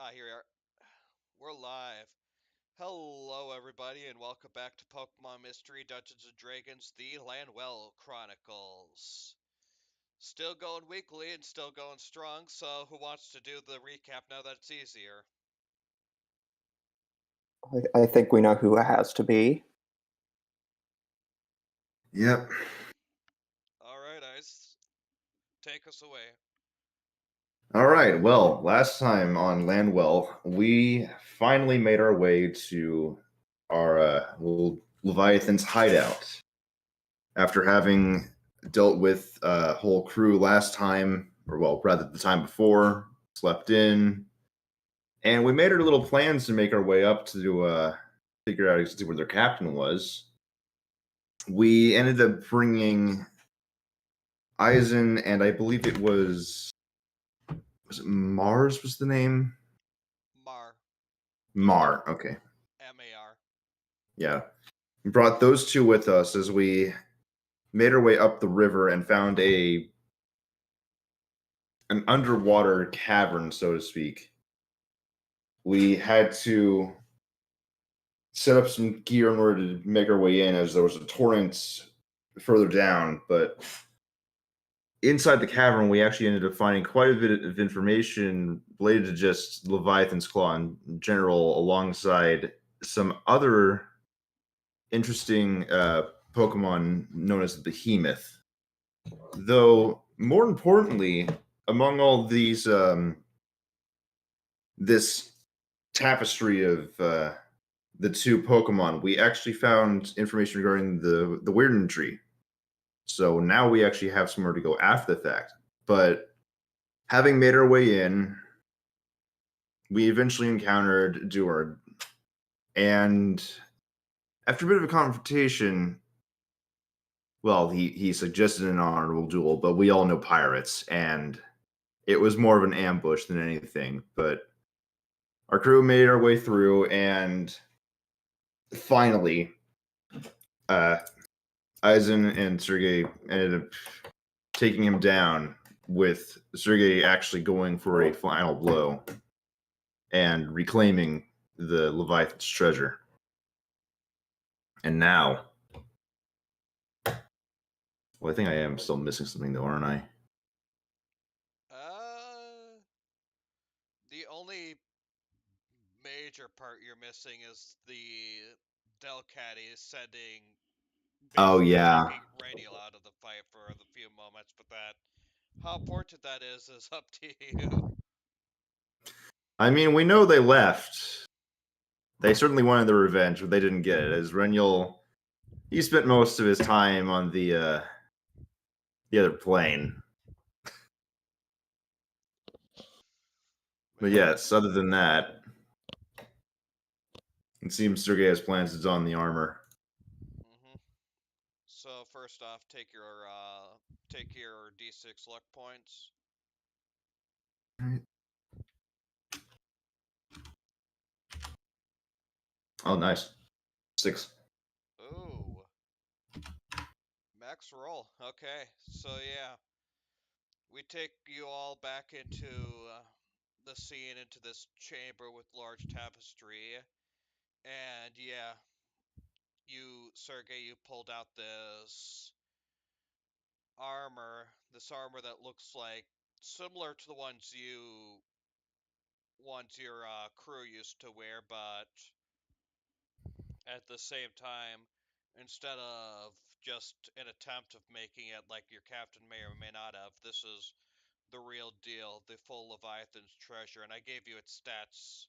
Here we are. We're live. Hello, everybody, and welcome back to Pokemon Mystery Dungeons and Dragons: The Lanwell Chronicles. Still going weekly and still going strong. So, who wants to do the recap now that it's easier? I think we know who it has to be. Yep. All right, Ice, take us away. All right. Well, last time on Landwell, we finally made our way to our Leviathan's hideout. After having dealt with a whole crew last time, or well, rather the time before, slept in, and we made our little plans to make our way up to figure out exactly where their captain was. We ended up bringing Eisen, and I believe it was it Mars was the name? Mar. Mar, okay. M-A-R. Yeah. We brought those two with us as we made our way up the river and found an underwater cavern, so to speak. We had to set up some gear in order to make our way in as there was a torrent further down, but inside the cavern we actually ended up finding quite a bit of information related to just Leviathan's Claw in general, alongside some other interesting Pokemon known as the Behemoth. Though, more importantly, among all these, this tapestry of the two Pokemon, we actually found information regarding the Weirden Tree. So now we actually have somewhere to go after the fact. But having made our way in, we eventually encountered Duard. And after a bit of a confrontation, well, he suggested an honorable duel, but we all know pirates, and it was more of an ambush than anything. But our crew made our way through, and finally, Eisen and Sergey ended up taking him down, with Sergey actually going for a final blow and reclaiming the Leviathan's treasure. And now, well, I think I am still missing something though, aren't I? The only major part you're missing is the Delcatty sending Oh basically yeah. taking Radial out of the fight for the few moments, but how important that is up to you. I mean, we know they left. They certainly wanted the revenge, but they didn't get it. As Renyel, he spent most of his time on the other plane. But yes, other than that, it seems Sergey has plans to don the armor. Mm-hmm. So first off, take your D6 luck points. Oh, nice. 6. Ooh. Max roll. Okay. So yeah, we take you all back into the scene, into this chamber with large tapestry, and yeah, Sergey, you pulled out this armor that looks like similar to the ones your crew used to wear, but at the same time, instead of just an attempt of making it like your captain may or may not have, this is the real deal, the full Leviathan's treasure, and I gave you its stats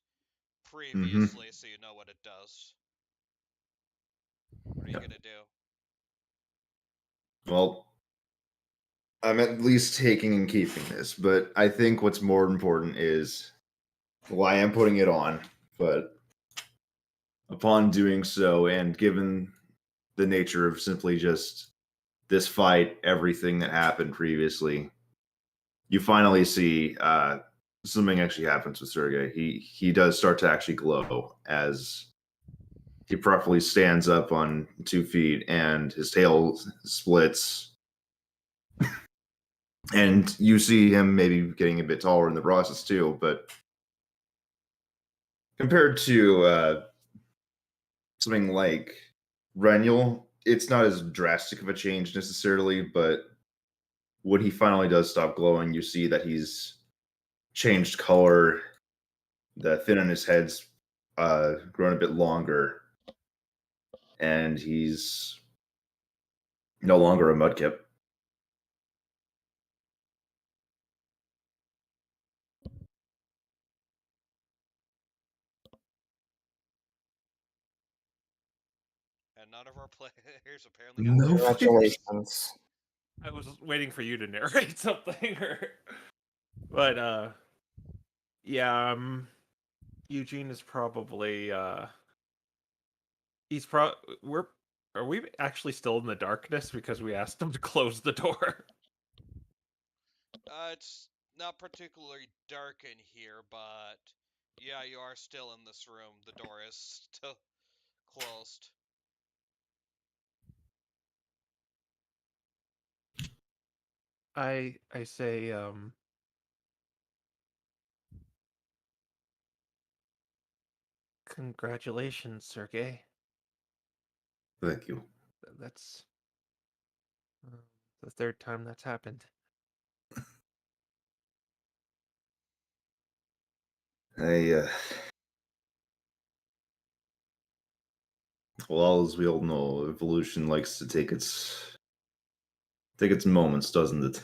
Mm-hmm. previously so you know what it does. What are you Yep. gonna do? Well, I'm at least taking and keeping this, but I think what's more important is, well, I am putting it on, but upon doing so, and given the nature of simply just this fight, everything that happened previously, you finally see something actually happens with Sergey. He does start to actually glow as he properly stands up on 2 feet, and his tail splits. And you see him maybe getting a bit taller in the process too, but compared to something like Renewal, it's not as drastic of a change necessarily, but when he finally does stop glowing, you see that he's changed color. The fin on his head's grown a bit longer, and he's no longer a mudkip. And none of our players apparently got No that. figures. Congratulations. I was waiting for you to narrate something, but yeah, Eugene is probably he's we're are we actually still in the darkness because we asked him to close the door? It's not particularly dark in here, but yeah, you are still in this room. The door is still closed. I say congratulations, Sergey. Thank you. That's the third time that's happened. I well, as we all know, evolution likes to take its moments, doesn't it?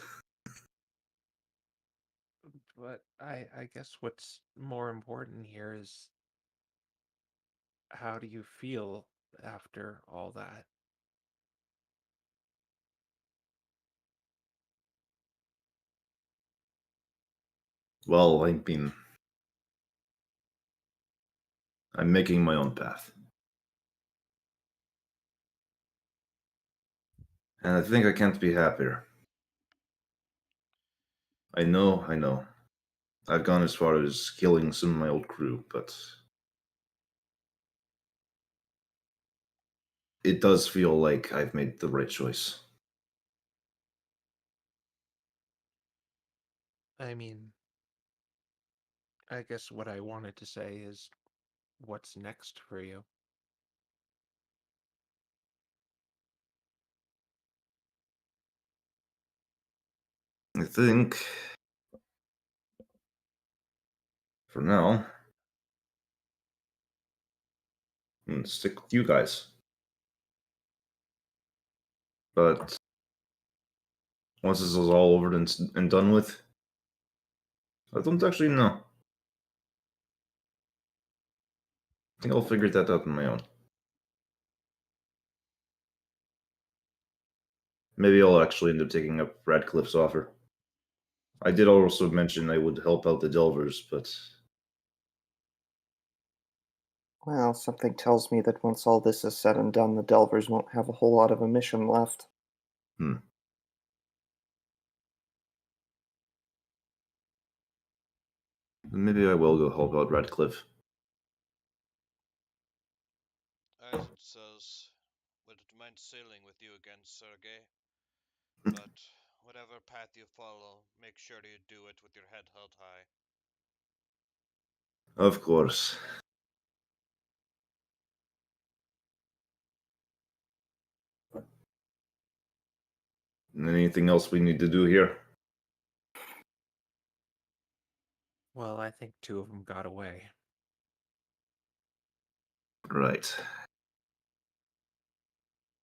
But I guess what's more important here is how do you feel after all that? Well, I mean, I'm making my own path. And I think I can't be happier. I know. I've gone as far as killing some of my old crew, but it does feel like I've made the right choice. I mean, I guess what I wanted to say is what's next for you? I think for now, I'm gonna stick with you guys. But once this is all over and done with, I don't actually know. I think I'll figure that out on my own. Maybe I'll actually end up taking up Radcliffe's offer. I did also mention I would help out the Delvers, but Well, something tells me that once all this is said and done, the Delvers won't have a whole lot of a mission left. maybe I will go help out Radcliffe. As it says, wouldn't mind sailing with you again, Sergey. But whatever path you follow, make sure you do it with your head held high. Of course. Anything else we need to do here? Well, I think two of them got away. Right.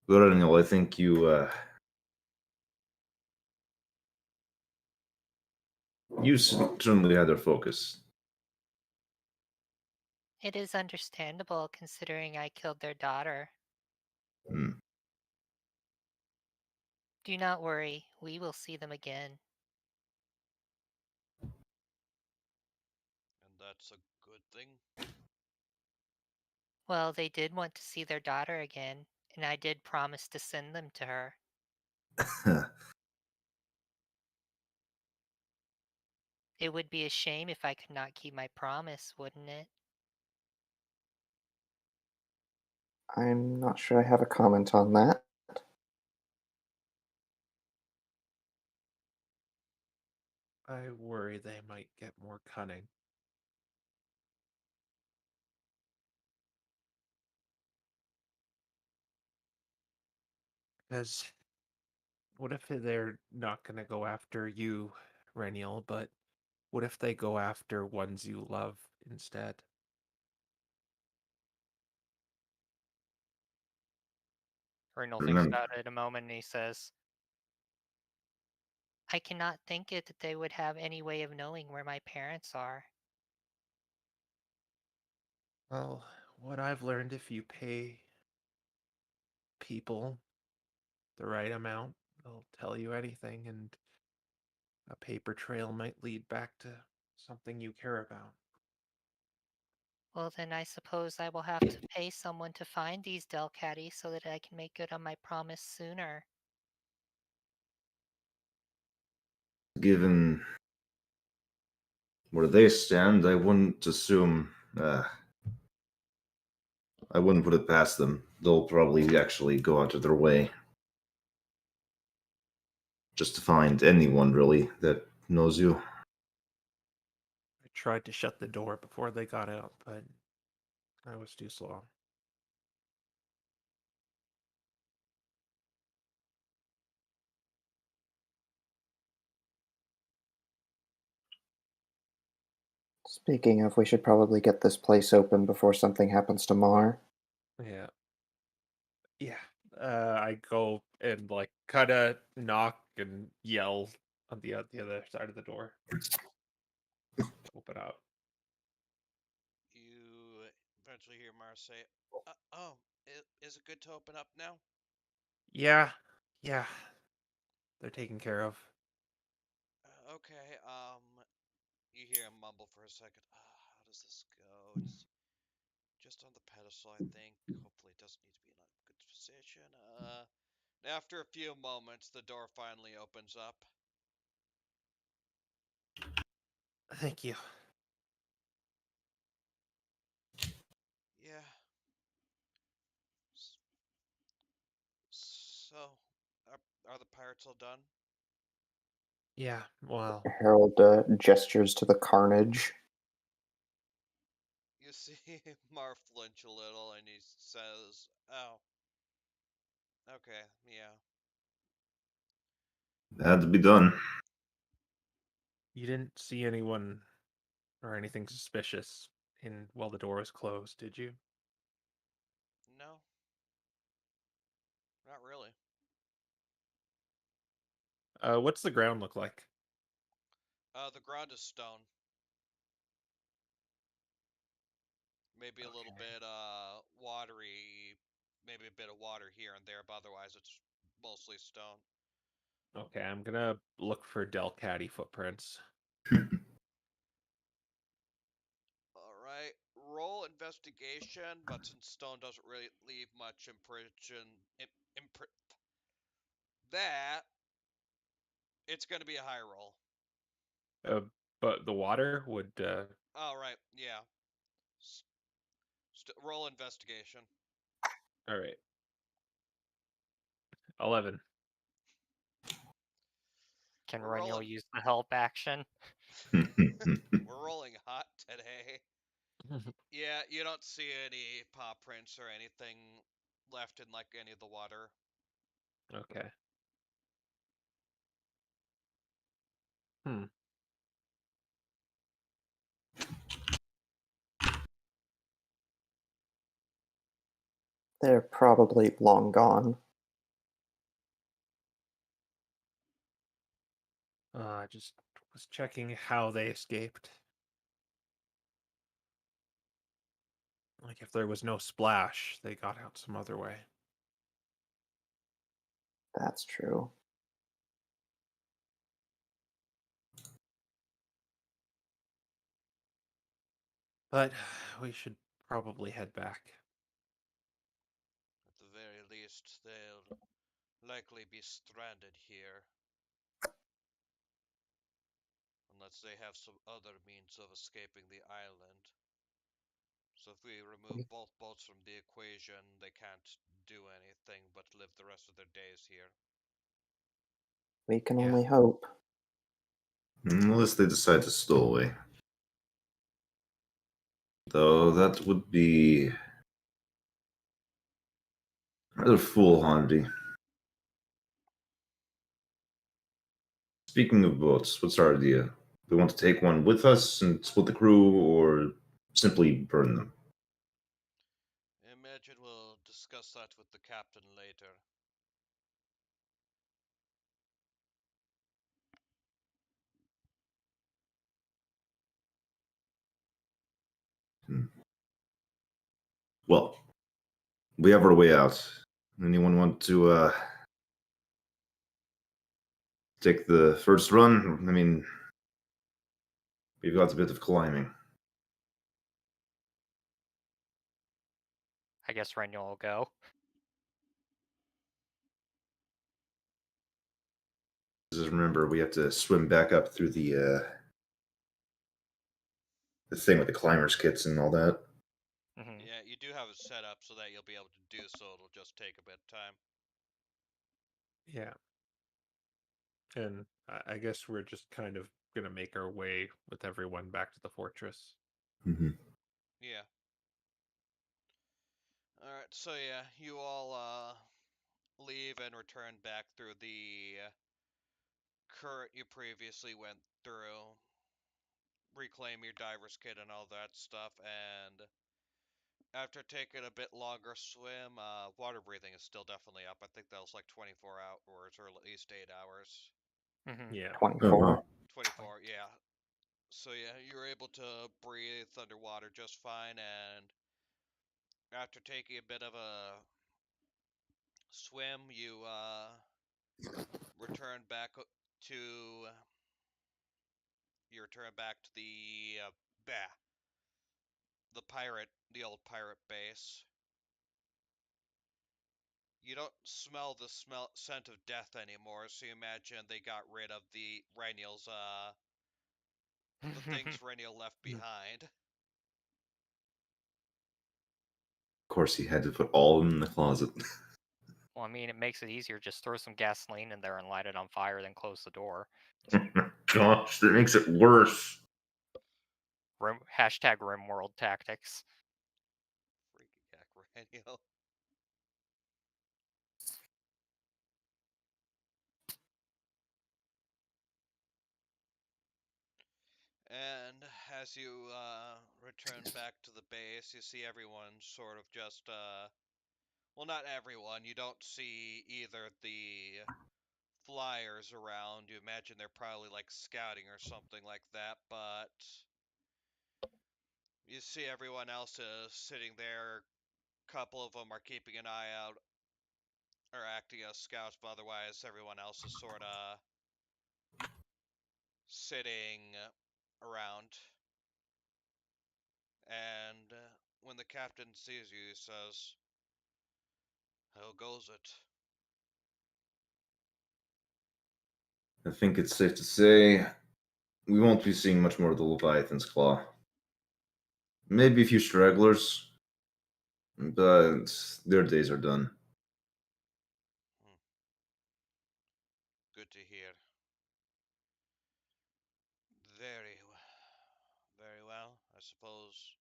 Good, Daniel. I think you certainly had our focus. It is understandable considering I killed their daughter. Hmm. Do not worry, we will see them again. And that's a good thing. Well, they did want to see their daughter again, and I did promise to send them to her. It would be a shame if I could not keep my promise, wouldn't it? I'm not sure I have a comment on that. I worry they might get more cunning. Because what if they're not going to go after you, Reniel, but what if they go after ones you love instead? Renal thinks Remember, about it a moment and he says, I cannot think it that they would have any way of knowing where my parents are. Well, what I've learned, if you pay people the right amount, they'll tell you anything, and a paper trail might lead back to something you care about. Well, then I suppose I will have to pay someone to find these Delcatties so that I can make good on my promise sooner. given where they stand, I wouldn't assume. I wouldn't put it past them. They'll probably actually go out of their way just to find anyone really that knows you. I tried to shut the door before they got out, but I was too slow. Speaking of, we should probably get this place open before something happens to Mar. Yeah. Yeah. I go and like kind of knock and yell on the other side of the door. Open up. You eventually hear Mars say, "Oh, is it good to open up now?" Yeah. Yeah. They're taken care of. Okay. You hear him mumble for a second. How does this go? It's just on the pedestal, I think. Hopefully, it doesn't need to be in a good position. After a few moments, the door finally opens up. Thank you. Yeah. So, are the pirates all done? Yeah. Well, Harold gestures to the carnage. You see Mar flinch a little, and he says, "Oh, okay, yeah." It had to be done. you didn't see anyone or anything suspicious in while the door was closed, did you? No, not really. What's the ground look like? The ground is stone. Maybe a little Okay. bit watery, maybe a bit of water here and there, but otherwise it's mostly stone. Okay, I'm gonna look for Delcatty footprints. All right, roll investigation, but since stone doesn't really leave much impression, that it's going to be a high roll. Uh, but the water would. All right, yeah. Roll investigation. All right. 11. Can We're Reniel rolling. use the help action? We're rolling hot today. Yeah, you don't see any paw prints or anything left in like any of the water. Okay. Hmm. They're probably long gone. I just was checking how they escaped. Like if there was no splash, they got out some other way. That's true. But we should probably head back. At the very least, they'll likely be stranded here. Unless they have some other means of escaping the island. So if we remove We, both boats from the equation, they can't do anything but live the rest of their days here. we can Yeah. only hope. Unless they decide to stow away. Though that would be rather foolhardy. Speaking of boats, what's our idea? We want to take one with us and split the crew, or simply burn them? Imagine we'll discuss that with the captain later. Well, we have our way out. Anyone want to take the first run? I mean, we've got a bit of climbing. I guess Reniel will go. Just remember, we have to swim back up through the thing with the climbers kits and all that. Hmm. Yeah, you do have it set up so that you'll be able to do so. It'll just take a bit of time. Yeah. And I guess we're just kind of gonna make our way with everyone back to the fortress. Mm-hmm. Yeah. Alright, so yeah, you all leave and return back through the current you previously went through. Reclaim your diver's kit and all that stuff, and after taking a bit longer swim, water breathing is still definitely up. I think that was like 24 hours, or at least 8 hours. Hmm. Yeah. 24. Oh, wow. 24, yeah. So yeah, you were able to breathe underwater just fine, and after taking a bit of a swim, you return back to the the old pirate base. You don't smell the scent of death anymore, so you imagine they got rid of the things Reniel left behind. Of course, he had to put all of them in the closet. Well, I mean, it makes it easier. Just throw some gasoline in there and light it on fire, then close the door. Gosh, that makes it worse. Hashtag RimWorld tactics. Freaking heck, Reniel. And as you return back to the base, you see everyone sort of just well, not everyone. You don't see either the flyers around. You imagine they're probably like scouting or something like that, but you see everyone else is sitting there. A couple of them are keeping an eye out or acting as scouts, but otherwise everyone else is sort of sitting around. And when the captain sees you, he says, "How goes it?" I think it's safe to say we won't be seeing much more of the Leviathan's Claw. Maybe a few stragglers, but their days are done. Good to hear. Very, very well. I suppose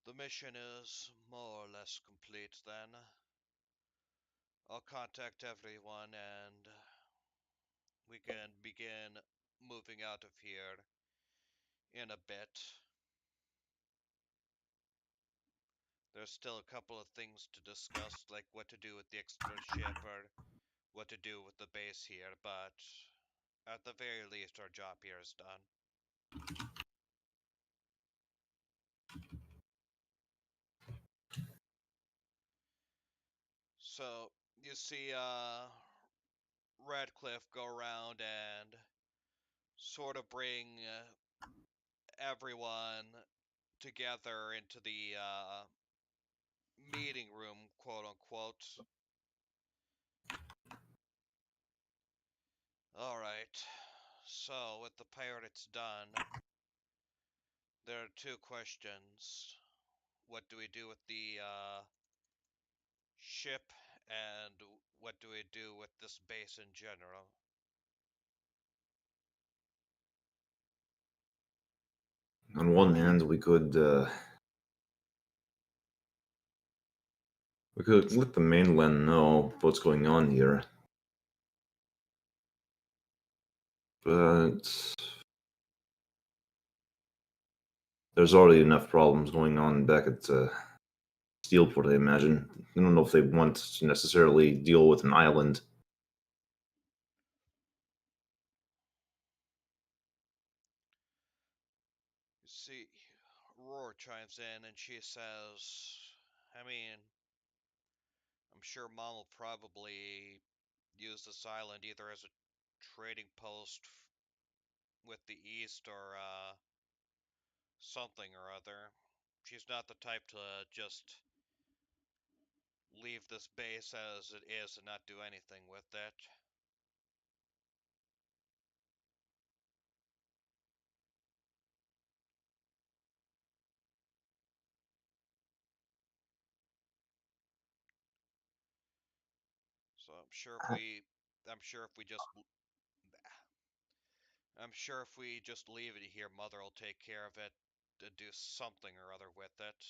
the mission is more or less complete then. I'll contact everyone and we can begin moving out of here in a bit. There's still a couple of things to discuss, like what to do with the extra ship or what to do with the base here, but at the very least, our job here is done. So, you see, Radcliffe go around and sort of bring everyone together into the meeting room, quote unquote. Alright, so with the pirates done, there are two questions. What do we do with the ship, and what do we do with this base in general? On one hand, we could let the mainland know what's going on here. But there's already enough problems going on back at Steelport, I imagine. I don't know if they want to necessarily deal with an island. You see, Roar chimes in and she says, I mean, I'm sure Mom will probably use this island either as a trading post with the East or something or other. She's not the type to just leave this base as it is and not do anything with it. So I'm sure if we just leave it here, Mother will take care of it to do something or other with it.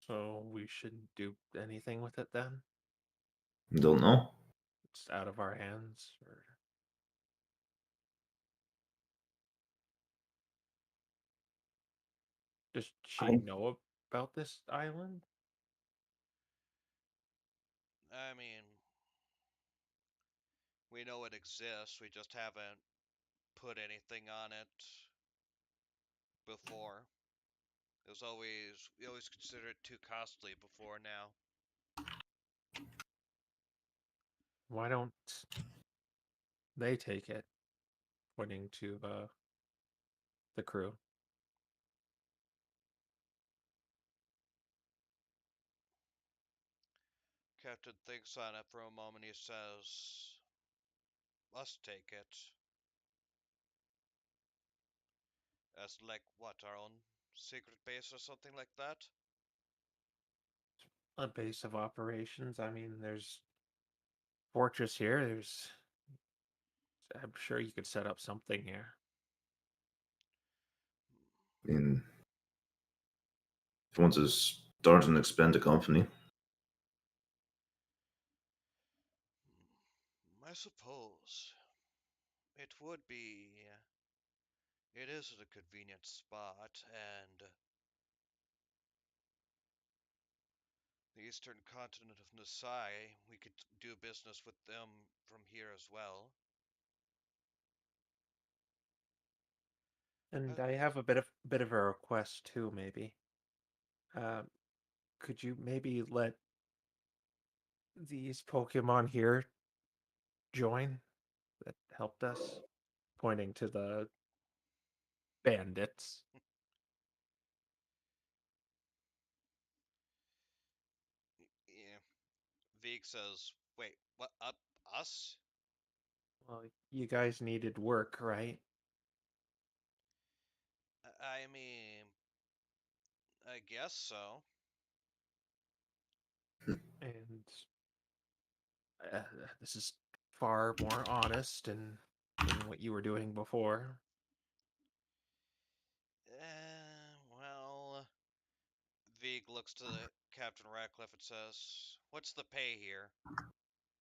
So we shouldn't do anything with it then? Don't know. It's out of our hands, or does she I know about this island? I mean, we know it exists, we just haven't put anything on it before. We always considered it too costly before now. Why don't they take it? Pointing to the crew. Captain thinks on it for a moment. He says, "Us take it." As like what, our own secret base or something like that? A base of operations. I mean, there's fortress here. I'm sure you could set up something here. I mean, if you want to start and expand the company. I suppose it would be. It is a convenient spot, and the eastern continent of Nasai, we could do business with them from here as well. And Uh, I have a bit of a request too, maybe. Um, could you maybe let these Pokemon here join that helped us? Pointing to the bandits. yeah. Veek says, "Wait, what? Up us? Well, you guys needed work, right? I mean, I guess so." And uh, this is far more honest than what you were doing before. Well, Veek looks to the Captain Ratcliffe and says, "What's the pay here?"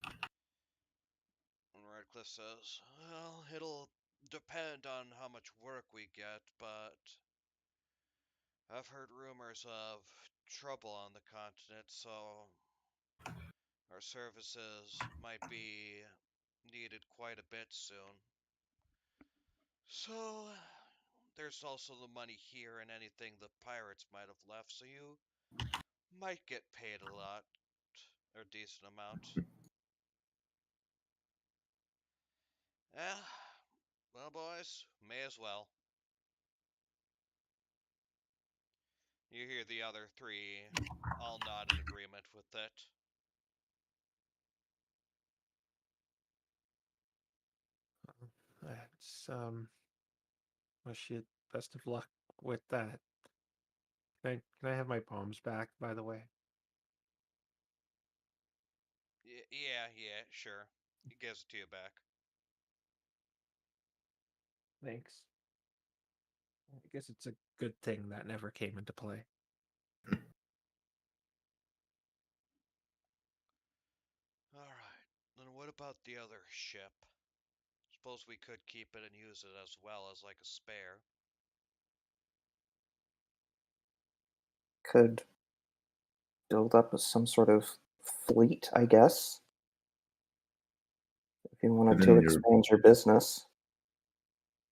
And Radcliffe says, "Well, it'll depend on how much work we get, but I've heard rumors of trouble on the continent, so our services might be needed quite a bit soon. So, there's also the money here and anything the pirates might have left, so you might get paid a lot, or a decent amount." Eh, well, boys, may as well. You hear the other three all nod in agreement with it. That's wish you best of luck with that. Can I have my palms back, by the way? Yeah, sure. He gives it to you back. Thanks. I guess it's a good thing that never came into play. Alright. Then what about the other ship? Suppose we could keep it and use it as well as like a spare. Could build up some sort of fleet, I guess, if you wanted to Given your, expand your business.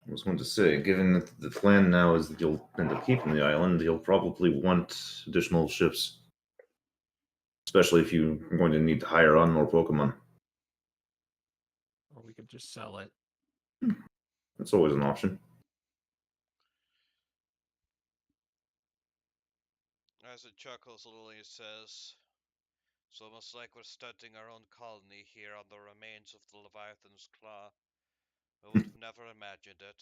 I was going to say, given that the plan now is that you'll end up keeping the island, you'll probably want additional ships, especially if you're going to need to hire on more Pokemon. Or we could just sell it. That's always an option. As it chuckles, Lily says, "It's almost like we're stunting our own colony here on the remains of the Leviathan's claw. I would have never imagined it."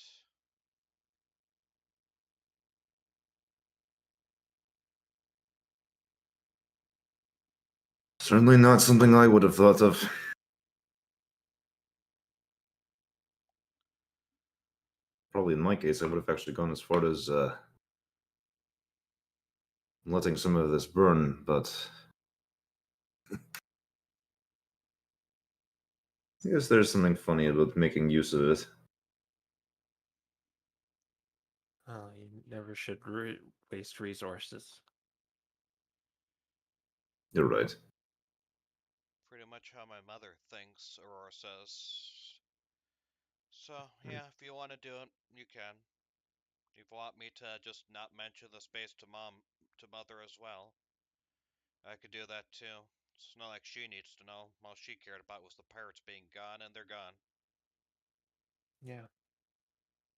Certainly not something I would have thought of. Probably in my case, I would have actually gone as far as letting some of this burn, but I guess there's something funny about making use of it. Oh, you never should waste resources. You're right. Pretty much how my mother thinks, Aurora says. So, yeah, if you want to do it, you can. If you want me to just not mention the space to mother as well, I could do that too. It's not like she needs to know. All she cared about was the pirates being gone, and they're gone. Yeah.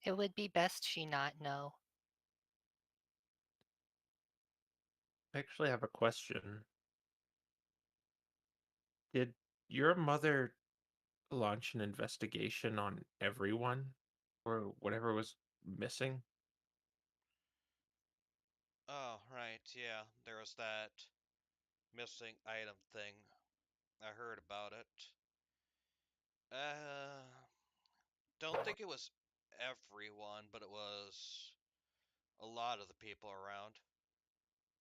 It would be best she not know. I actually have a question. Did your mother launch an investigation on everyone or whatever was missing? Oh, right, yeah, there was that missing item thing. I heard about it. Don't think it was everyone, but it was a lot of the people around.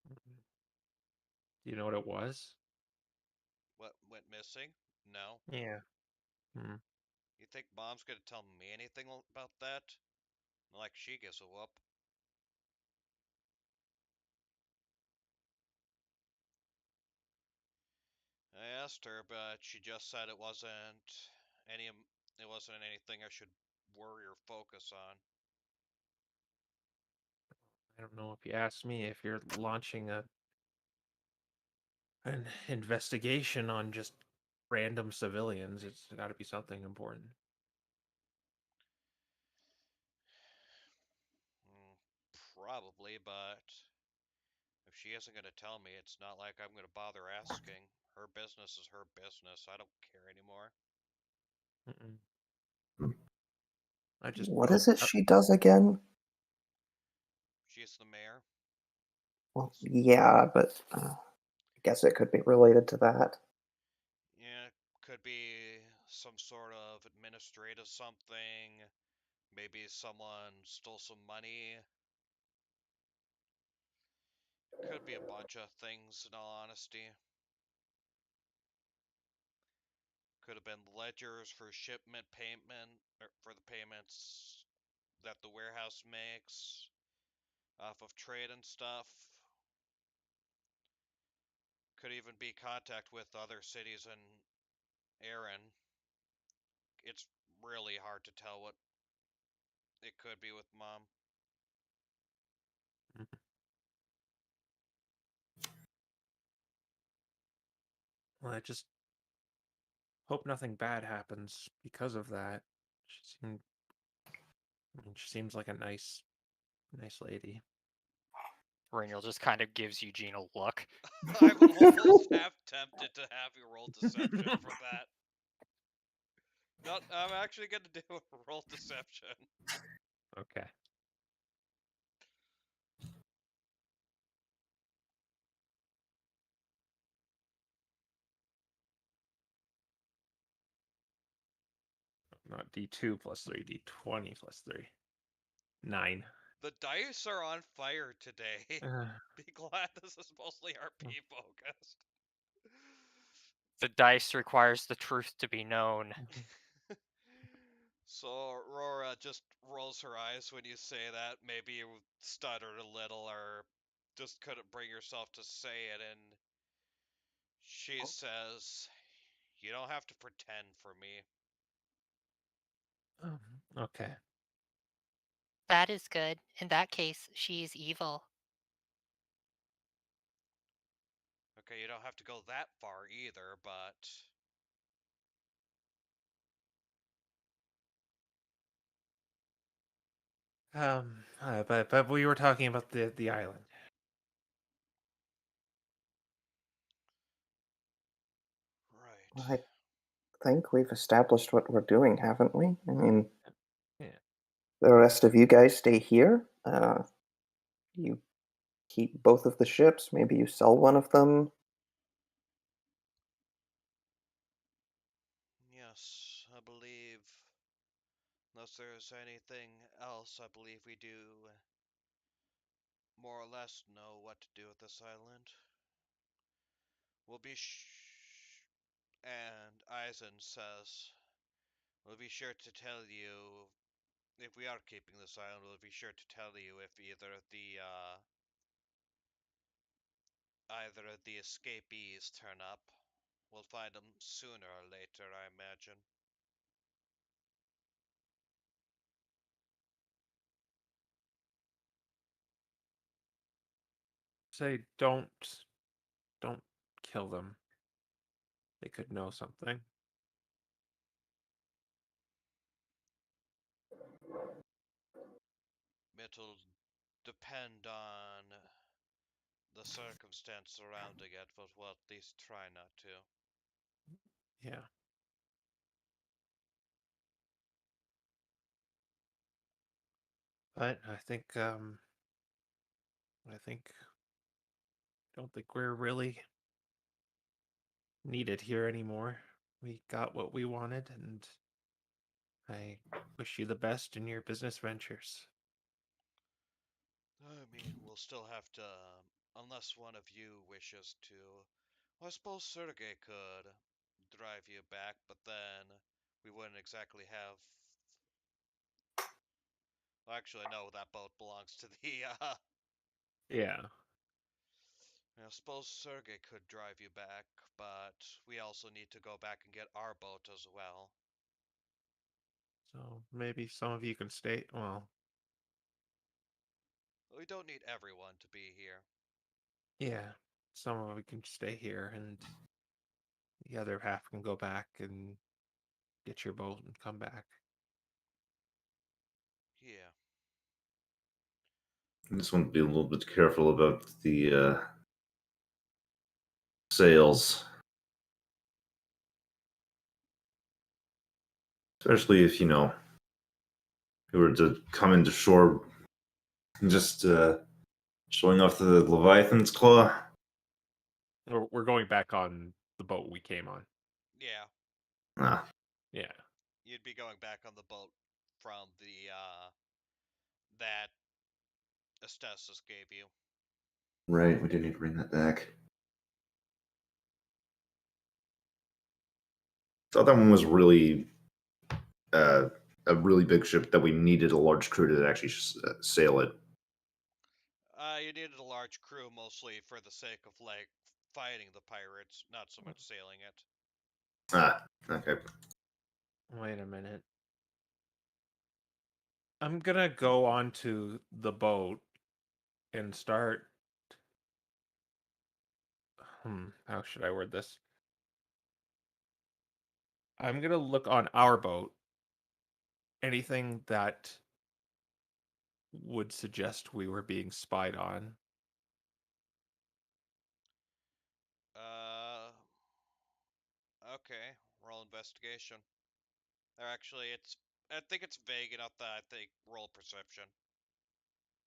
Do you know what it was? What went missing? No. Yeah. Hmm. You think Mom's gonna tell me anything about that? Like she gives a whoop. I asked her, but she just said it wasn't anything I should worry or focus on. I don't know if you asked me if you're launching an investigation on just random civilians. It's got to be something important. Probably, but if she isn't gonna tell me, it's not like I'm gonna bother asking. Her business is her business. I don't care anymore. Mm-mm. I just What hope. is it she does again? She's the mayor. Well, yeah, but I guess it could be related to that. Yeah, could be some sort of administrative something. Maybe someone stole some money. Could be a bunch of things, in all honesty. Could have been ledgers for shipment payment, or for the payments that the warehouse makes off of trade and stuff. Could even be contact with other cities in Erin. It's really hard to tell what it could be with Mom. Mhm. Well, I just hope nothing bad happens because of that. She seems like a nice lady. Raniel just kind of gives Eugene a look. I'm almost half tempted to have you roll deception for that. No, I'm actually gonna do a roll deception. Okay. Not D2 plus 3, D20 plus 3. 9. The dice are on fire today. Uh, Be glad this is mostly RP focused. The dice requires the truth to be known. So Aurora just rolls her eyes when you say that. Maybe you stuttered a little or just couldn't bring yourself to say it, and she says, "You don't have to pretend for me." Okay. That is good. In that case, she's evil. Okay, you don't have to go that far either, but But we were talking about the island. right. I think we've established what we're doing, haven't we? I mean, Yeah. the rest of you guys stay here. You keep both of the ships. Maybe you sell one of them. Yes, I believe. Unless there's anything else, I believe we do more or less know what to do with this island. We'll be and Eisen says, "We'll be sure to tell you if we are keeping this island. We'll be sure to tell you if either of the escapees turn up. We'll find them sooner or later, I imagine." Say don't kill them. They could know something. It'll depend on the circumstance surrounding it, but we'll at least try not to. Yeah. But I think don't think we're really needed here anymore. We got what we wanted, and I wish you the best in your business ventures. I mean, we'll still have to, unless one of you wishes to. Well, I suppose Sergei could drive you back, but then we wouldn't exactly have. Well, actually, no, that boat belongs to the. Yeah. I suppose Sergei could drive you back, but we also need to go back and get our boat as well. So maybe some of you can stay. Well, We don't need everyone to be here. yeah, some of you can stay here, and the other half can go back and get your boat and come back. Yeah. I just want to be a little bit careful about the sales, especially if we were to come into shore and just showing off the Leviathan's claw. We're going back on the boat we came on. Yeah. Ah, Yeah. You'd be going back on the boat from the, that Estes gave you. right. We do need to bring that back. Thought that one was really a really big ship that we needed a large crew to actually sail it. You needed a large crew mostly for the sake of, like, fighting the pirates, not so much sailing it. Ah, okay. Wait a minute. I'm gonna go onto the boat and start. How should I word this? I'm gonna look on our boat. Anything that would suggest we were being spied on. Uh, okay. Roll investigation. Or actually, I think it's vague enough that I think roll perception.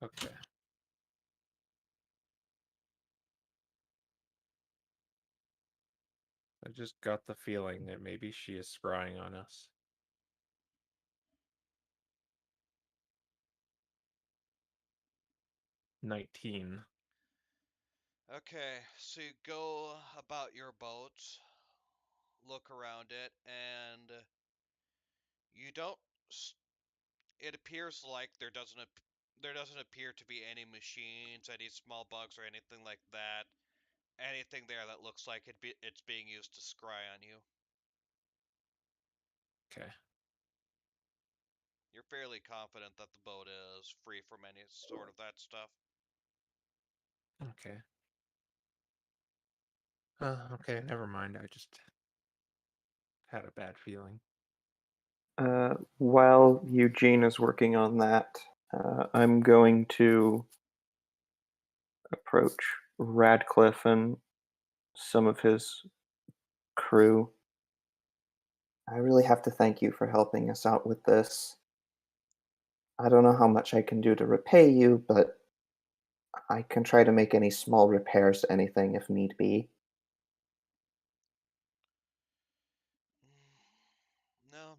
Okay. I just got the feeling that maybe she is scrying on us. 19. Okay, so you go about your boat. look around it, and you don't. It appears like there doesn't appear to be any machines, any small bugs, or anything like that. Anything there that looks like it's being used to scry on you. Okay. You're fairly confident that the boat is free from any sort of that stuff. Okay. Okay, never mind. I just had a bad feeling. While Eugene is working on that, I'm going to approach Radcliffe and some of his crew. I really have to thank you for helping us out with this. I don't know how much I can do to repay you, but I can try to make any small repairs to anything if need be. No,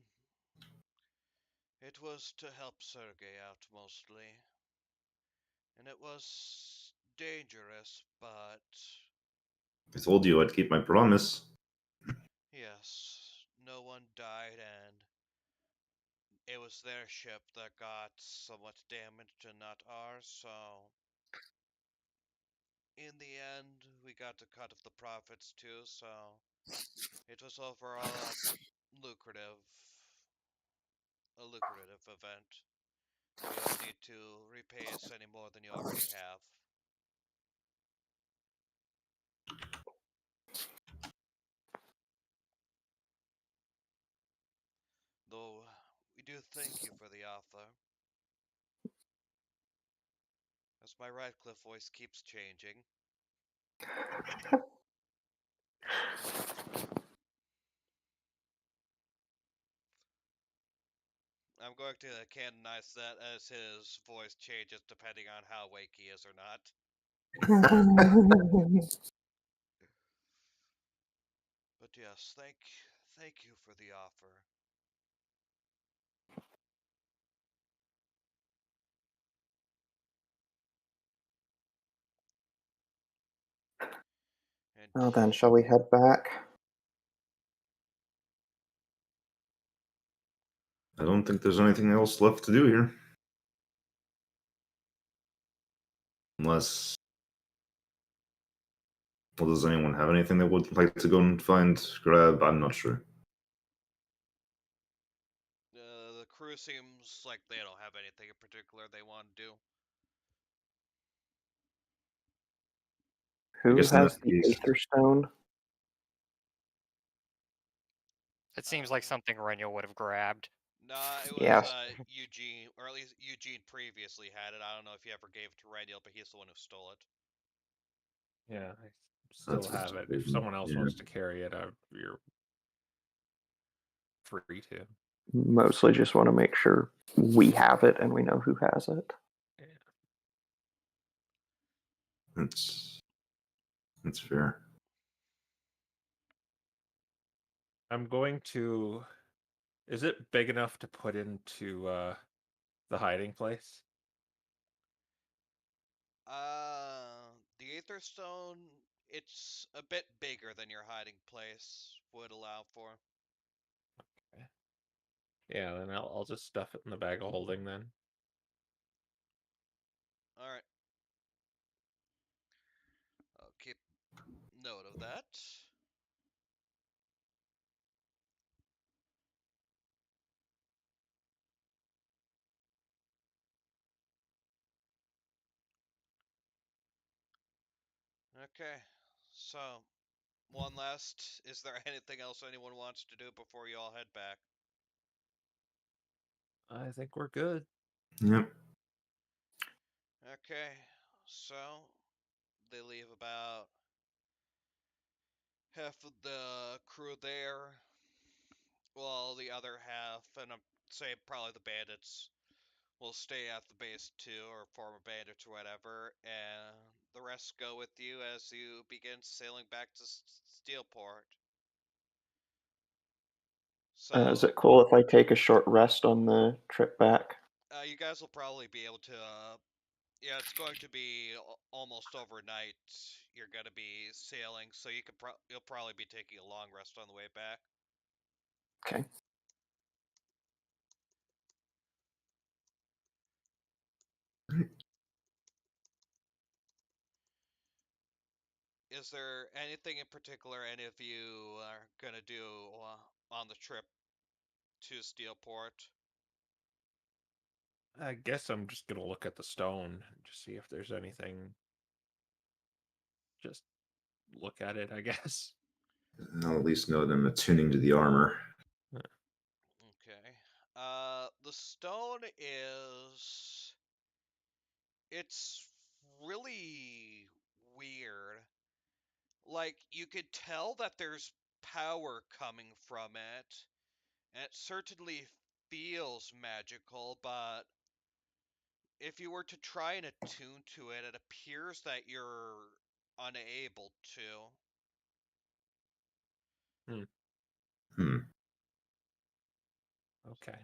it was to help Sergey out mostly. And it was dangerous, but I told you I'd keep my promise. yes, no one died, and it was their ship that got somewhat damaged and not ours, so in the end, we got a cut of the profits too, so it was overall lucrative, a lucrative event. You don't need to repay us any more than you already have. Though, we do thank you for the offer. As my Radcliffe voice keeps changing. I'm going to canonize that as his voice changes depending on how awake he is or not. But yes, thank you for the offer. And Well then, shall we head back? I don't think there's anything else left to do here. Unless. Well, does anyone have anything they would like to go and grab? I'm not sure. the crew seems like they don't have anything in particular they want to do. I Who guess in has that the case, Aether Stone? It seems like something Reniel would have grabbed. Nah, it was Yes. Eugene, or at least Eugene previously had it. I don't know if he ever gave it to Radiel, but he's the one who stole it. Yeah, I still that's have it. If someone else wants to carry it, you're free to. Mostly just want to make sure we have it and we know who has it. Yeah. That's fair. I'm going to. Is it big enough to put into the hiding place? The Aether Stone, it's a bit bigger than your hiding place would allow for. Okay. Yeah, then I'll just stuff it in the bag of holding then. Alright. I'll keep note of that. Okay, so one last. Is there anything else anyone wants to do before you all head back? I think we're good. Yep. Okay, so they leave about half of the crew there, while the other half, and I'm saying probably the bandits, will stay at the base too, or former bandits or whatever, and the rest go with you as you begin sailing back to Steelport. Is So, it cool if I take a short rest on the trip back? you guys will probably be able to, yeah, it's going to be almost overnight. you're gonna be sailing, so you'll probably be taking a long rest on the way back. Okay. Is there anything in particular any of you are gonna do on the trip to Steelport? I guess I'm just gonna look at the stone and just see if there's anything. Just look at it, I guess. I'll at least know them attuning to the armor. Okay. The stone is... It's really weird. Like, you could tell that there's power coming from it, and it certainly feels magical, but if you were to try and attune to it, it appears that you're unable to. Hmm. Okay.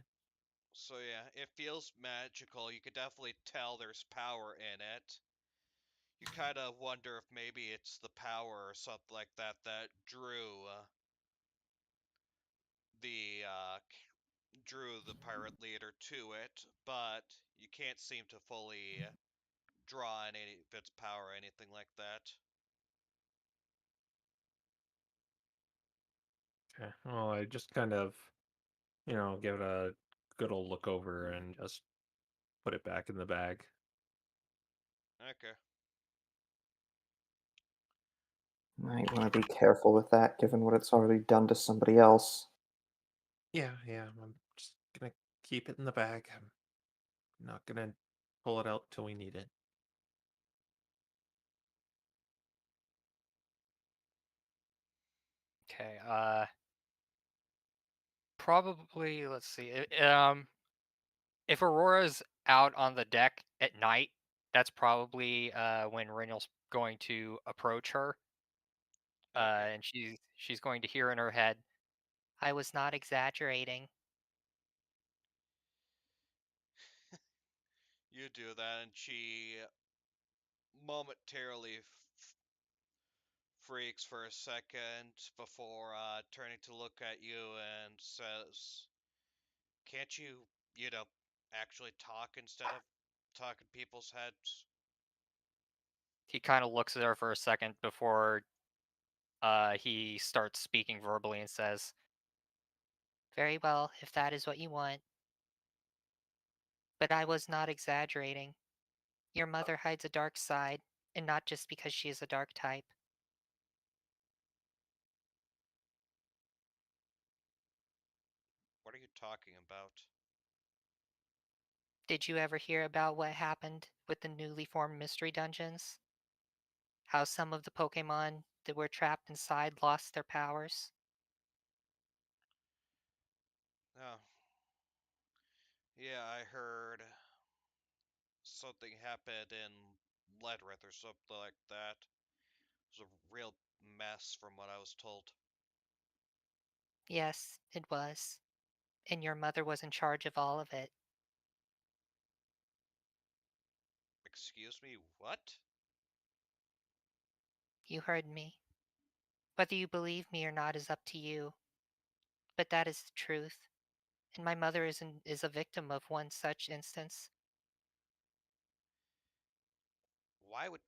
So yeah, it feels magical. You could definitely tell there's power in it. You kind of wonder if maybe it's the power or something like that that the drew the pirate leader to it, but you can't seem to fully draw on any of its power or anything like that. Okay. Well, I just kind of, give it a good old look over and just put it back in the bag. Okay. Might want to be careful with that, given what it's already done to somebody else. Yeah, I'm just gonna keep it in the bag. I'm not gonna pull it out till we need it. Okay. Probably. Let's see. If Aurora's out on the deck at night, that's probably when Renyl's going to approach her. Okay. And she's going to hear in her head, I was not exaggerating. You do that, and she momentarily freaks for a second before turning to look at you and says, "Can't you, actually talk instead of talking people's heads?" he kind of looks at her for a second before he starts speaking verbally and says, Very well, if that is what you want. But I was not exaggerating. Your mother hides a dark side, and not just because she is a dark type. What are you talking about? Did you ever hear about what happened with the newly formed mystery dungeons? How some of the Pokémon that were trapped inside lost their powers? Oh, yeah, I heard something happened in Ledrith or something like that. It was a real mess from what I was told. Yes, it was. And your mother was in charge of all of it. Excuse me, what? You heard me. Whether you believe me or not is up to you. But that is the truth. And my mother is a victim of one such instance. Why would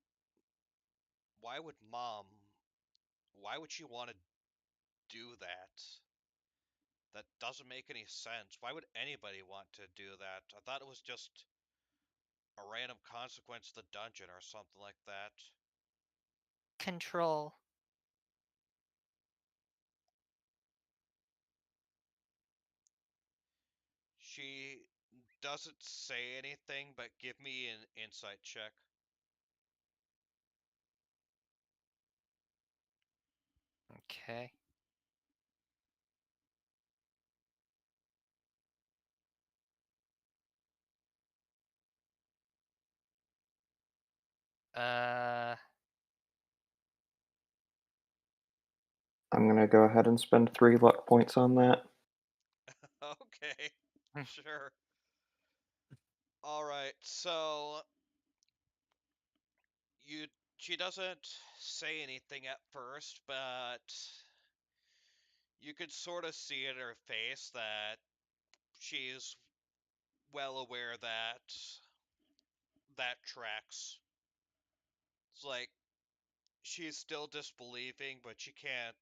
why would mom why would she want to do that? That doesn't make any sense. Why would anybody want to do that? I thought it was just a random consequence of the dungeon or something like that. Control. She doesn't say anything, but give me an insight check. okay. Uh, I'm gonna go ahead and spend 3 luck points on that. Okay, sure. Alright, so you She doesn't say anything at first, but you could sort of see in her face that she's well aware that that tracks. It's like she's still disbelieving, but she can't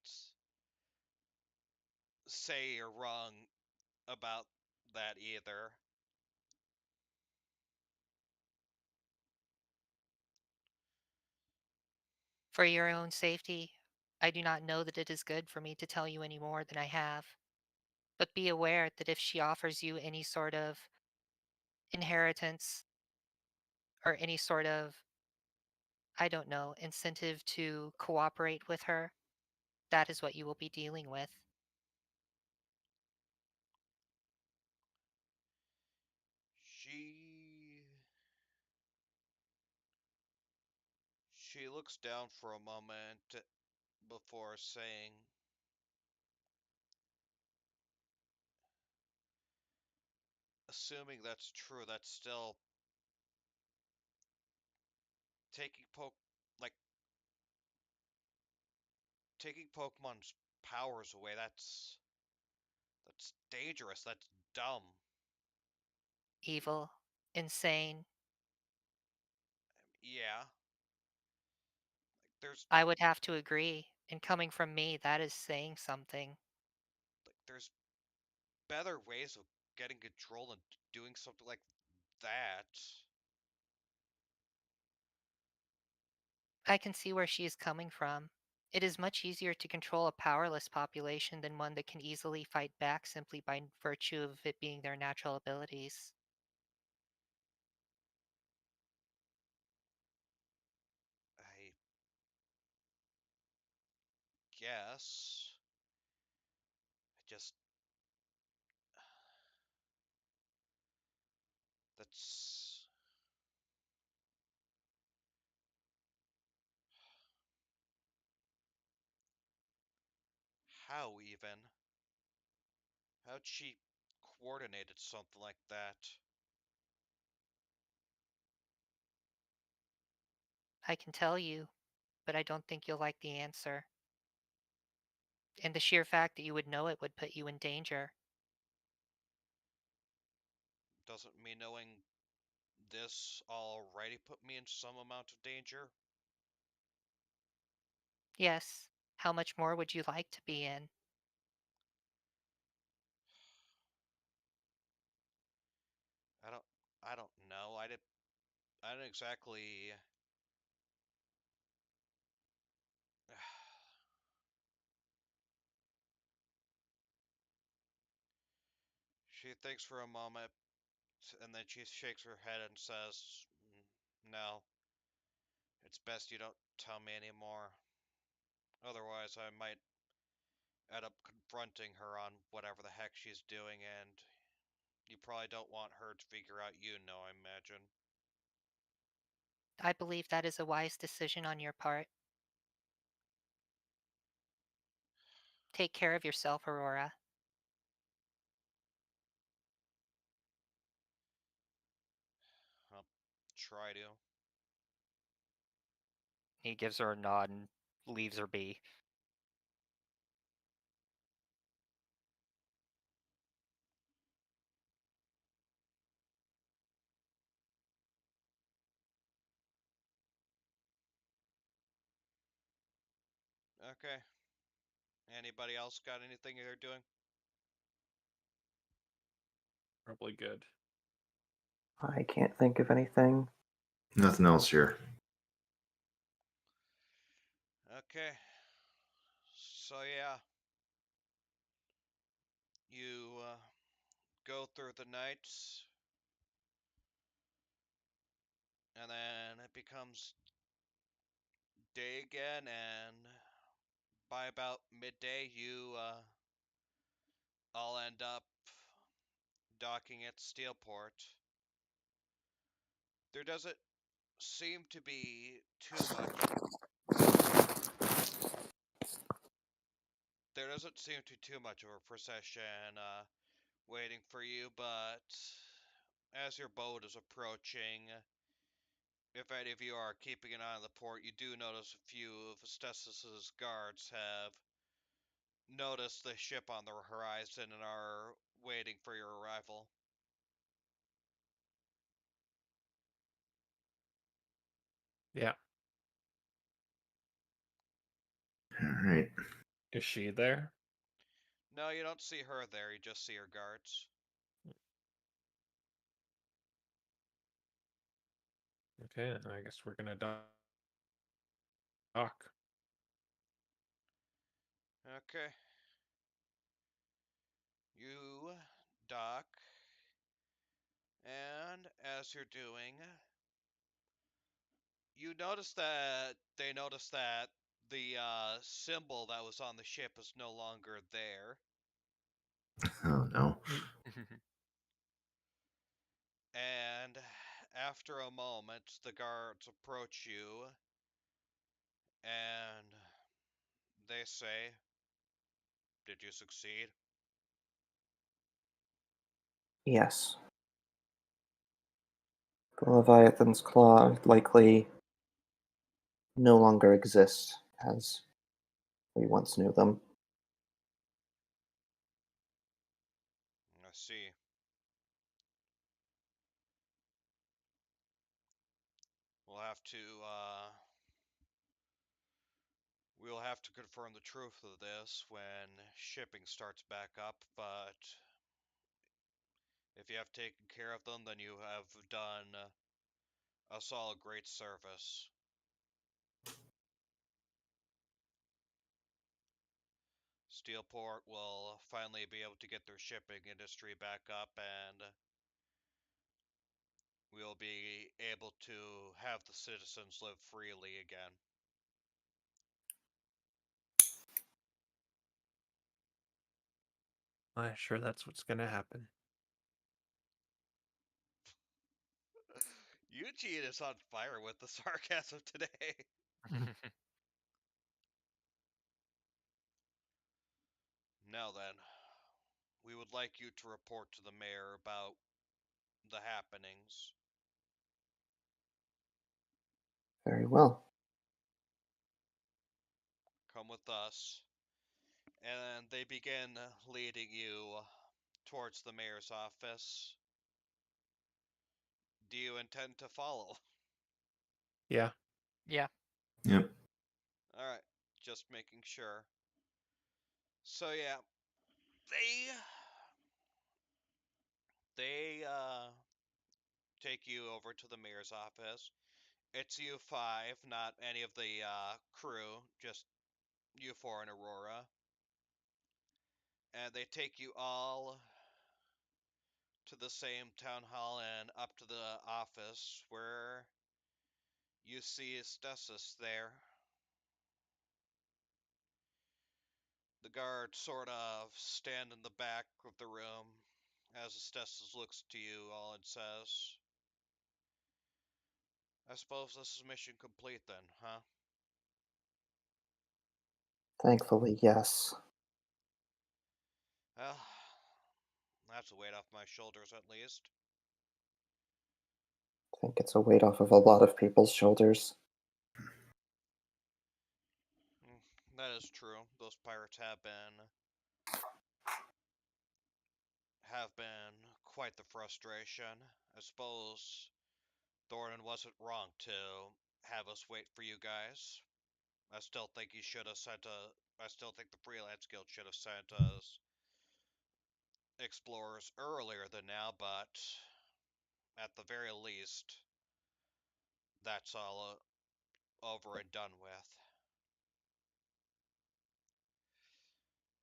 say you're wrong about that either. For your own safety, I do not know that it is good for me to tell you any more than I have. But be aware that if she offers you any sort of inheritance or any sort of, I don't know, incentive to cooperate with her, that is what you will be dealing with. She looks down for a moment before saying, assuming that's true, that's still taking like taking Pokemon's powers away. That's dangerous. That's dumb. Evil, insane. Yeah. There's I would have to agree. And coming from me, that is saying something. there's better ways of getting control than doing something like that. I can see where she is coming from. It is much easier to control a powerless population than one that can easily fight back simply by virtue of it being their natural abilities. I guess. I just that's how even. How'd she coordinated something like that? I can tell you, but I don't think you'll like the answer. And the sheer fact that you would know it would put you in danger. Doesn't me knowing this already put me in some amount of danger? Yes, how much more would you like to be in? I don't I don't know. I didn't exactly She thinks for a moment and then she shakes her head and says, No, it's best you don't tell me anymore. Otherwise, I might end up confronting her on whatever the heck she's doing, and you probably don't want her to figure out you know, I imagine. I believe that is a wise decision on your part. Take care of yourself, Aurora. I'll try to. He gives her a nod and leaves her be. Okay. Anybody else got anything they're doing? Probably good. I can't think of anything. Nothing else here. Okay. So yeah, you go through the night, and then it becomes day again, and by about midday, you all end up docking at Steelport. There doesn't seem to be too much. There doesn't seem to be too much of a procession waiting for you, but as your boat is approaching, if any of you are keeping an eye on the port, you do notice a few of Estes' guards have noticed the ship on the horizon and are waiting for your arrival. Yeah. All right. Is she there? No, you don't see her there, you just see her guards. Okay, I guess we're gonna dock. Okay. You dock, and as you're doing, you notice that they notice that the symbol that was on the ship is no longer there. Oh no. And after a moment, the guards approach you and they say, "Did you succeed?" Yes. The Leviathan's Claw likely no longer exist as we once knew them. I see. We'll have to, we'll have to confirm the truth of this when shipping starts back up, but if you have taken care of them, then you have done us all a great service. Steelport will finally be able to get their shipping industry back up, and we'll be able to have the citizens live freely again. I'm sure that's what's gonna happen. Eugene is on fire with the sarcasm today. Now then, we would like you to report to the mayor about the happenings. Very well. Come with us. And they begin leading you towards the mayor's office. Do you intend to follow? Yeah. Yeah. Yep. Alright, just making sure. So yeah, they take you over to the mayor's office. It's you five, not any of the crew, just you four and Aurora. And they take you all to the same town hall and up to the office where you see Estes there. The guard sort of stand in the back of the room as Estes looks to you all and says, "I suppose this is mission complete then, huh?" Thankfully, yes. Well, that's a weight off my shoulders at least. I think it's a weight off of a lot of people's shoulders. That is true. Those pirates have been quite the frustration. I suppose Thornton wasn't wrong to have us wait for you guys. I still think he should have sent a. I still think the Freelance Guild should have sent us explorers earlier than now, but at the very least, that's all over and done with.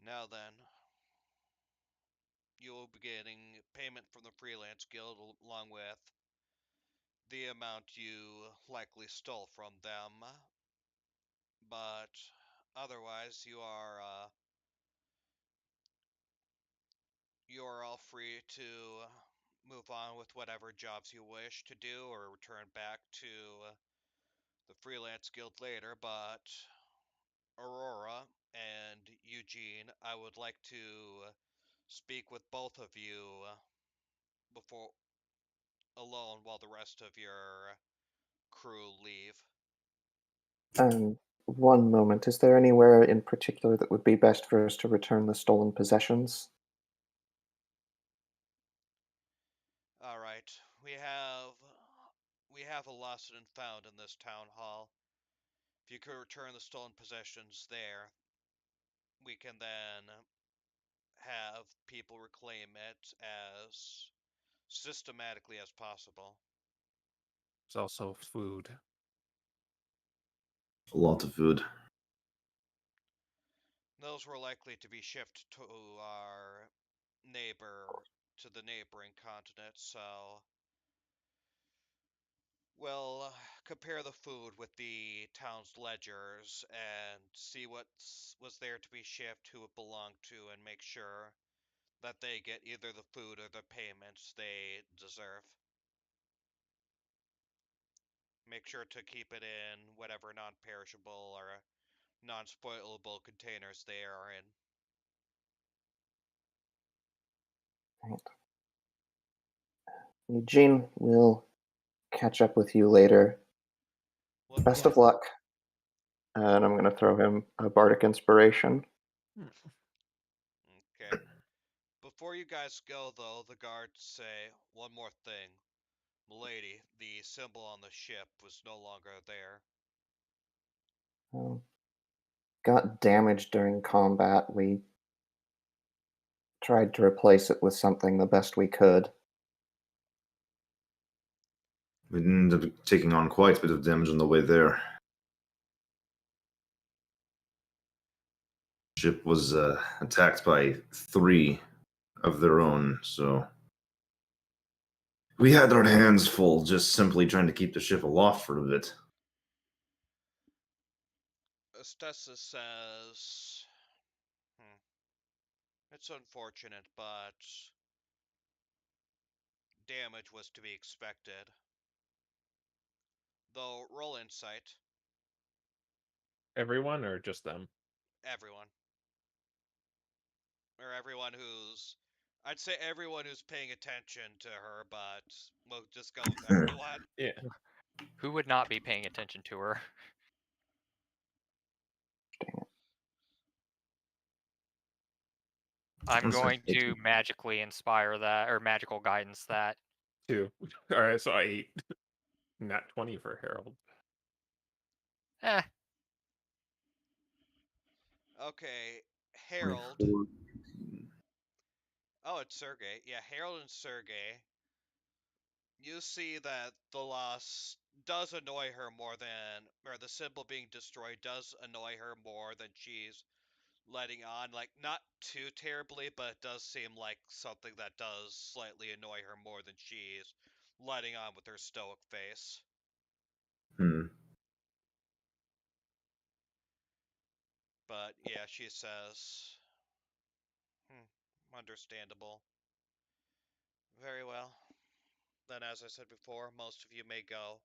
Now then, you will be getting payment from the Freelance Guild along with the amount you likely stole from them, but otherwise you are all free to move on with whatever jobs you wish to do or return back to the Freelance Guild later, but Aurora and Eugene, I would like to speak with both of you before alone while the rest of your crew leave. One moment. Is there anywhere in particular that would be best for us to return the stolen possessions? All right, we have a lost and found in this town hall. If you could return the stolen possessions there, we can then have people reclaim it as systematically as possible. There's also food. A lot of food. Those were likely to be shipped to our to the neighboring continent, so we'll compare the food with the town's ledgers and see what was there to be shipped, who it belonged to, and make sure that they get either the food or the payments they deserve. Make sure to keep it in whatever non-perishable or non-spoilable containers they are in. Right. Eugene, we'll catch up with you later. One Best more. of luck. And I'm going to throw him a bardic inspiration. Okay. Before you guys go, though, the guards say one more thing. Milady, the symbol on the ship was no longer there. Got damaged during combat. We tried to replace it with something the best we could. We ended up taking on quite a bit of damage on the way there. Ship was attacked by 3 of their own, so we had our hands full just simply trying to keep the ship aloft for a bit. Estes says, it's unfortunate, but damage was to be expected. Though, roll insight. Everyone or just them? Everyone. Or everyone who's... I'd say everyone who's paying attention to her, but we'll just go with everyone. Yeah. Who would not be paying attention to her? I'm going to magically inspire that, or magical guidance that. 2. All right, so 8. Not 20 for Harold. Eh. Okay, Harold. Oh, it's Sergey. Yeah, Harold and Sergey. You see that the loss does annoy her more than, or the symbol being destroyed does annoy her more than she's letting on. Like, not too terribly, but it does seem like something that does slightly annoy her more than she's letting on with her stoic face. But yeah, she says, understandable. Very well. Then, as I said before, most of you may go.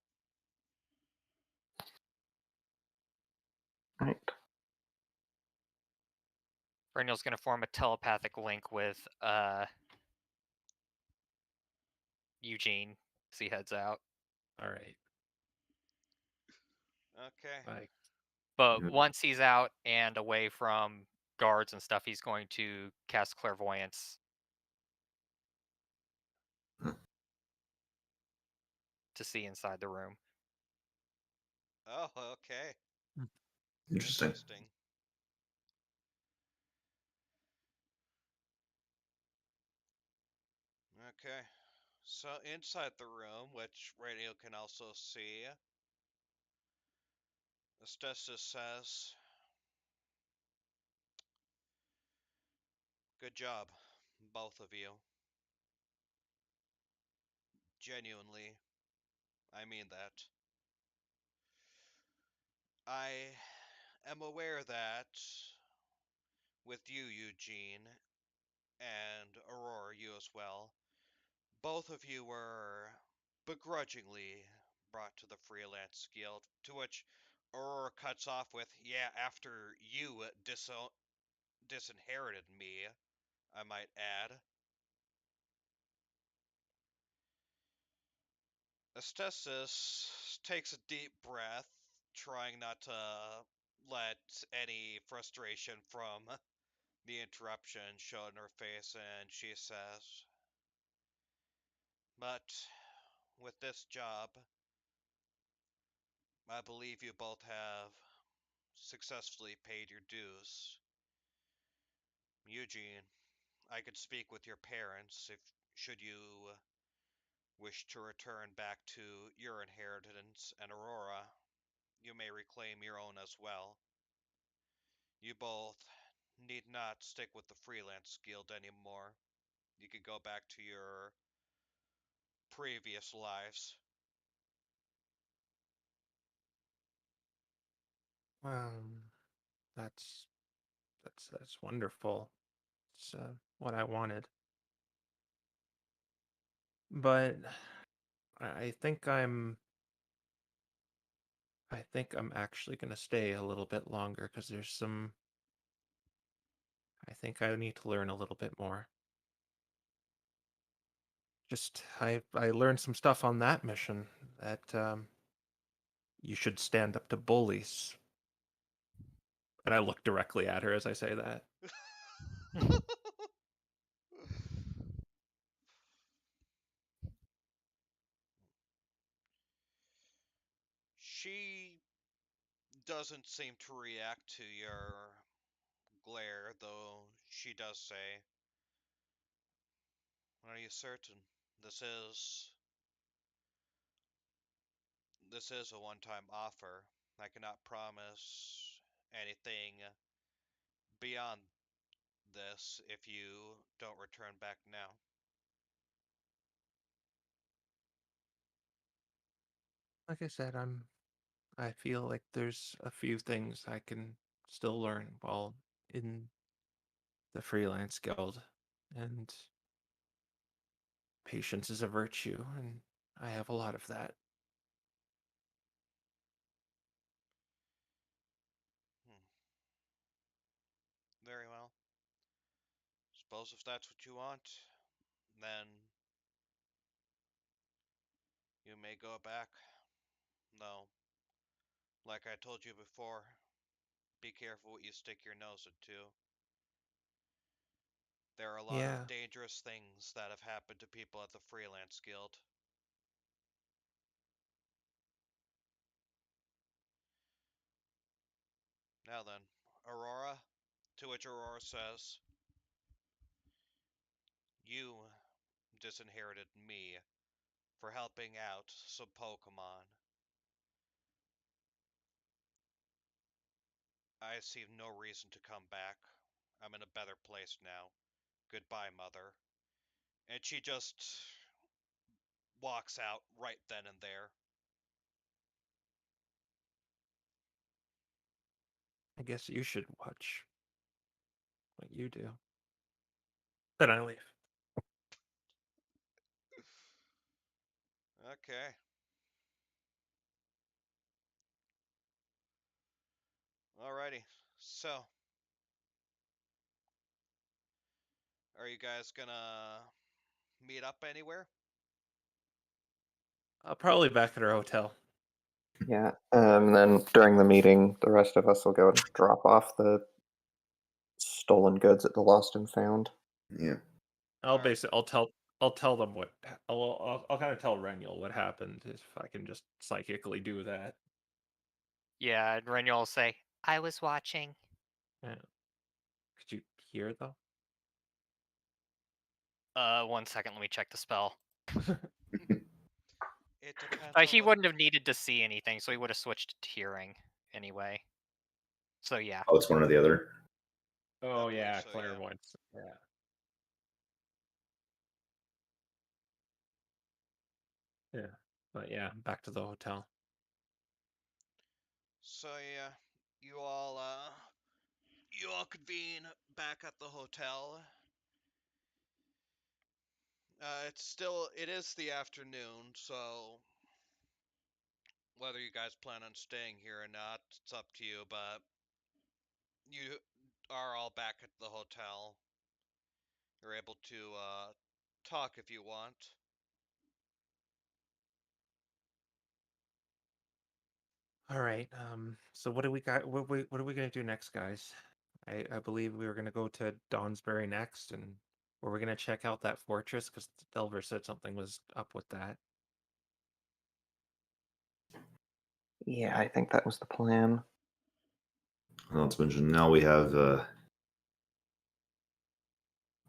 Right. Brendil's going to form a telepathic link with Eugene as he heads out. All right. Okay. But once he's out and away from guards and stuff, he's going to cast clairvoyance to see inside the room. Oh, okay. Interesting. Okay. So inside the room, which Radio can also see, Estes says, good job, both of you. Genuinely, I mean that. I am aware that with you, Eugene, and Aurora, you as well, both of you were begrudgingly brought to the Freelance Guild, to which Aurora cuts off with, yeah, after you disinherited me, I might add. Estes takes a deep breath, trying not to let any frustration from the interruption show in her face, and she says, "But with this job, I believe you both have successfully paid your dues. Eugene, I could speak with your parents if should you wish to return back to your inheritance, and Aurora, you may reclaim your own as well. You both need not stick with the Freelance Guild anymore. You could go back to your previous lives." That's that's wonderful. It's what I wanted. But I think I'm actually gonna stay a little bit longer because there's some. I think I need to learn a little bit more. Just I learned some stuff on that mission that you should stand up to bullies. And I look directly at her as I say that. She doesn't seem to react to your glare, though she does say, "Are you certain this is this is a one-time offer? I cannot promise anything beyond this if you don't return back now." Like I said, I feel like there's a few things I can still learn while in the Freelance Guild, and patience is a virtue, and I have a lot of that. Hmm. Very well. Suppose if that's what you want, then you may go back. No, like I told you before, be careful what you stick your nose into. There are a lot of Yeah, dangerous things that have happened to people at the Freelance Guild. Now then, Aurora, to which Aurora says, "You disinherited me for helping out some Pokémon. I see no reason to come back. I'm in a better place now. Goodbye, Mother." And she just walks out right then and there. I guess you should watch what you do. Then I leave. Okay. Alrighty. So, are you guys gonna meet up anywhere? Probably back at our hotel. Yeah. And then during the meeting, the rest of us will go and drop off the stolen goods at the Lost and Found. Yeah. Alright. I'll tell them what I'll kind of tell Renuel what happened if I can just psychically do that. Yeah, and Renuel will say, I was watching. Yeah. Could you hear though? 1 second, let me check the spell. It depends on He what. wouldn't have needed to see anything, so he would have switched to hearing anyway. So yeah. Oh, it's one or the other. Oh believe yeah, so, yeah. clairvoyance. Yeah. Yeah. But yeah, back to the hotel. So yeah, you all convene back at the hotel. It is the afternoon, so whether you guys plan on staying here or not, it's up to you, but you are all back at the hotel. You're able to talk if you want. All right. So what do we got? What are we gonna do next, guys? I believe we were gonna go to Donsbury next, and were we gonna check out that fortress? Because Delver said something was up with that. Yeah, I think that was the plan. Not to mention, now we have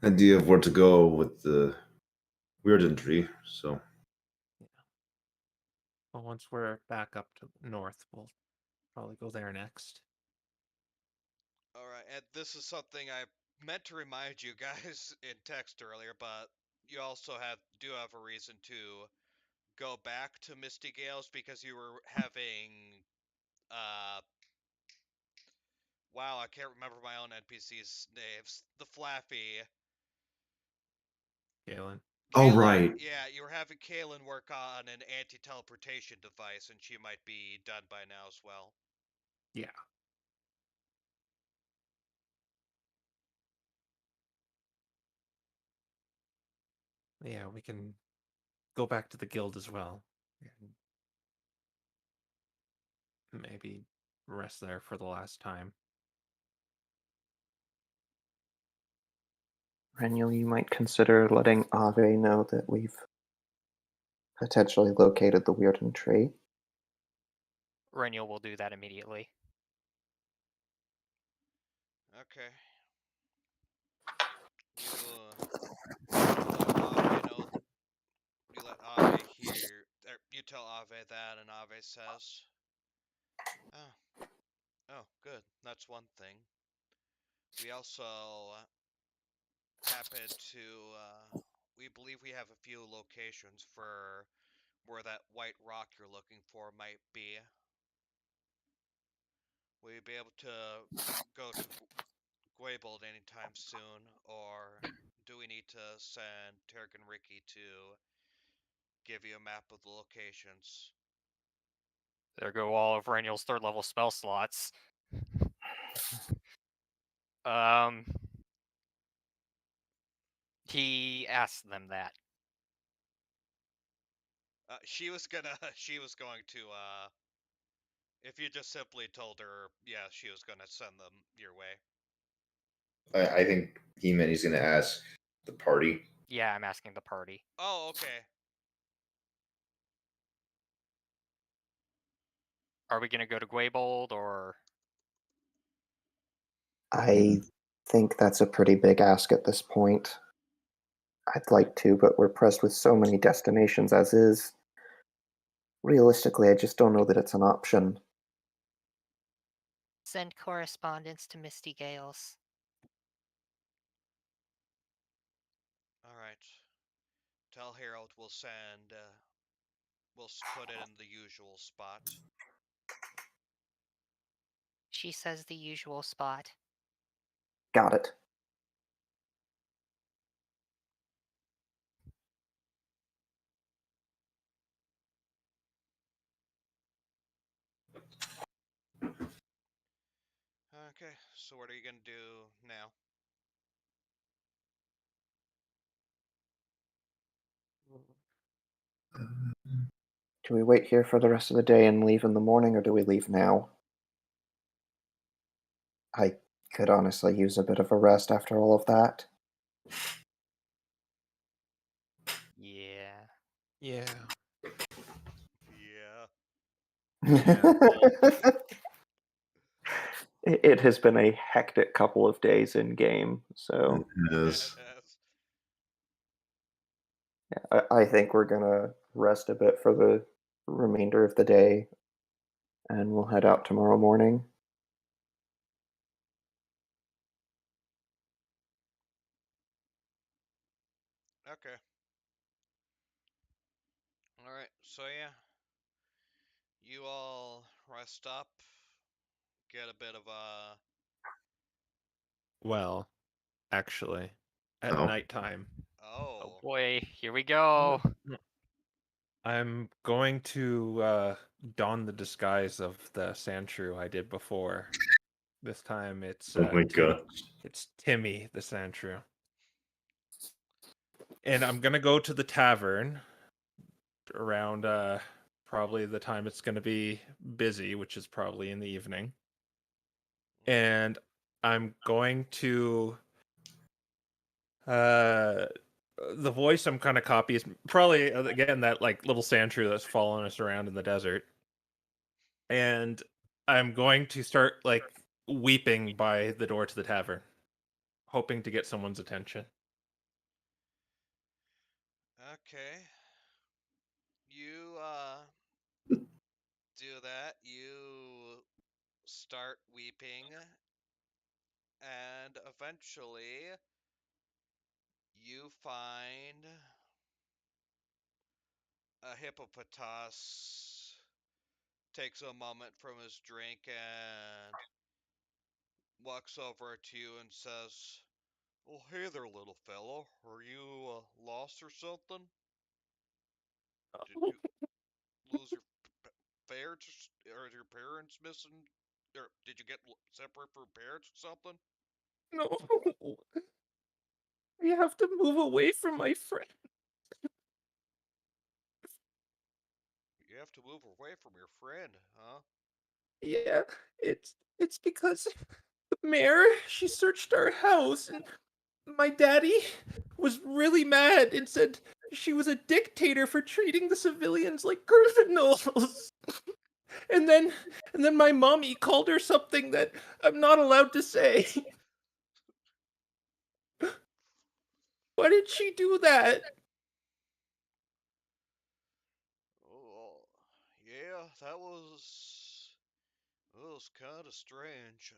idea of where to go with the weird entry. So Well, once we're back up to north, we'll probably go there next. All right, and this is something I meant to remind you guys in text earlier, but you also do have a reason to go back to Misty Gales because you were having wow, I can't remember my own NPC's names. The Flaffy. Galen. Oh, Kaylin, right. yeah, you were having Kaylin work on an anti-teleportation device, and she might be done by now as well. Yeah. Yeah, we can go back to the guild as well. And maybe rest there for the last time. Reniel, you might consider letting Ave know that we've potentially located the Weirden tree. Reniel will do that immediately. Okay. You let Ave know. You let Ave hear. You tell Ave that, and Ave says, "Oh, oh, good. That's one thing. We also happen to. We believe we have a few locations for where that white rock you're looking for might be. Will you be able to go to Gwaybold anytime soon, or do we need to send Terg and Ricky to give you a map of the locations?" There go all of Reniel's 3rd level spell slots. He asked them that. She was going to, if you just simply told her, yeah, she was gonna send them your way. I think he meant he's going to ask the party. Yeah, I'm asking the party. Oh, okay. Are we gonna go to Gwaybold or? I think that's a pretty big ask at this point. I'd like to, but we're pressed with so many destinations as is. Realistically, I just don't know that it's an option. Send correspondence to Misty Gales. Alright. Tell Harold we'll send, we'll put it in the usual spot. She says the usual spot. Got it. Okay, so what are you gonna do now? Do we wait here for the rest of the day and leave in the morning, or do we leave now? I could honestly use a bit of a rest after all of that. Yeah. Yeah. Yeah. It has been a hectic couple of days in game, so Yes. I think we're gonna rest a bit for the remainder of the day, and we'll head out tomorrow morning. Okay. Alright, so yeah. You all rest up, get a bit of a... Well, actually, at Oh. nighttime. Oh Oh. boy, here we go. I'm going to don the disguise of the Sandshrew I did before. This time it's Oh my god. it's Timmy the Sandshrew. And I'm gonna go to the tavern around probably the time it's going to be busy, which is probably in the evening. And I'm going to the voice I'm kind of copy is probably again that like little sand shrew that's following us around in the desert. And I'm going to start like weeping by the door to the tavern, hoping to get someone's attention. Okay. You do that. You start weeping, and eventually you find a hippopotas takes a moment from his drink and walks over to you and says, "Oh, hey there, little fellow. Are you lost or something? Did you lose your parents, or your parents missing? Or did you get separate from parents or something? No, I have to move away from my friend. You have to move away from your friend, huh? Yeah, it's because the mayor, she searched our house and my daddy was really mad and said she was a dictator for treating the civilians like criminals. and then and then my mommy called her something that I'm not allowed to say. Why did she do that? Oh, yeah, that was kind of strange.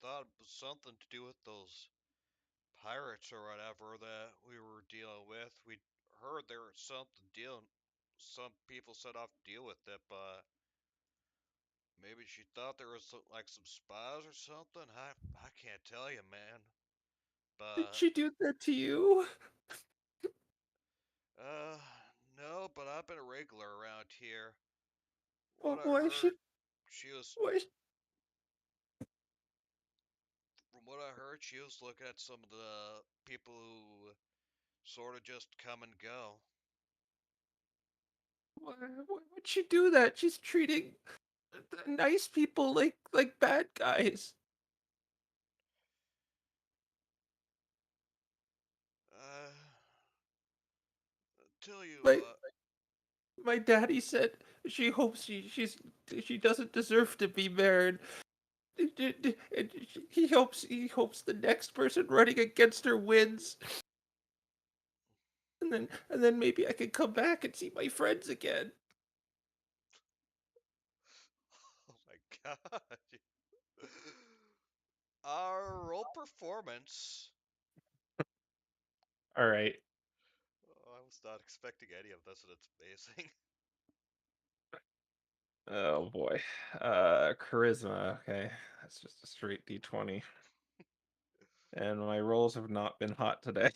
Thought it was something to do with those pirates or whatever that we were dealing with. We heard there was something dealing. Some people set off to deal with it, but maybe she thought there was like some spies or something. I can't tell you, man. Did But she do that to you? uh, no. But I've been a regular around here. What Well, I why should heard, she was why from what I heard, she was looking at some of the people who sort of just come and go. why would she do that? She's treating the nice people like bad guys. Uh, tell you My what, my daddy said she hopes she doesn't deserve to be married. And he hopes the next person running against her wins. And then maybe I can come back and see my friends again. oh my god. Roll performance. All right. Oh, I was not expecting any of this, and it's amazing. Oh boy. Charisma. Okay, that's just a straight D20. And my rolls have not been hot today.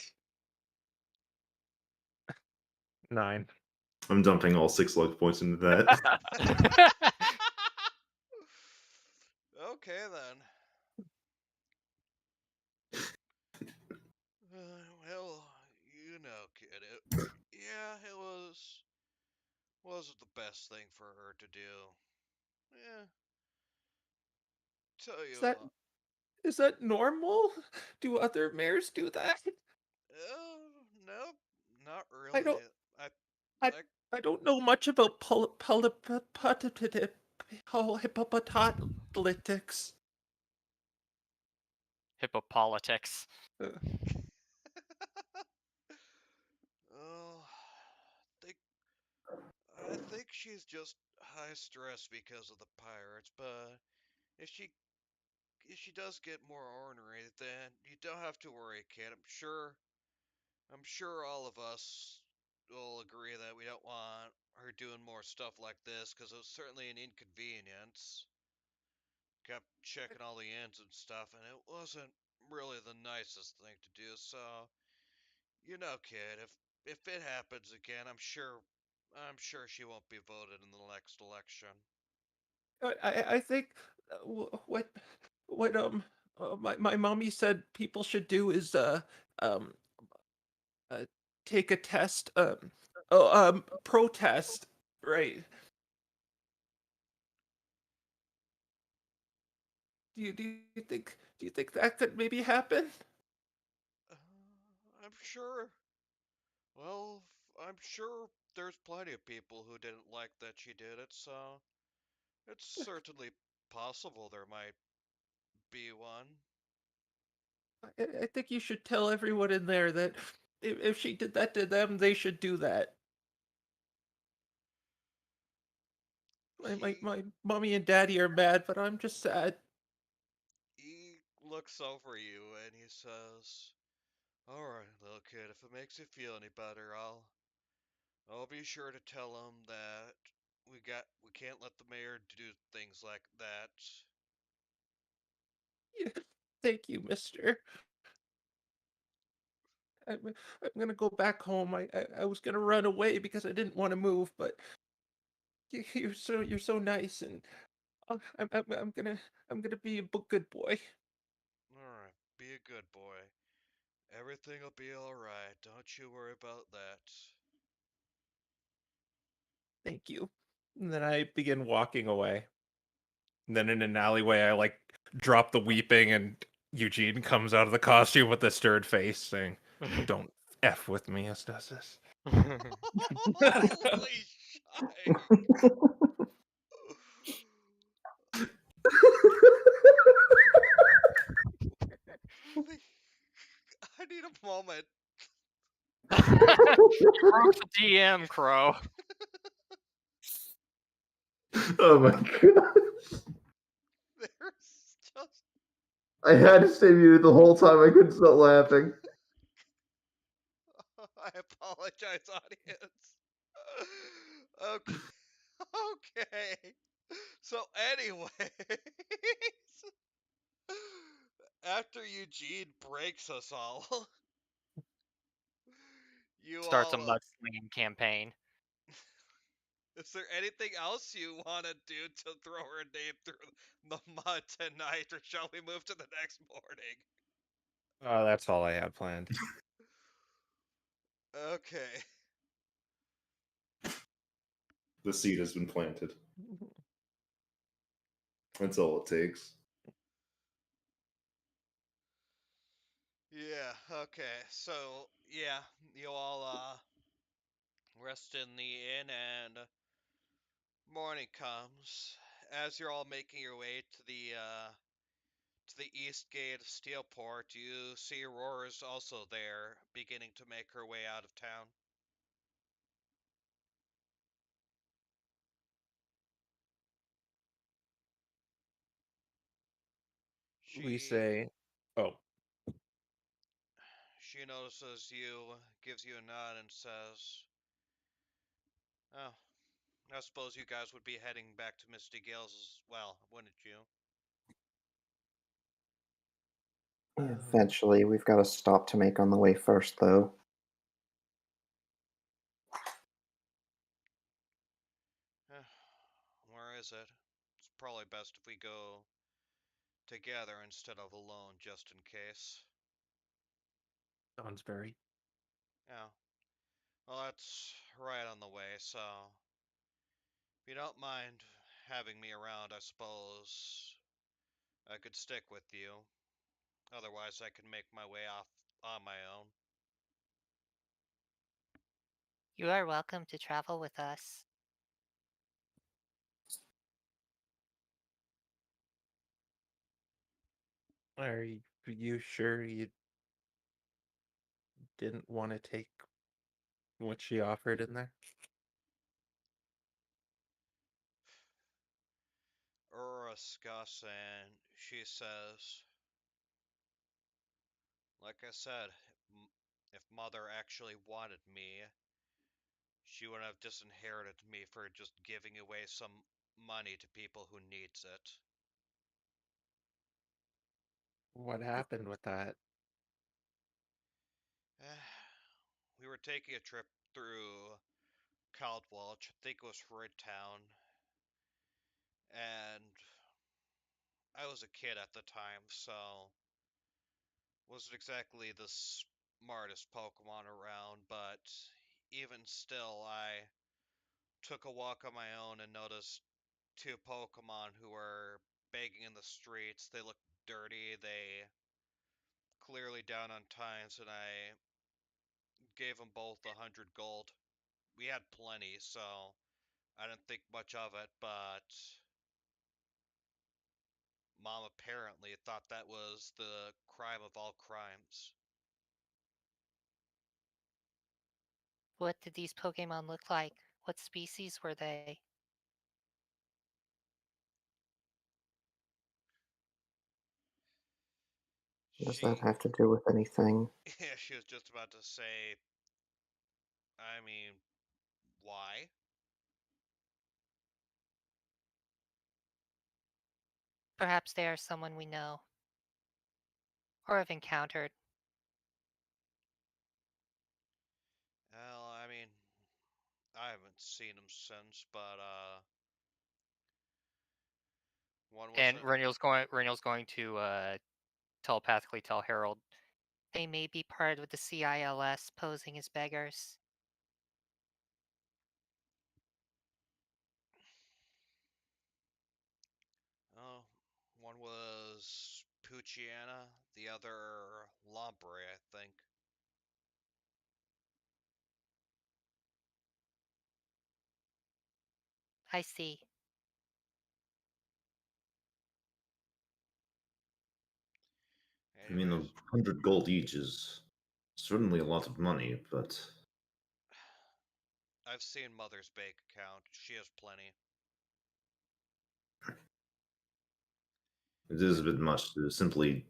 9. I'm dumping all 6 luck points into that. Okay then. Well, you know, kid. Yeah, it wasn't the best thing for her to do. Yeah, tell Is you that what. is that normal? Do other mayors do that? Nope, not I really. don't I, I I, I don't know much about politics. Hippopolitics. oh, think I think she's just high stress because of the pirates. But if she if she does get more ornery, then you don't have to worry, kid. I'm sure all of us will agree that we don't want her doing more stuff like this because it was certainly an inconvenience. Kept checking all the ends and stuff, and it wasn't really the nicest thing to do. So, kid, if it happens again, I'm sure she won't be voted in the next election. I think what my mommy said people should do is um uh take a test protest, right? you think that could maybe happen? I'm sure. Well, I'm sure there's plenty of people who didn't like that she did it, so it's certainly possible there might be one. I think you should tell everyone in there that if she did that to them, they should do that. He My mommy and daddy are mad, but I'm just sad. he looks over you and he says, "All right, little kid, if it makes you feel any better, I'll be sure to tell him that we can't let the mayor do things like that." Yeah, thank you, mister. I'm gonna go back home. I was gonna run away because I didn't want to move, but you're so nice, and I'm gonna be a good boy. All right, be a good boy. Everything'll be all right. Don't you worry about that. Thank you. And then I begin walking away. And then in an alleyway, I like drop the weeping, and Eugene comes out of the costume with a stirred face, saying, "Don't f with me, Estes." Holy shite! I need a moment. You broke the DM, Crow. Oh my god. There's just. I had to stay muted the whole time. I couldn't stop laughing. I apologize, audience. Okay. Okay. So, anyways, after Eugene breaks us all, you Starts a all. mudslinging campaign. Is there anything else you want to do to throw her name through the mud tonight, or shall we move to the next morning? That's all I had planned. Okay. The seed has been planted. That's all it takes. Yeah, okay. So, yeah, you all rest in the inn and morning comes. As you're all making your way to the east gate of Steelport, you see Aurora's also there, beginning to make her way out of town. We She say, "Oh, she notices you, gives you a nod, and says, "Oh, I suppose you guys would be heading back to Misty Gales as well, wouldn't you?" Eventually, we've got a stop to make on the way first, though. Where is it? It's probably best if we go together instead of alone, just in case. Donsbury." Yeah. Well, that's right on the way, so if you don't mind having me around, I suppose I could stick with you. Otherwise, I can make my way off on my own. You are welcome to travel with us. Are you sure you didn't want to take what she offered in there? Aurora scuffs and she says, like I said, if Mother actually wanted me, she wouldn't have disinherited me for just giving away some money to people who needs it. What happened with that? We were taking a trip through Caldwell, which I think was Red Town, and I was a kid at the time, so wasn't exactly the smartest Pokemon around, but even still, I took a walk on my own and noticed two Pokemon who were begging in the streets. They look dirty. They clearly down on times, and I gave them both 100 gold. We had plenty, so I didn't think much of it, but Mom apparently thought that was the crime of all crimes. What did these Pokemon look like? What species were they? Does that She, have to do with anything? yeah, she was just about to say, I mean, why? Perhaps they are someone we know or have encountered. Well, I mean, I haven't seen him since, but, one was And a, Renniel's going to telepathically tell Harold. They may be part of the CILS posing as beggars. oh, one was Puchiana, the other Lombre, I think. I see. I mean, Anyways, 100 gold each is certainly a lot of money, but I've seen Mother's bank account. She has plenty. it is a bit much to simply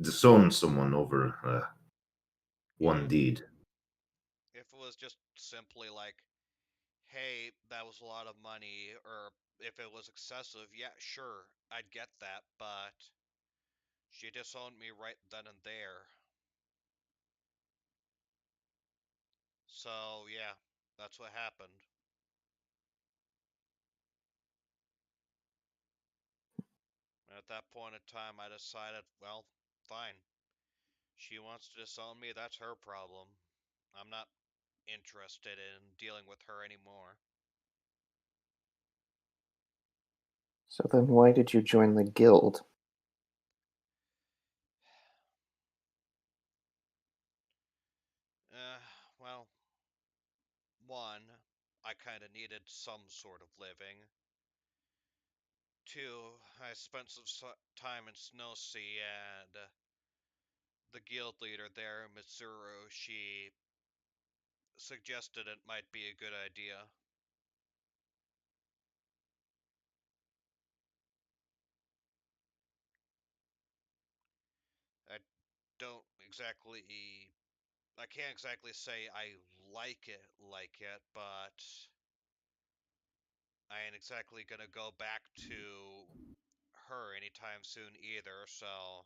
disown someone over one Yeah, deed. if it was just simply like, hey, that was a lot of money, or if it was excessive, yeah, sure, I'd get that, but she disowned me right then and there. So, yeah, that's what happened. And at that point in time, I decided, well, fine. She wants to disown me, that's her problem. I'm not interested in dealing with her anymore. So then why did you join the guild? Uh, well, one, I kind of needed some sort of living. Two, I spent some time in Snow Sea, and the guild leader there, Mitsuru, she suggested it might be a good idea. I don't exactly, I can't exactly say I like it, but I ain't exactly gonna go back to her anytime soon either, so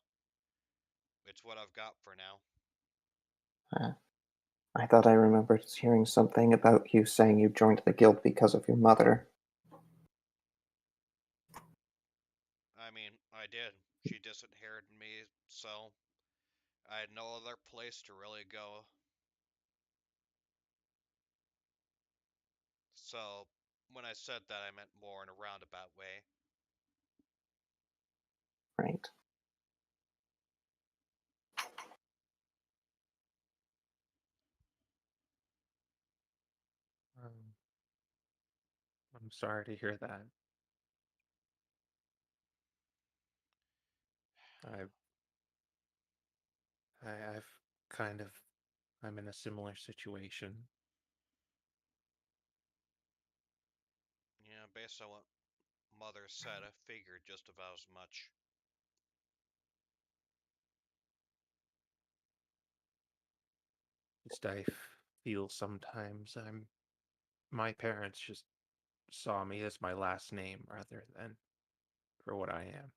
it's what I've got for now. Uh, I thought I remembered hearing something about you saying you joined the guild because of your mother. I mean, I did. She disinherited me, so I had no other place to really go. So when I said that, I meant more in a roundabout way. Right. Um, I'm sorry to hear that. I've I've kind of I'm in a similar situation. Yeah, based on what Mother said, I figured just about as much. Just I feel sometimes my parents just saw me as my last name rather than for what I am.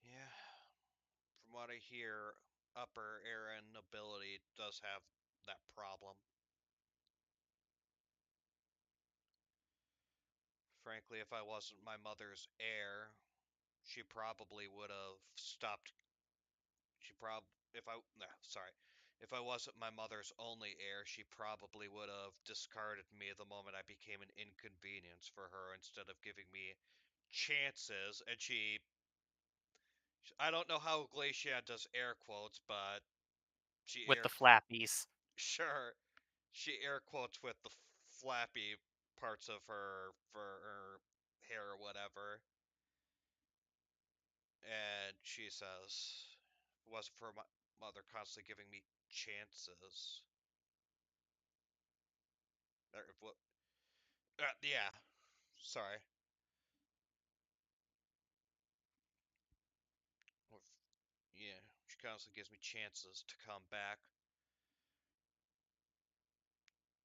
Yeah, from what I hear, upper air and nobility does have that problem. Frankly, if I wasn't my mother's heir, she probably would have stopped she prob if I no, sorry. If I wasn't my mother's only heir, she probably would have discarded me the moment I became an inconvenience for her instead of giving me chances. And I don't know how Glacian does air quotes, but she with air the flappies. sure she air quotes with the flappy parts of her for her hair or whatever, and she says, "It wasn't for my mother constantly giving me chances." What? Yeah, sorry. Yeah, she constantly gives me chances to come back.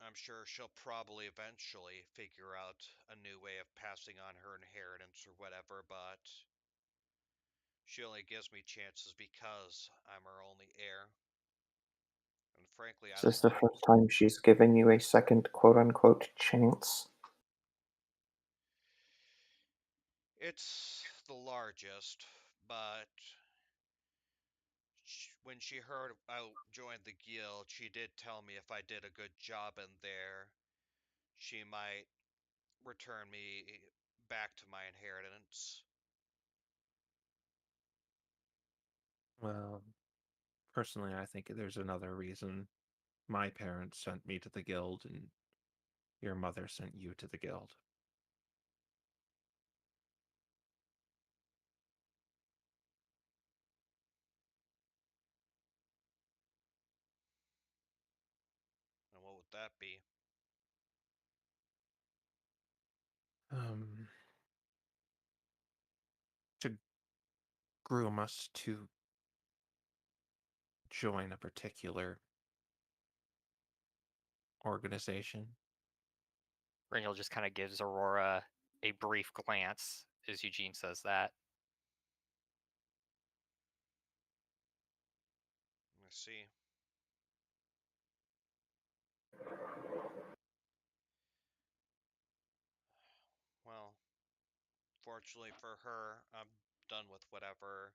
I'm sure she'll probably eventually figure out a new way of passing on her inheritance or whatever, but she only gives me chances because I'm her only heir. And frankly, I Is don't this the like. first time she's given you a second quote unquote chance? It's the largest, but when she heard I joined the guild, she did tell me if I did a good job in there, she might return me back to my inheritance. Well, personally, I think there's another reason my parents sent me to the guild and your mother sent you to the guild. And what would that be? Um, to groom us to join a particular organization. Reniel just kind of gives Aurora a brief glance as Eugene says that. I see. Well, fortunately for her, I'm done with whatever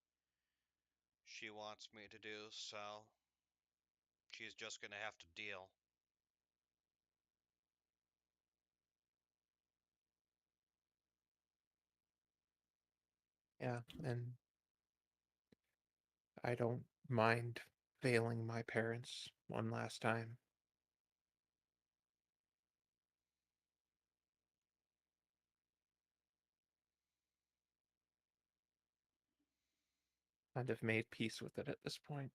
she wants me to do, so she's just gonna have to deal. Yeah, and I don't mind failing my parents one last time. Kind of made peace with it at this point.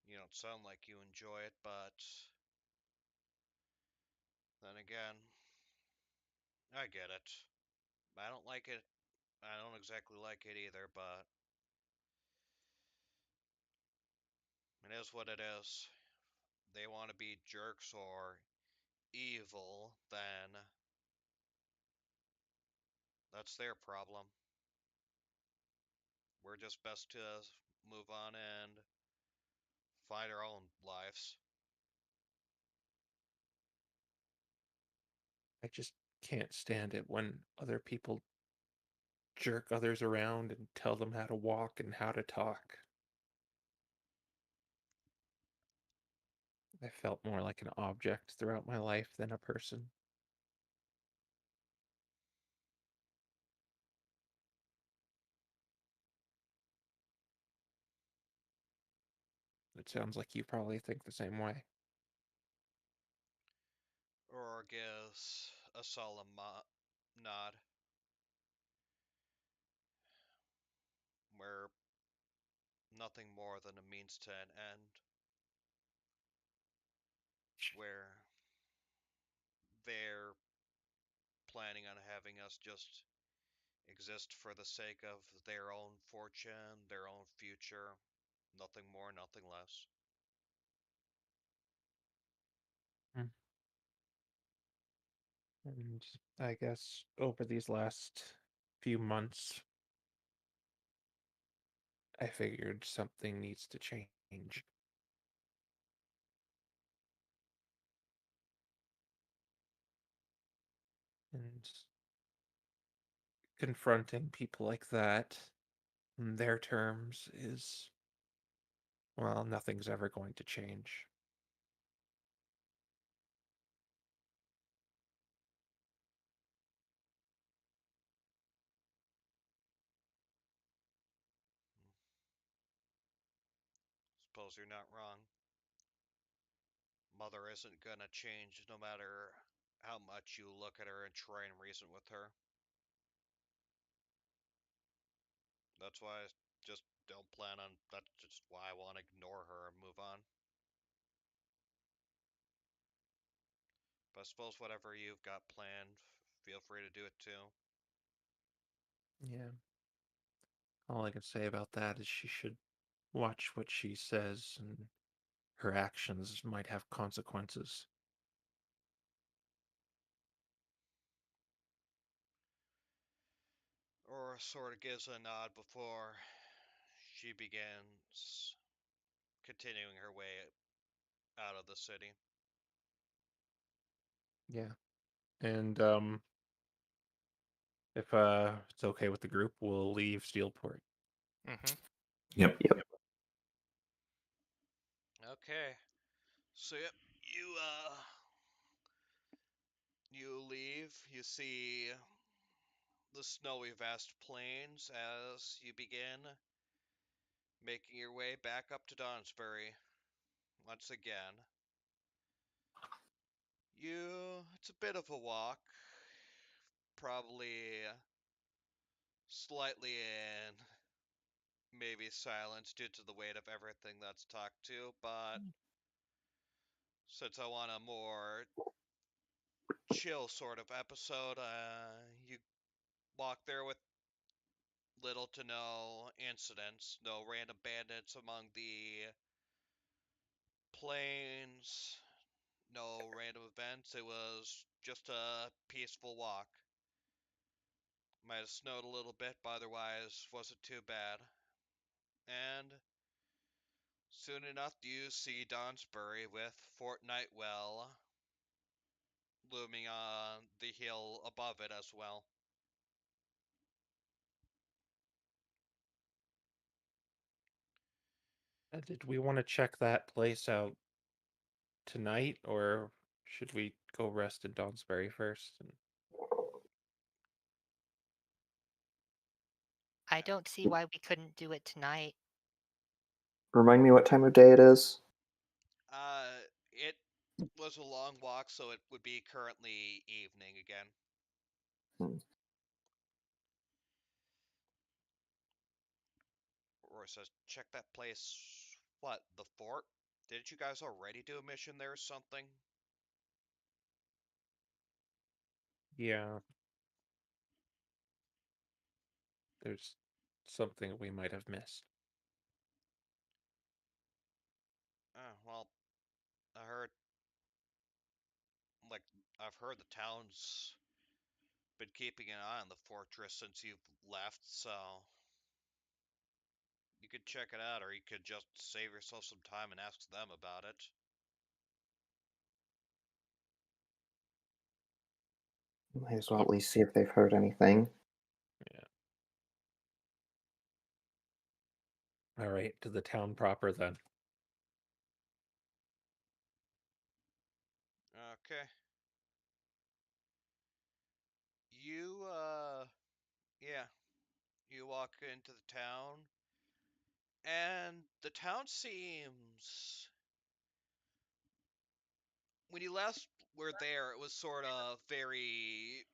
You don't sound like you enjoy it, but then again, I get it. I don't like it. I don't exactly like it either, but it is what it is. They want to be jerks or evil, then that's their problem. We're just best to move on and find our own lives. I just can't stand it when other people jerk others around and tell them how to walk and how to talk. I felt more like an object throughout my life than a person. It sounds like you probably think the same way. Or gives a solemn nod. We're nothing more than a means to an end. Where they're planning on having us just exist for the sake of their own fortune, their own future. Nothing more, nothing less. Mm. And I guess over these last few months, I figured something needs to change. And confronting people like that their terms is, well, nothing's ever going to change. Suppose you're not wrong. Mother isn't gonna change no matter how much you look at her and try and reason with her. That's why I just don't plan on. That's just why I want to ignore her and move on. But I suppose whatever you've got planned, feel free to do it too. Yeah. All I can say about that is she should watch what she says, and her actions might have consequences. Aurora sort of gives a nod before she begins continuing her way out of the city. Yeah. And if it's okay with the group, we'll leave Steelport. Mm-hmm. Yep. Yep. Okay. So yep, you leave. You see the snowy vast plains as you begin making your way back up to Donsbury once again. It's a bit of a walk, probably slightly in maybe silence due to the weight of everything that's talked to, but since I want a more chill sort of episode, you walk there with little to no incidents, no random bandits among the plains, no random events. It was just a peaceful walk. Might have snowed a little bit, but otherwise wasn't too bad. And soon enough, you see Donsbury with Fort Nightwell looming on the hill above it as well. Did we want to check that place out tonight, or should we go rest in Donsbury first? I don't see why we couldn't do it tonight. Remind me what time of day it is? It was a long walk, so it would be currently evening again. Hmm. Roy says, check that place. What, the fort? Didn't you guys already do a mission there or something? Yeah. There's something we might have missed. Well, I heard, like, I've heard the town's been keeping an eye on the fortress since you've left, so you could check it out, or you could just save yourself some time and ask them about it. Might as well Yeah. at least see if they've heard anything. Yeah. All right, to the town proper then. Okay. You, yeah, you walk into the town, and the town seems. When you last were there, it was sort of very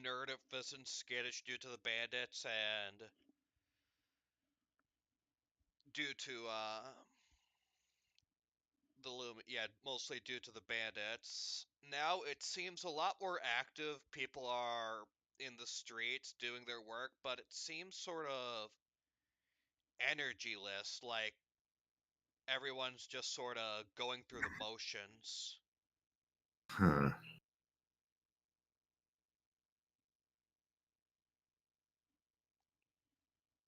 nervous and skittish due to the bandits and due to the loom. Yeah, mostly due to the bandits. Now it seems a lot more active. People are in the streets doing their work, but it seems sort of energyless. Like everyone's just sort of going through the motions. Huh.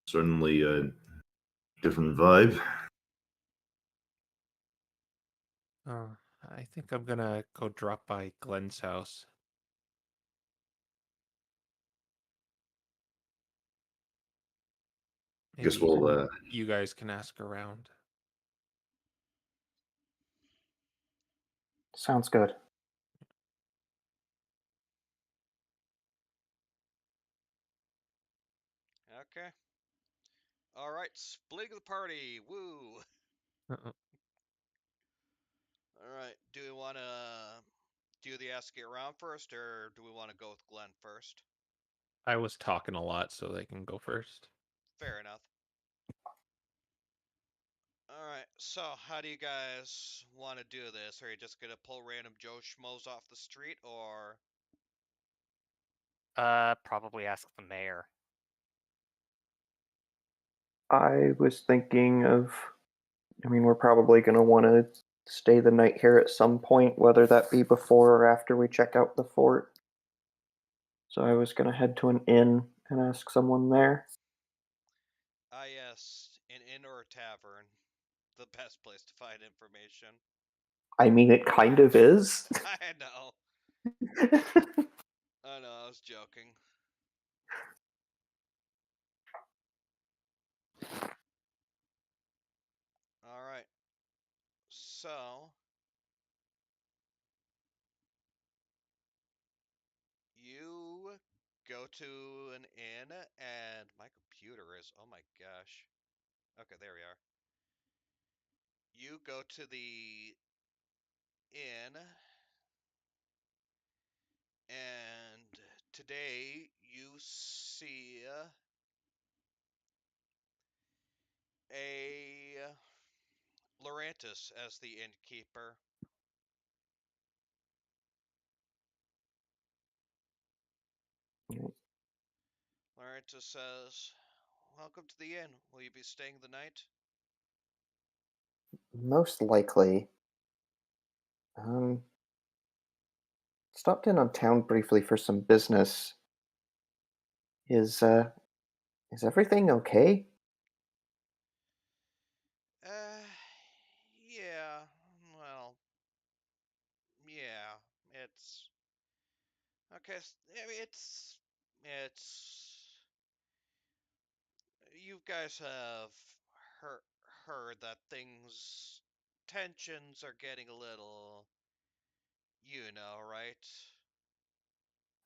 Certainly a different vibe. I think I'm gonna go drop by Glenn's house. Guess Maybe we'll. you guys can ask around. Sounds good. Okay. All right, splitting the party. Woo. Uh-uh. All right. Do we want to do the asking around first, or do we want to go with Glenn first? I was talking a lot, so they can go first. Fair enough. All right. So, how do you guys want to do this? Are you just gonna pull random Joe Schmoes off the street, or? Probably ask the mayor. I was thinking of. I mean, we're probably going to want to stay the night here at some point, whether that be before or after we check out the fort. So I was going to head to an inn and ask someone there. Ah, yes, an inn or a tavern. The best place to find information. I mean, it kind of is. I know. I know, I was joking. Alright. So, you go to an inn, and my computer is. Oh my gosh. Okay, there we are. You go to the inn, and today you see a Laurentis as the innkeeper. Laurentis says, "Welcome to the inn. Will you be staying the night?" Most likely. Stopped in on town briefly for some business. Is everything okay? Uh, yeah. Well, yeah. It's okay. I mean, it's. You guys have heard heard that things tensions are getting a little. You know, right?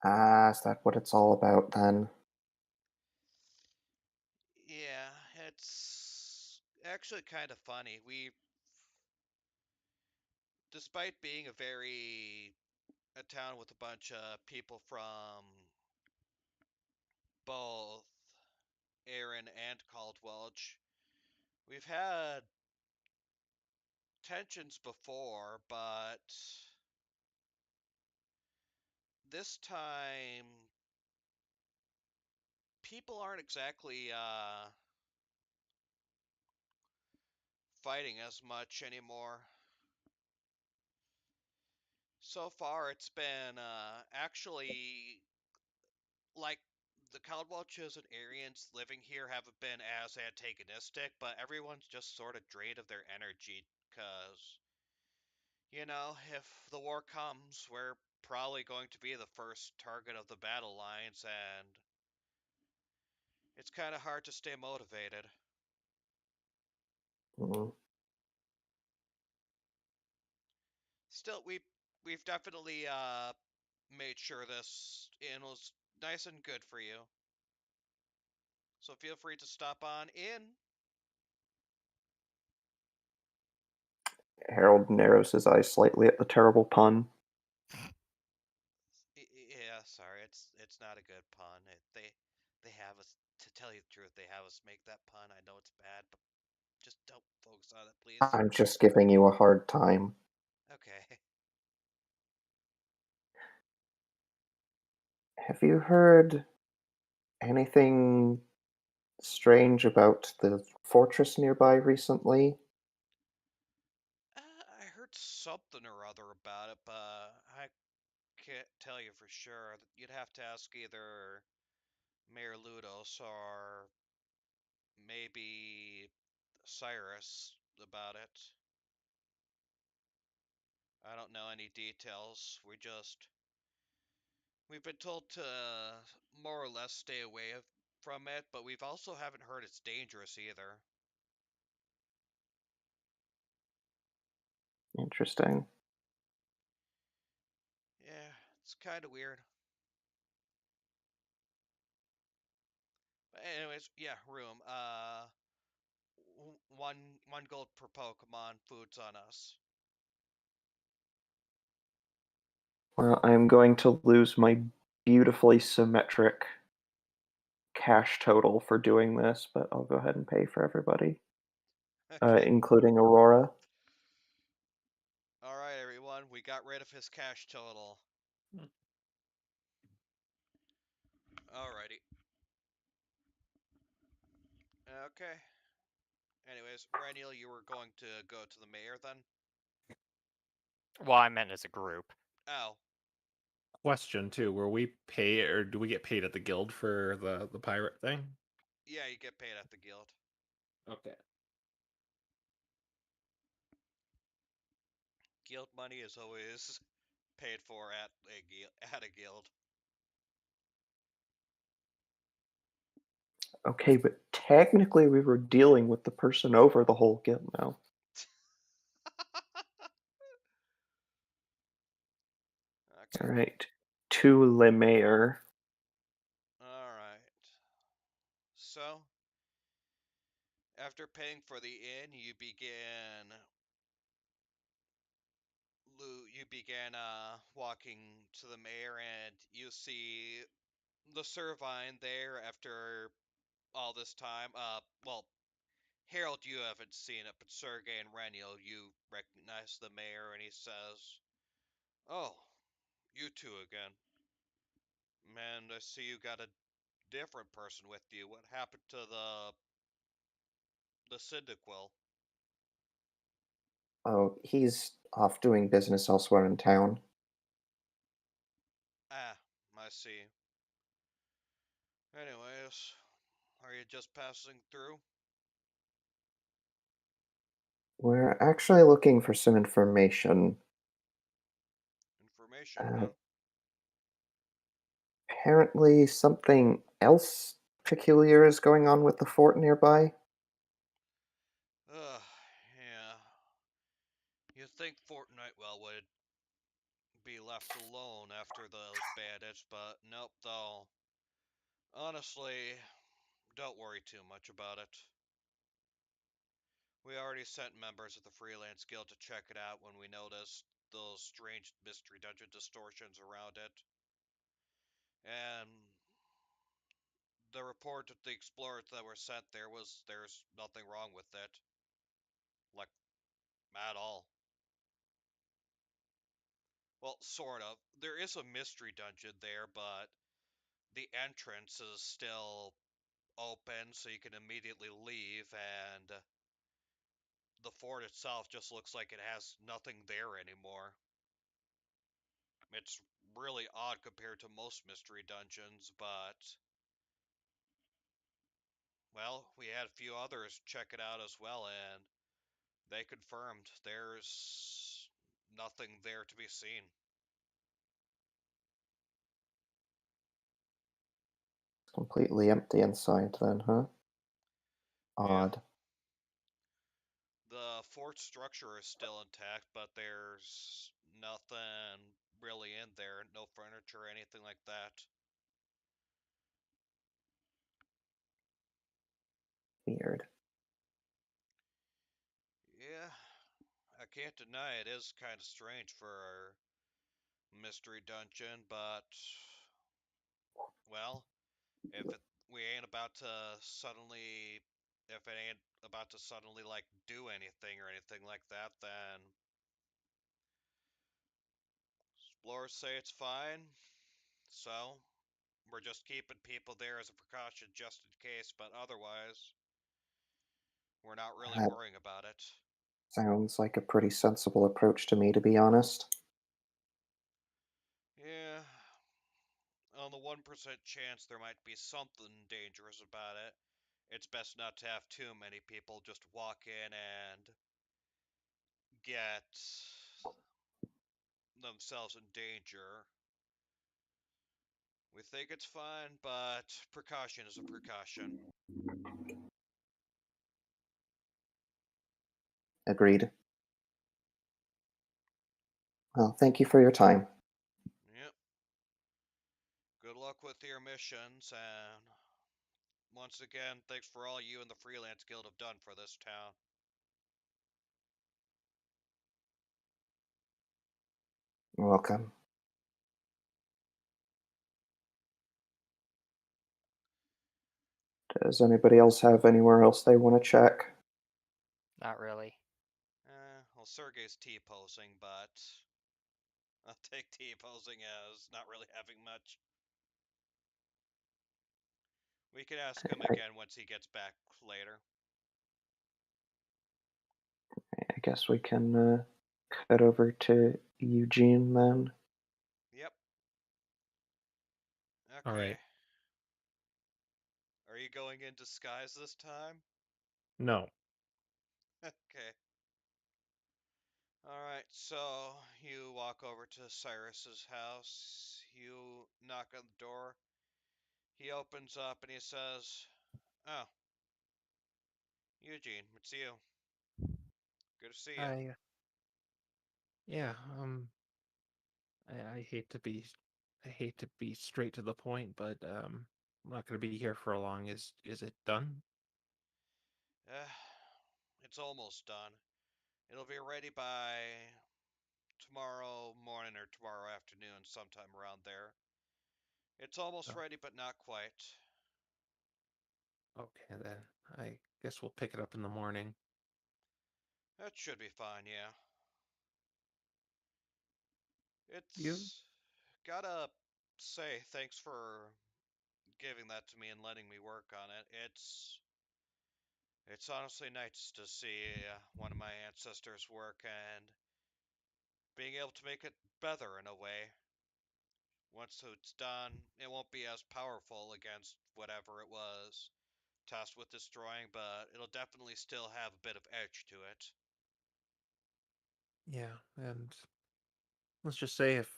Ah, is that what it's all about then? Yeah, it's actually kind of funny. Despite being a town with a bunch of people from both Aaron and Caldwelch, we've had tensions before, but this time people aren't exactly fighting as much anymore. So far, it's been actually like the Caldwelches and Aryans living here haven't been as antagonistic, but everyone's just sort of drained of their energy because, if the war comes, we're probably going to be the first target of the battle lines, and it's kind of hard to stay motivated. Mm, Still, we've definitely made sure this inn was nice and good for you. So feel free to stop on in. Harold narrows his eyes slightly at the terrible pun. Yeah, sorry, it's not a good pun. They have us, to tell you the truth, they have us make that pun. I know it's bad, but just don't focus on it, please. I'm just giving you a hard time. Okay. Have you heard anything strange about the fortress nearby recently? I heard something or other about it, but I can't tell you for sure. You'd have to ask either Mayor Ludos or maybe Cyrus about it. I don't know any details. We've been told to more or less stay away from it, but we've also haven't heard it's dangerous either. Interesting. Yeah, it's kind of weird. But anyways, yeah, room. One gold per Pokemon. Food's on us. Well, I'm going to lose my beautifully symmetric cash total for doing this, but I'll go ahead and pay for everybody, Okay. including Aurora. All right, everyone. We got rid of his cash total. Alrighty. Okay. Anyways, Raniel, you were going to go to the mayor then? Well, I meant as a group. Oh. Question too: Were we paid, or do we get paid at the guild for the pirate thing? Yeah, you get paid at the guild. Okay. Guild money is always paid for at a guild. Okay, but technically we were dealing with the person over the whole guild now. Okay. All right. To Le Mayor. All right. So, after paying for the inn, you began walking to the mayor, and you see the Servine there after all this time. Well, Harold, you haven't seen it, but Sergey and Reniel, you recognize the mayor, and he says, "Oh, you two again. Man, I see you got a different person with you. What happened to the Cyndaquil?" Oh, he's off doing business elsewhere in town. Ah, I see. Anyways, are you just passing through? We're actually looking for some information. Information, Uh, huh? Apparently, something else peculiar is going on with the fort nearby. Ugh, yeah. You'd think Fort Nightwell would be left alone after those bandits, but nope, though. Honestly, don't worry too much about it. We already sent members of the Freelance Guild to check it out when we noticed those strange mystery dungeon distortions around it. And the report of the explorers that were sent there's nothing wrong with it. Like, at all. Well, sort of. There is a mystery dungeon there, but the entrance is still open, so you can immediately leave, and the fort itself just looks like it has nothing there anymore. It's really odd compared to most mystery dungeons, but well, we had a few others check it out as well, and they confirmed there's nothing there to be seen. Completely empty inside, then, huh? Yeah, Odd. the fort structure is still intact, but there's nothing really in there, no furniture, anything like that. Weird. Yeah, I can't deny it is kind of strange for a mystery dungeon, but well, if it we ain't about to suddenly if it ain't about to suddenly like do anything or anything like that, then explorers say it's fine. So we're just keeping people there as a precaution just in case, but otherwise we're not really That worrying about it. sounds like a pretty sensible approach to me, to be honest. Yeah, on the 1% chance there might be something dangerous about it, it's best not to have too many people just walk in and get themselves in danger. We think it's fine, but precaution is a precaution. Agreed. Well, thank you for your time. Yep. Good luck with your missions, and once again, thanks for all you and the Freelance Guild have done for this town. You're welcome. Does anybody else have anywhere else they want to check? Not really. Well, Sergey's T-posing, but I'll take T-posing as not really having much. We can ask him again once he gets back later. I guess we can cut over to Eugene then. Yep. Okay. All right. Are you going in disguise this time? No. Okay. Alright, so you walk over to Cyrus's house. You knock on the door. He opens up and he says, "Oh, Eugene, it's you. Good to see you." Yeah, I hate to be straight to the point, but I'm not gonna be here for long. Is it done? It's almost done. It'll be ready by tomorrow morning or tomorrow afternoon, sometime around there. It's almost Oh, ready, but not quite. okay then. I guess we'll pick it up in the morning. That should be fine, yeah. You? It's gotta say thanks for giving that to me and letting me work on it. It's honestly nice to see one of my ancestors work and being able to make it better in a way. Once it's done, it won't be as powerful against whatever it was tasked with destroying, but it'll definitely still have a bit of edge to it. Yeah, and let's just say if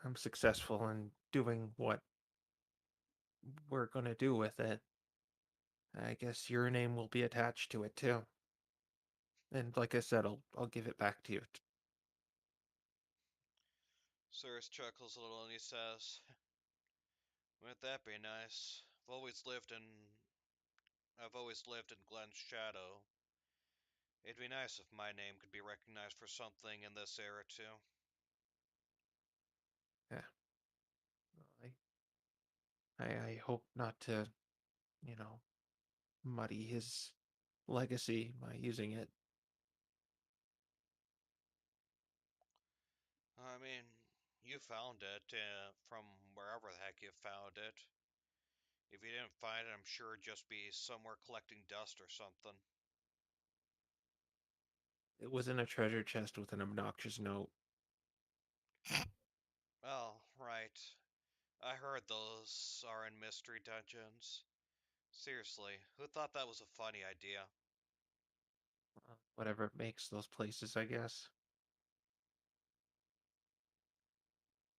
I'm successful in doing what we're gonna do with it, I guess your name will be attached to it too. And like I said, I'll give it back to you. Cyrus chuckles a little and he says, "Wouldn't that be nice? I've always lived in Glen's shadow. It'd be nice if my name could be recognized for something in this era too." Yeah. I hope not to, you know, muddy his legacy by using it. I mean, you found it from wherever the heck you found it. If you didn't find it, I'm sure it'd just be somewhere collecting dust or something. It was in a treasure chest with an obnoxious note. Oh, right. I heard those are in mystery dungeons. Seriously, who thought that was a funny idea? Whatever makes those places, I guess.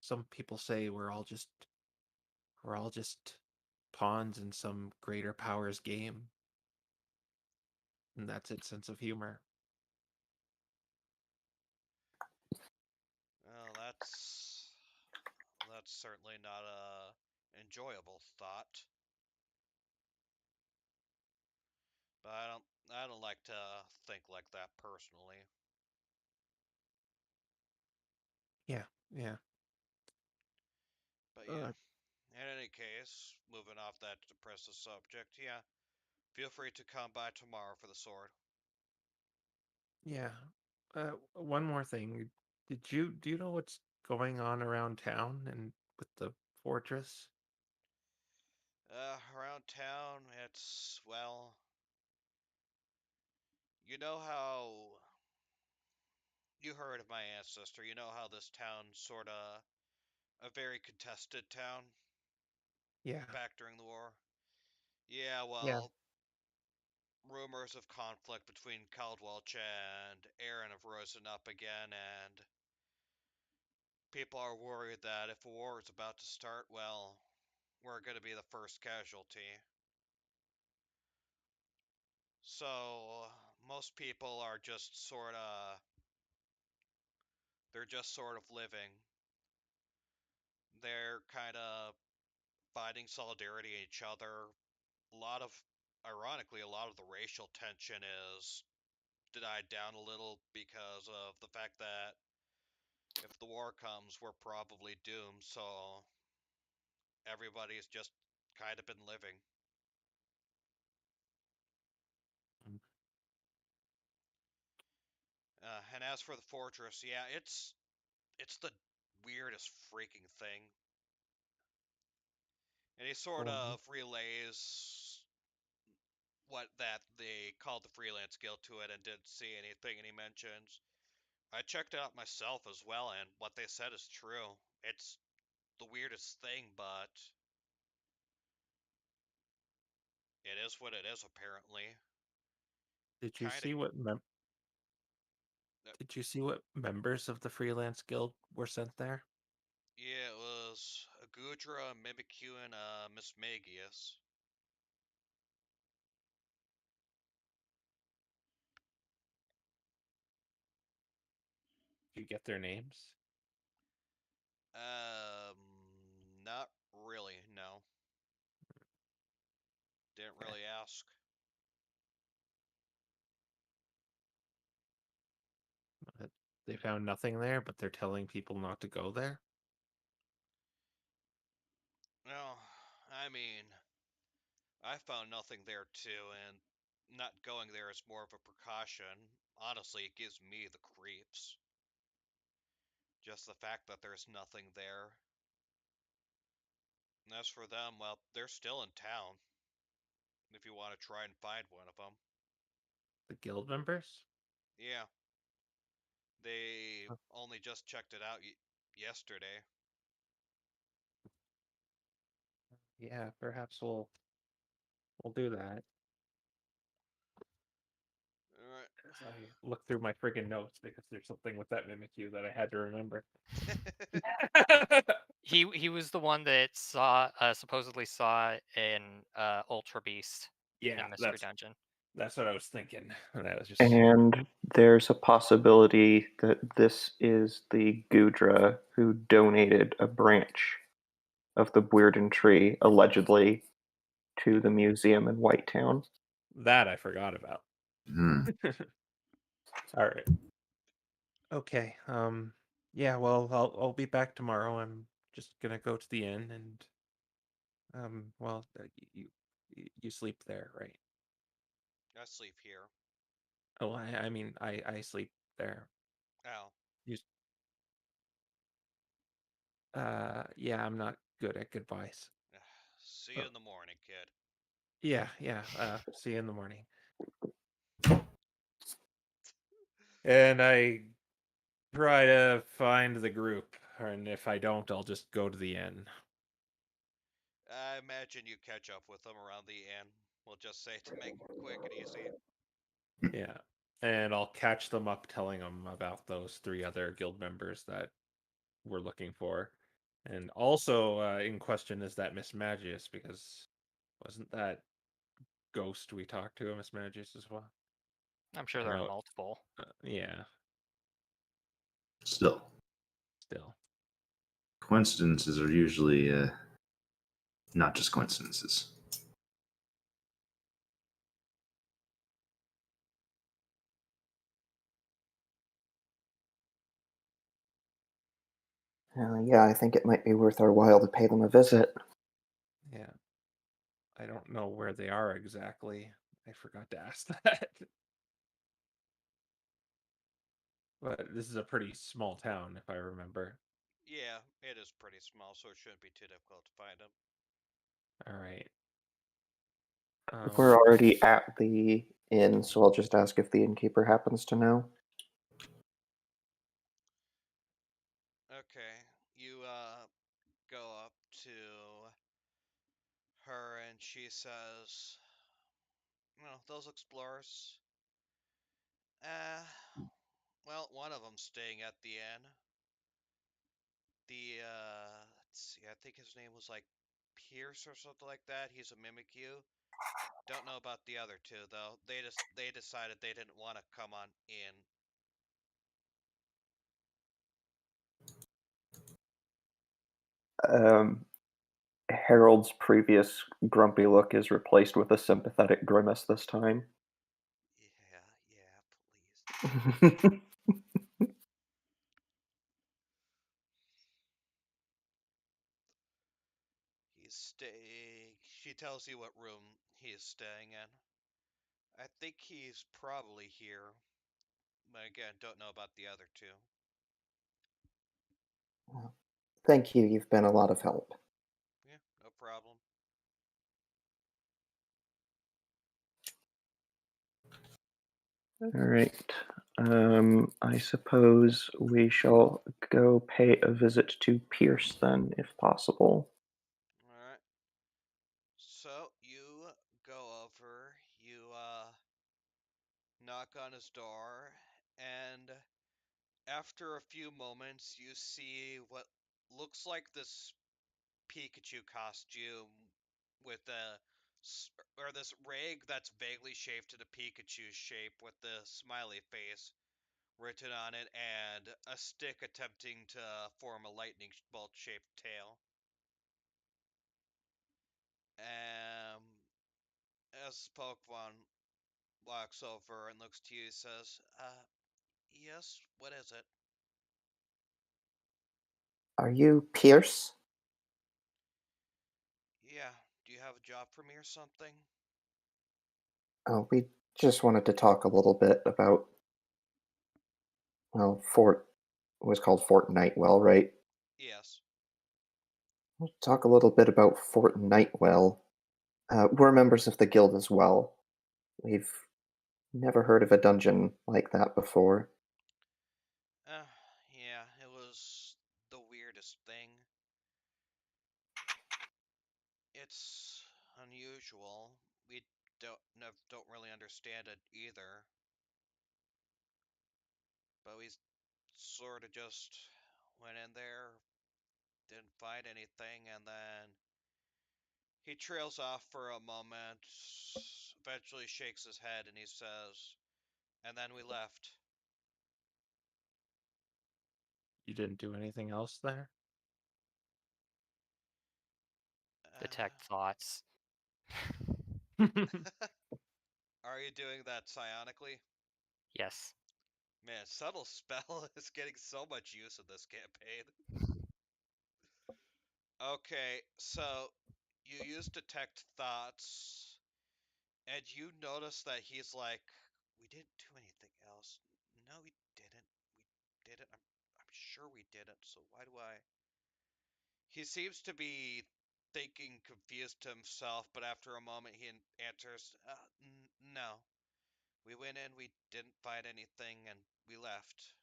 Some people say we're all just pawns in some greater powers game, and that's its sense of humor. Well, that's certainly not a enjoyable thought. But I don't like to think like that personally. Yeah, yeah. But yeah, Uh, in any case, moving off that depressive subject, yeah, feel free to come by tomorrow for the sword. yeah. One more thing. Do you know what's going on around town and with the fortress? Around town, it's, well, you know how you heard of my ancestor. You know how this town's sorta a very contested town Yeah, back during the war. Yeah, yeah. well, rumors of conflict between Caldwelch and Aaron have risen up again, and people are worried that if a war is about to start, well, we're going to be the first casualty. So most people are just they're just sort of living. They're kind of finding solidarity in each other. Ironically, a lot of the racial tension is died down a little because of the fact that if the war comes, we're probably doomed, so everybody's just kind of been living. And as for the fortress, yeah, it's the weirdest freaking thing. And he sort of relays what that they called the Freelance Guild to it and didn't see anything, and he mentions, I checked it out myself as well, and what they said is true. It's the weirdest thing, but it is what it is, apparently. Did you Kinda, see what Did you see what members of the Freelance Guild were sent there? yeah, it was a Gudra, a Mimikyu, and a Mismagius. Did you get their names? Not really, no. Didn't Okay. really ask. They found nothing there, but they're telling people not to go there? No, I mean, I found nothing there too, and not going there is more of a precaution. Honestly, it gives me the creeps. Just the fact that there's nothing there. And as for them, well, they're still in town. If you want to try and find one of them. The guild members? Yeah, they Huh. only just checked it out yesterday. Yeah, perhaps we'll do that. Alright. As I look through my friggin' notes because there's something with that Mimikyu that I had to remember. He was the one that supposedly saw an Ultra Beast in Yeah, Mystery Dungeon. that's what I was thinking. And I was just And there's a possibility that this is the Gudra who donated a branch of the Weirden tree, allegedly, to the museum in Whitetown. that I forgot about. Hmm. All right. Okay. Yeah, well, I'll be back tomorrow. I'm just gonna go to the inn and well, you sleep there, right? I sleep here. Oh, I mean, I sleep there. Oh. You yeah, I'm not good at goodbyes. See you in the morning, kid. Yeah. See you in the morning. And I try to find the group, and if I don't, I'll just go to the inn. I imagine you catch up with them around the inn. We'll just say to make it quick and easy. Yeah. And I'll catch them up telling them about those 3 other guild members that we're looking for. And also in question is that Miss Magius, because wasn't that ghost we talked to a Miss Magius as well? I'm sure I there are know. multiple. Yeah, Still, still. coincidences are usually not just coincidences. Yeah, I think it might be worth our while to pay them a visit. Yeah. I don't know where they are exactly. I forgot to ask that. But this is a pretty small town, if I remember. Yeah, it is pretty small, so it shouldn't be too difficult to find them. All right. We're already at the inn, so I'll just ask if the innkeeper happens to know. Okay, you go up to her and she says, those explorers, uh, well, one of them's staying at the inn. Let's see, I think his name was like Pierce or something like that. He's a Mimikyu. Don't know about the other two though. They decided they didn't want to come on in. Harold's previous grumpy look is replaced with a sympathetic grimace this time. Yeah, please. He's staying. She tells you what room he is staying in. I think he's probably here. But again, don't know about the other two. Thank you, you've been a lot of help. Yeah, no problem. All right. I suppose we shall go pay a visit to Pierce then, if possible. Alright. So, you go over, you, knock on his door, and after a few moments, you see what looks like this Pikachu costume with or this rig that's vaguely shaped to the Pikachu shape with the smiley face written on it and a stick attempting to form a lightning bolt shaped tail. Um, as Pokemon walks over and looks to you, says, yes, what is it? Are you Pierce? Yeah, do you have a job for me or something? Oh, we just wanted to talk a little bit about, well, it was called Fort Nightwell, right? Yes. We'll talk a little bit about Fort Nightwell. We're members of the guild as well. We've never heard of a dungeon like that before. Yeah, it was the weirdest thing. It's unusual. We don't really understand it either. But we sort of just went in there, didn't find anything, and then he trails off for a moment, eventually shakes his head, and he says, and then we left. You didn't do anything else there? Detect thoughts. Are you doing that psionically? Yes. Man, subtle spell is getting so much use in this campaign. Okay, so you use detect thoughts, and you notice that he's like, we didn't do anything else. No, we didn't. We didn't. I'm sure we didn't. So why do I? He seems to be thinking confused to himself, but after a moment he answers, no. We went in, we didn't find anything, and we left.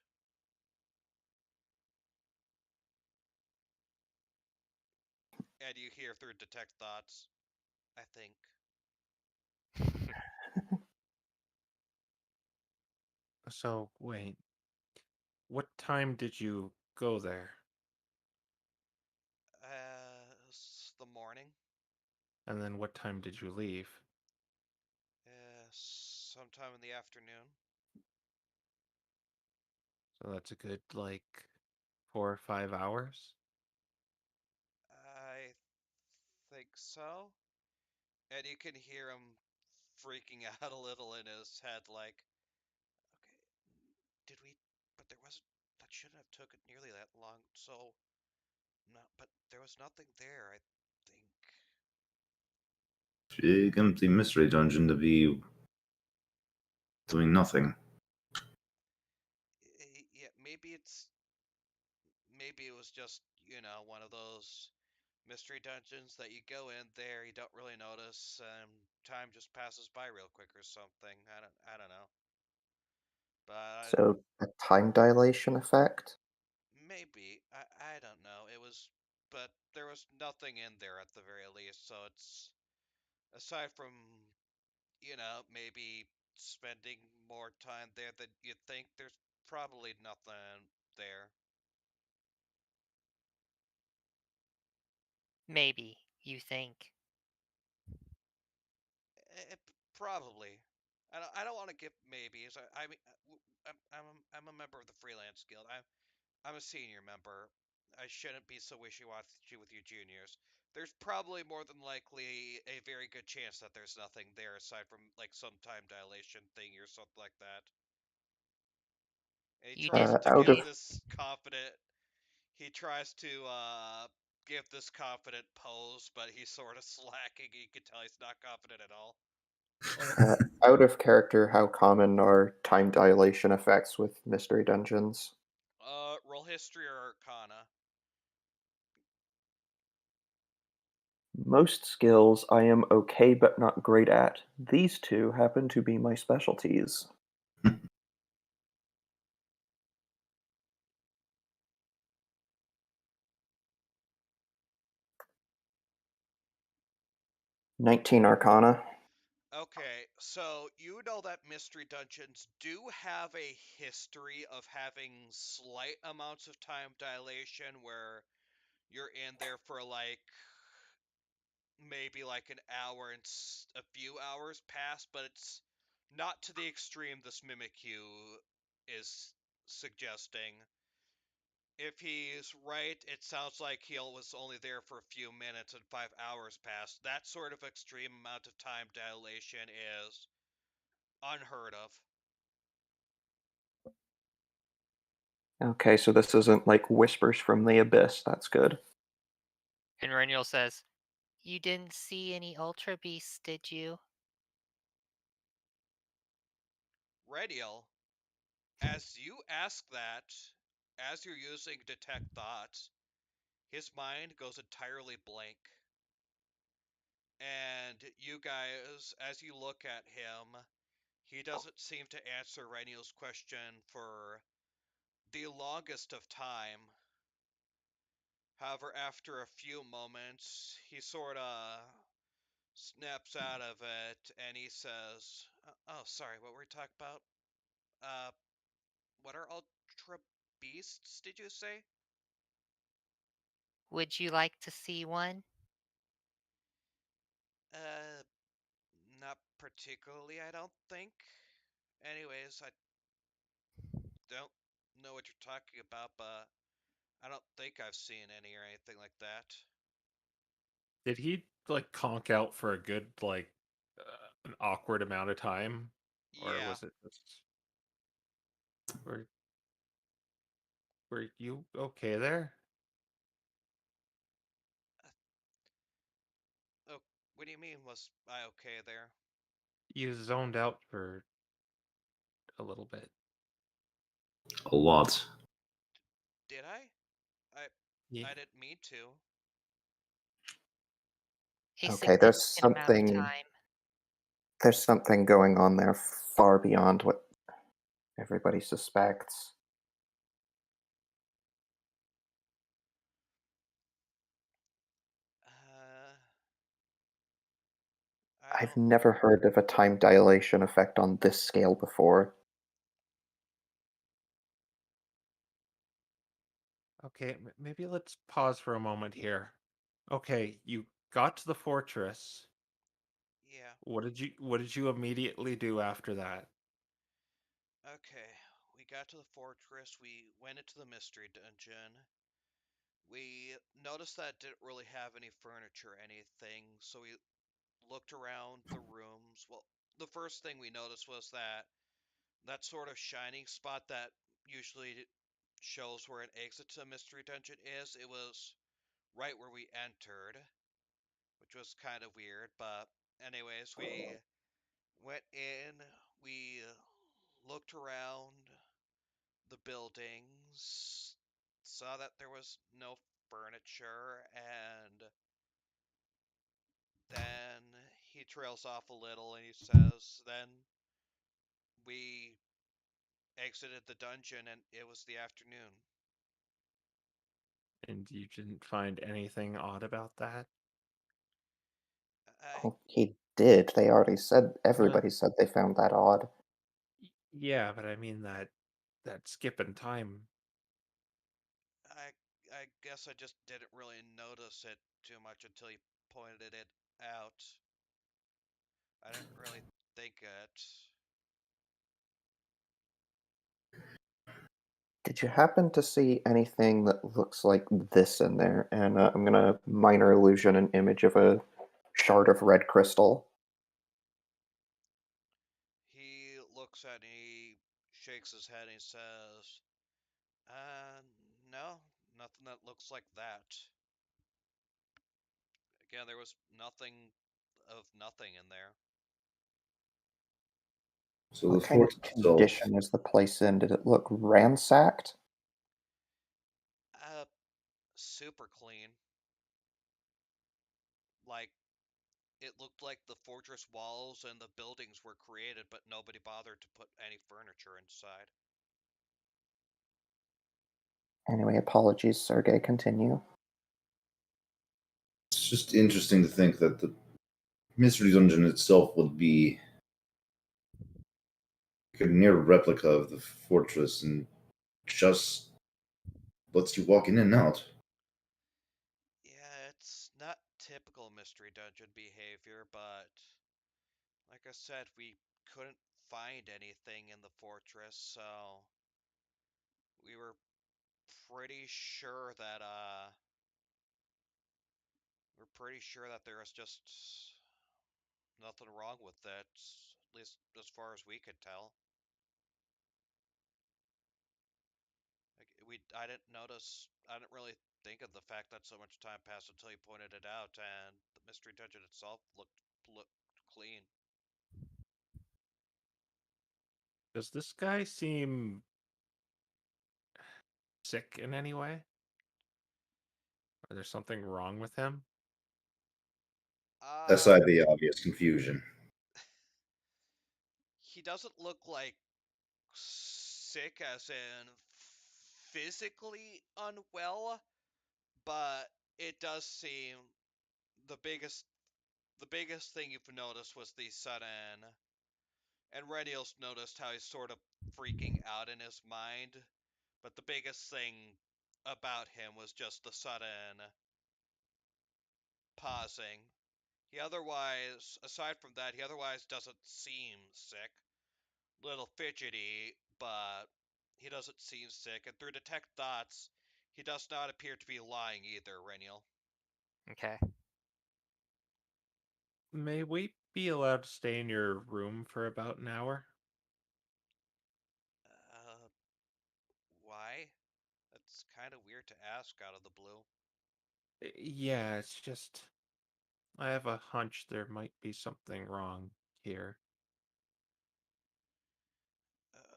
And you hear through detect thoughts, I think. So, wait. What time did you go there? It's the morning. And then what time did you leave? Sometime in the afternoon. So that's a good, like, 4 or 5 hours? I think so. And you can hear him freaking out a little in his head, like, okay, did we? But there wasn't. That shouldn't have took it nearly that long. So, no, but there was nothing there. I think. Big empty mystery dungeon to be doing nothing. Yeah, maybe it was just one of those mystery dungeons that you go in there, you don't really notice, and time just passes by real quick or something. I don't know, but So, a time dilation effect? maybe I don't know. But there was nothing in there at the very least. So it's aside from maybe spending more time there than you think. There's probably nothing there. Maybe. you think? Probably. I don't want to give maybes. I mean, I'm a member of the Freelance Guild. I'm a senior member. I shouldn't be so wishy-washy with you juniors. There's probably more than likely a very good chance that there's nothing there aside from like some time dilation thing or something like that. And he You tries didn't to Out give of see this confident. He tries to give this confident pose, but he's sort of slacking. You can tell he's not confident at all. out of character, how common are time dilation effects with mystery dungeons? Roll history or arcana. Most skills I am okay but not great at. These two happen to be my specialties. 19 Arcana. Okay, so you know that mystery dungeons do have a history of having slight amounts of time dilation where you're in there for like maybe like an hour and a few hours pass, but it's not to the extreme this Mimikyu is suggesting. If he's right, it sounds like he was only there for a few minutes and 5 hours passed. That sort of extreme amount of time dilation is unheard of. Okay, so this isn't like Whispers from the Abyss. That's good. And Reniel says, you didn't see any Ultra Beasts, did you? Radial, as you ask that, as you're using Detect Thoughts, his mind goes entirely blank. And you guys, as you look at him, he doesn't seem to answer Renial's question for the longest of time. However, after a few moments, he sorta snaps out of it and he says, "Oh, sorry, what were we talking about? Uh, what are ultra beasts? Did you say?" Would you like to see one? Uh, Not particularly, I don't think. Anyways, I don't know what you're talking about, but I don't think I've seen any or anything like that. Did he like conk out for a good an awkward amount of time, or Yeah. was it just were were you okay there? Oh, what do you mean? Was I okay there? You zoned out for a little bit. A lot. Did I? I Yeah. I didn't mean to. A Okay, there's significant amount of something time. there's something going on there far beyond what everybody suspects. Uh, I I've don't. never heard of a time dilation effect on this scale before. Okay, maybe let's pause for a moment here. Okay, you got to the fortress. Yeah. What did you immediately do after that? Okay. We got to the fortress. We went into the mystery dungeon. We noticed that it didn't really have any furniture or anything, so we looked around the rooms. Well, the first thing we noticed was that sort of shining spot that usually shows where an exit to a mystery dungeon is. It was right where we entered, which was kind of weird. But anyways, we went in. We looked around the buildings, saw that there was no furniture, and then he trails off a little and he says, "Then we exited the dungeon and it was the afternoon." And you didn't find anything odd about that? I, Oh, he did. They already said, But everybody said they found that odd. yeah, but I mean that skip in time. I, I guess I just didn't really notice it too much until he pointed it out. I didn't really think it. Did you happen to see anything that looks like this in there? And I'm gonna minor illusion an image of a shard of red crystal. He looks at it, he shakes his head, and he says, no, nothing that looks like that. Again, there was nothing of nothing in there. So the What kind of fortress itself, condition is the place in? Did it look ransacked? Super clean. Like, it looked like the fortress walls and the buildings were created, but nobody bothered to put any furniture inside. Anyway, apologies, Sergey. Continue. it's just interesting to think that the mystery dungeon itself would be a near replica of the fortress and just lets you walk in and out. Yeah, it's not typical mystery dungeon behavior, but like I said, we couldn't find anything in the fortress, so we were pretty sure that there was just nothing wrong with it, at least as far as we could tell. Like, I didn't really think of the fact that so much time passed until you pointed it out, and the mystery dungeon itself looked clean. Does this guy seem sick in any way? Or there's something wrong with him? Aside the obvious confusion. He doesn't look like sick as in physically unwell, but it does seem the biggest thing you've noticed was the sudden, and Reniel's noticed how he's sort of freaking out in his mind, but the biggest thing about him was just the sudden pausing. Aside from that, he otherwise doesn't seem sick. Little fidgety, but he doesn't seem sick, and through detect thoughts, he does not appear to be lying either, Reniel. Okay. May we be allowed to stay in your room for about an hour? Why? That's kind of weird to ask out of the blue. Yeah, it's just I have a hunch there might be something wrong here.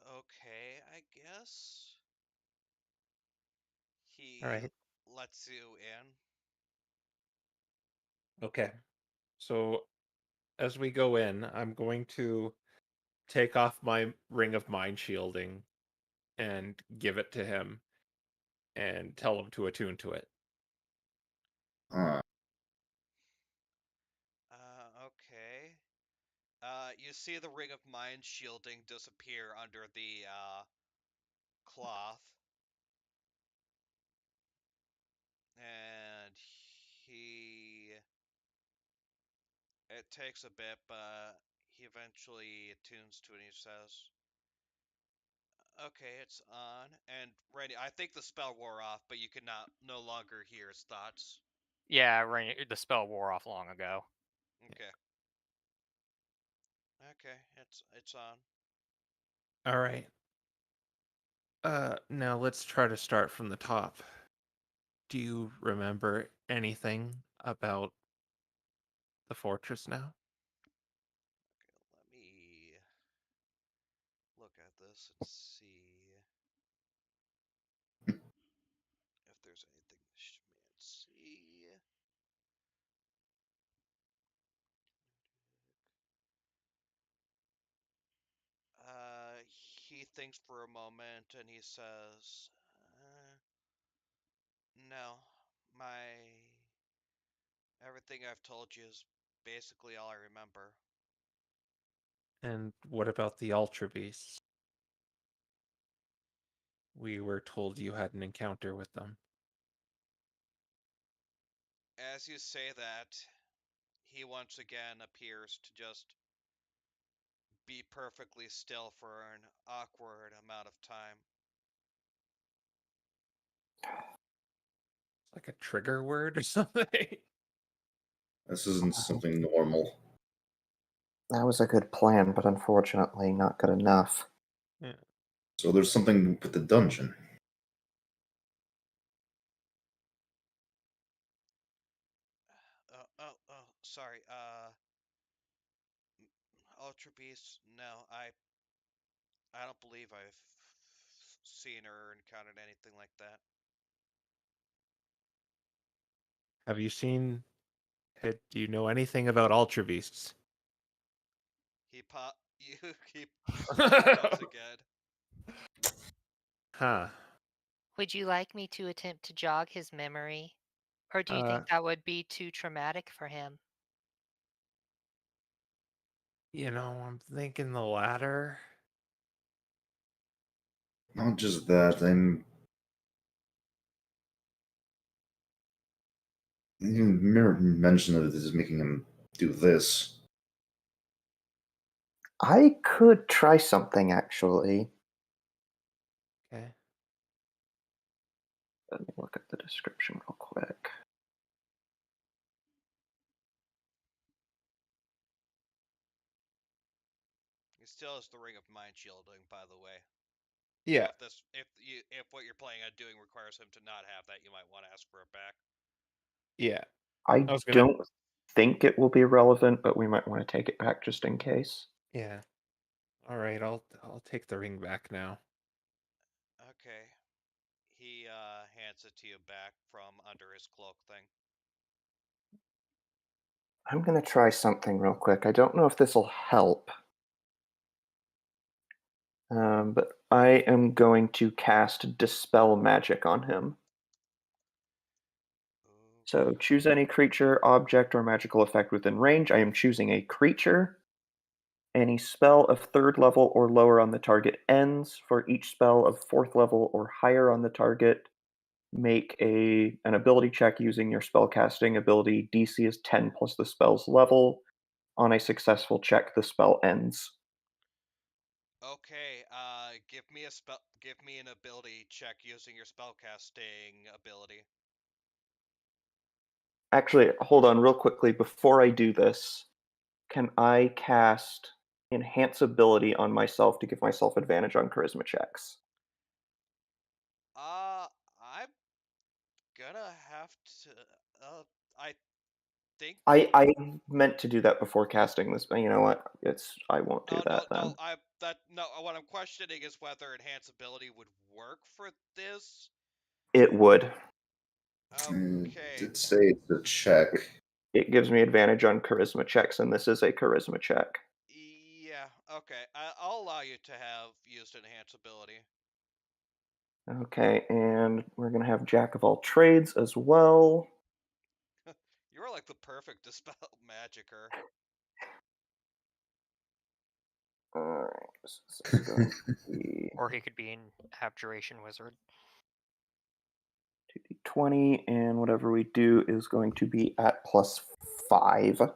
Okay, I guess. All He right. lets you in. Okay. So as we go in, I'm going to take off my ring of mind shielding and give it to him and tell him to attune to it. Okay. You see the ring of mind shielding disappear under the cloth, and he. It takes a bit, but he eventually attunes to it and he says, okay, it's on. And ready. I think the spell wore off, but you could no longer hear his thoughts. Yeah, the spell wore off long ago. Okay. Okay, it's on. All right. Now let's try to start from the top. Do you remember anything about the fortress now? Okay, let me look at this and see if there's anything this man see. He thinks for a moment and he says, "No, everything I've told you is basically all I remember." And what about the Ultra Beasts? We were told you had an encounter with them. As you say that, he once again appears to just be perfectly still for an awkward amount of time. Like a trigger word or something. This isn't something normal. That was a good plan, but unfortunately not good enough. Yeah. So there's something with the dungeon. Sorry. Ultra Beast. No, I don't believe I've seen or encountered anything like that. Have you seen? Do you know anything about Ultra Beasts? He shrugs again. Huh. Would you like me to attempt to jog his memory? Or do you think Uh, that would be too traumatic for him? I'm thinking the latter. Not just that, mere mention of it is making him do this. I could try something, actually. Okay. Let me look at the description real quick. He still has the ring of mind shielding, by the way. Yeah. So if what you're planning on doing requires him to not have that, you might want to ask for it back. Yeah. I was gonna- don't think it will be relevant, but we might want to take it back just in case. Yeah. All right. I'll take the ring back now. Okay. He hands it to you back from under his cloak thing. I'm going to try something real quick. I don't know if this will help. But I am going to cast Dispel Magic on him. So choose any creature, object, or magical effect within range. I am choosing a creature. Any spell of 3rd level or lower on the target ends. For each spell of 4th level or higher on the target, make an ability check using your spellcasting ability. DC is 10 plus the spell's level. On a successful check, the spell ends. Okay, give me an ability check using your spellcasting ability. Actually, hold on real quickly. Before I do this, can I cast Enhance Ability on myself to give myself advantage on charisma checks? I'm gonna have to. I think. I meant to do that before casting this, but you know what? I won't do that then. What I'm questioning is whether enhance ability would work for this. It would. Okay. Did say it's a check. It gives me advantage on charisma checks, and this is a charisma check. Yeah. Okay. I'll allow you to have used enhance ability. Okay, and we're gonna have Jack of all trades as well. You're like the perfect dispel magicer. Alright, so it's going to be Or he could be an abjuration wizard. 2d20, and whatever we do is going to be at +5.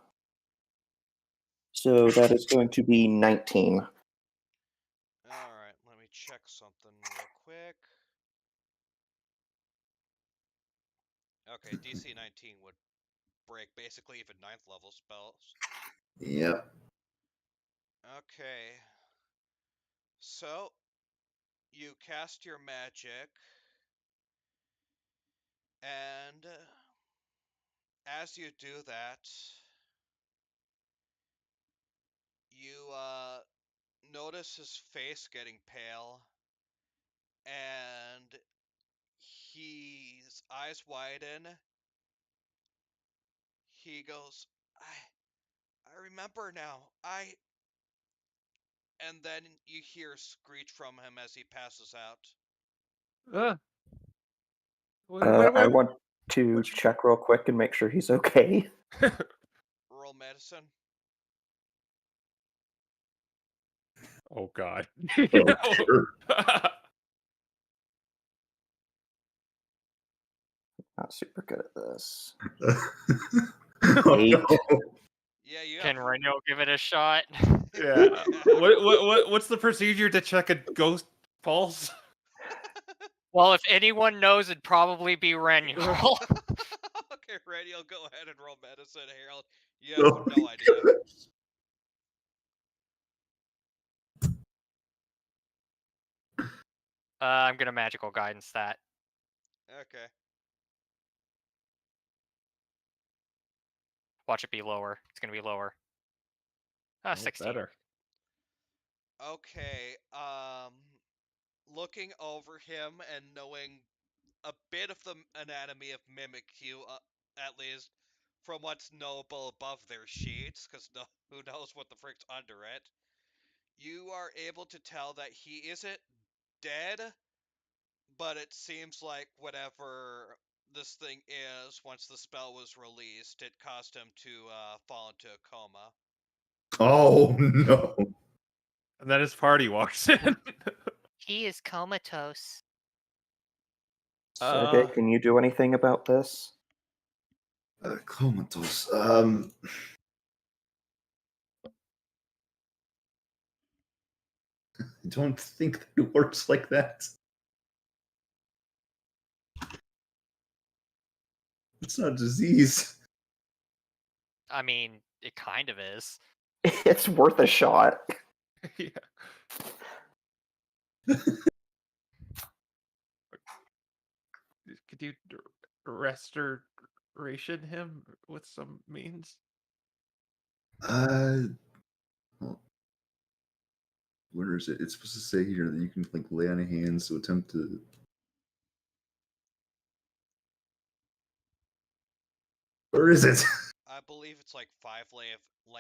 So that is going to be 19. Alright, let me check something real quick. Okay, DC 19 would break basically even 9th level spells. Yep. Okay. So, you cast your magic, and as you do that, you notice his face getting pale, and his eyes widen. He goes, I remember now. And then you hear a screech from him as he passes out. I want to check real quick and make sure he's okay. Roll medicine. Oh God. Oh, sure. Not super good at this. Oh, 8. no. Yeah, you Can have. Reno give it a shot? Yeah. What's the procedure to check a ghost pulse? Well, if anyone knows, it'd probably be Reno. Okay, Radio, go ahead and roll medicine, Harold. You Oh have no my idea. gosh. I'm gonna magical guidance that. Okay. Watch it be lower. It's gonna be lower. Oh, 16. better. Okay. Looking over him and knowing a bit of the anatomy of Mimikyu, at least from what's knowable above their sheets, because who knows what the frick's under it, you are able to tell that he isn't dead, but it seems like whatever this thing is, once the spell was released, it caused him to fall into a coma. Oh no. And then his party walks in. He is comatose. Sergey, can you do anything about this? Comatose. I don't think that it works like that. It's not a disease. I mean, it kind of is. It's worth a shot. Yeah. Could you restoration him with some means? Well, where is it? It's supposed to say here that you can like lay on hands to attempt to. Where is it? I believe it's like 5 lay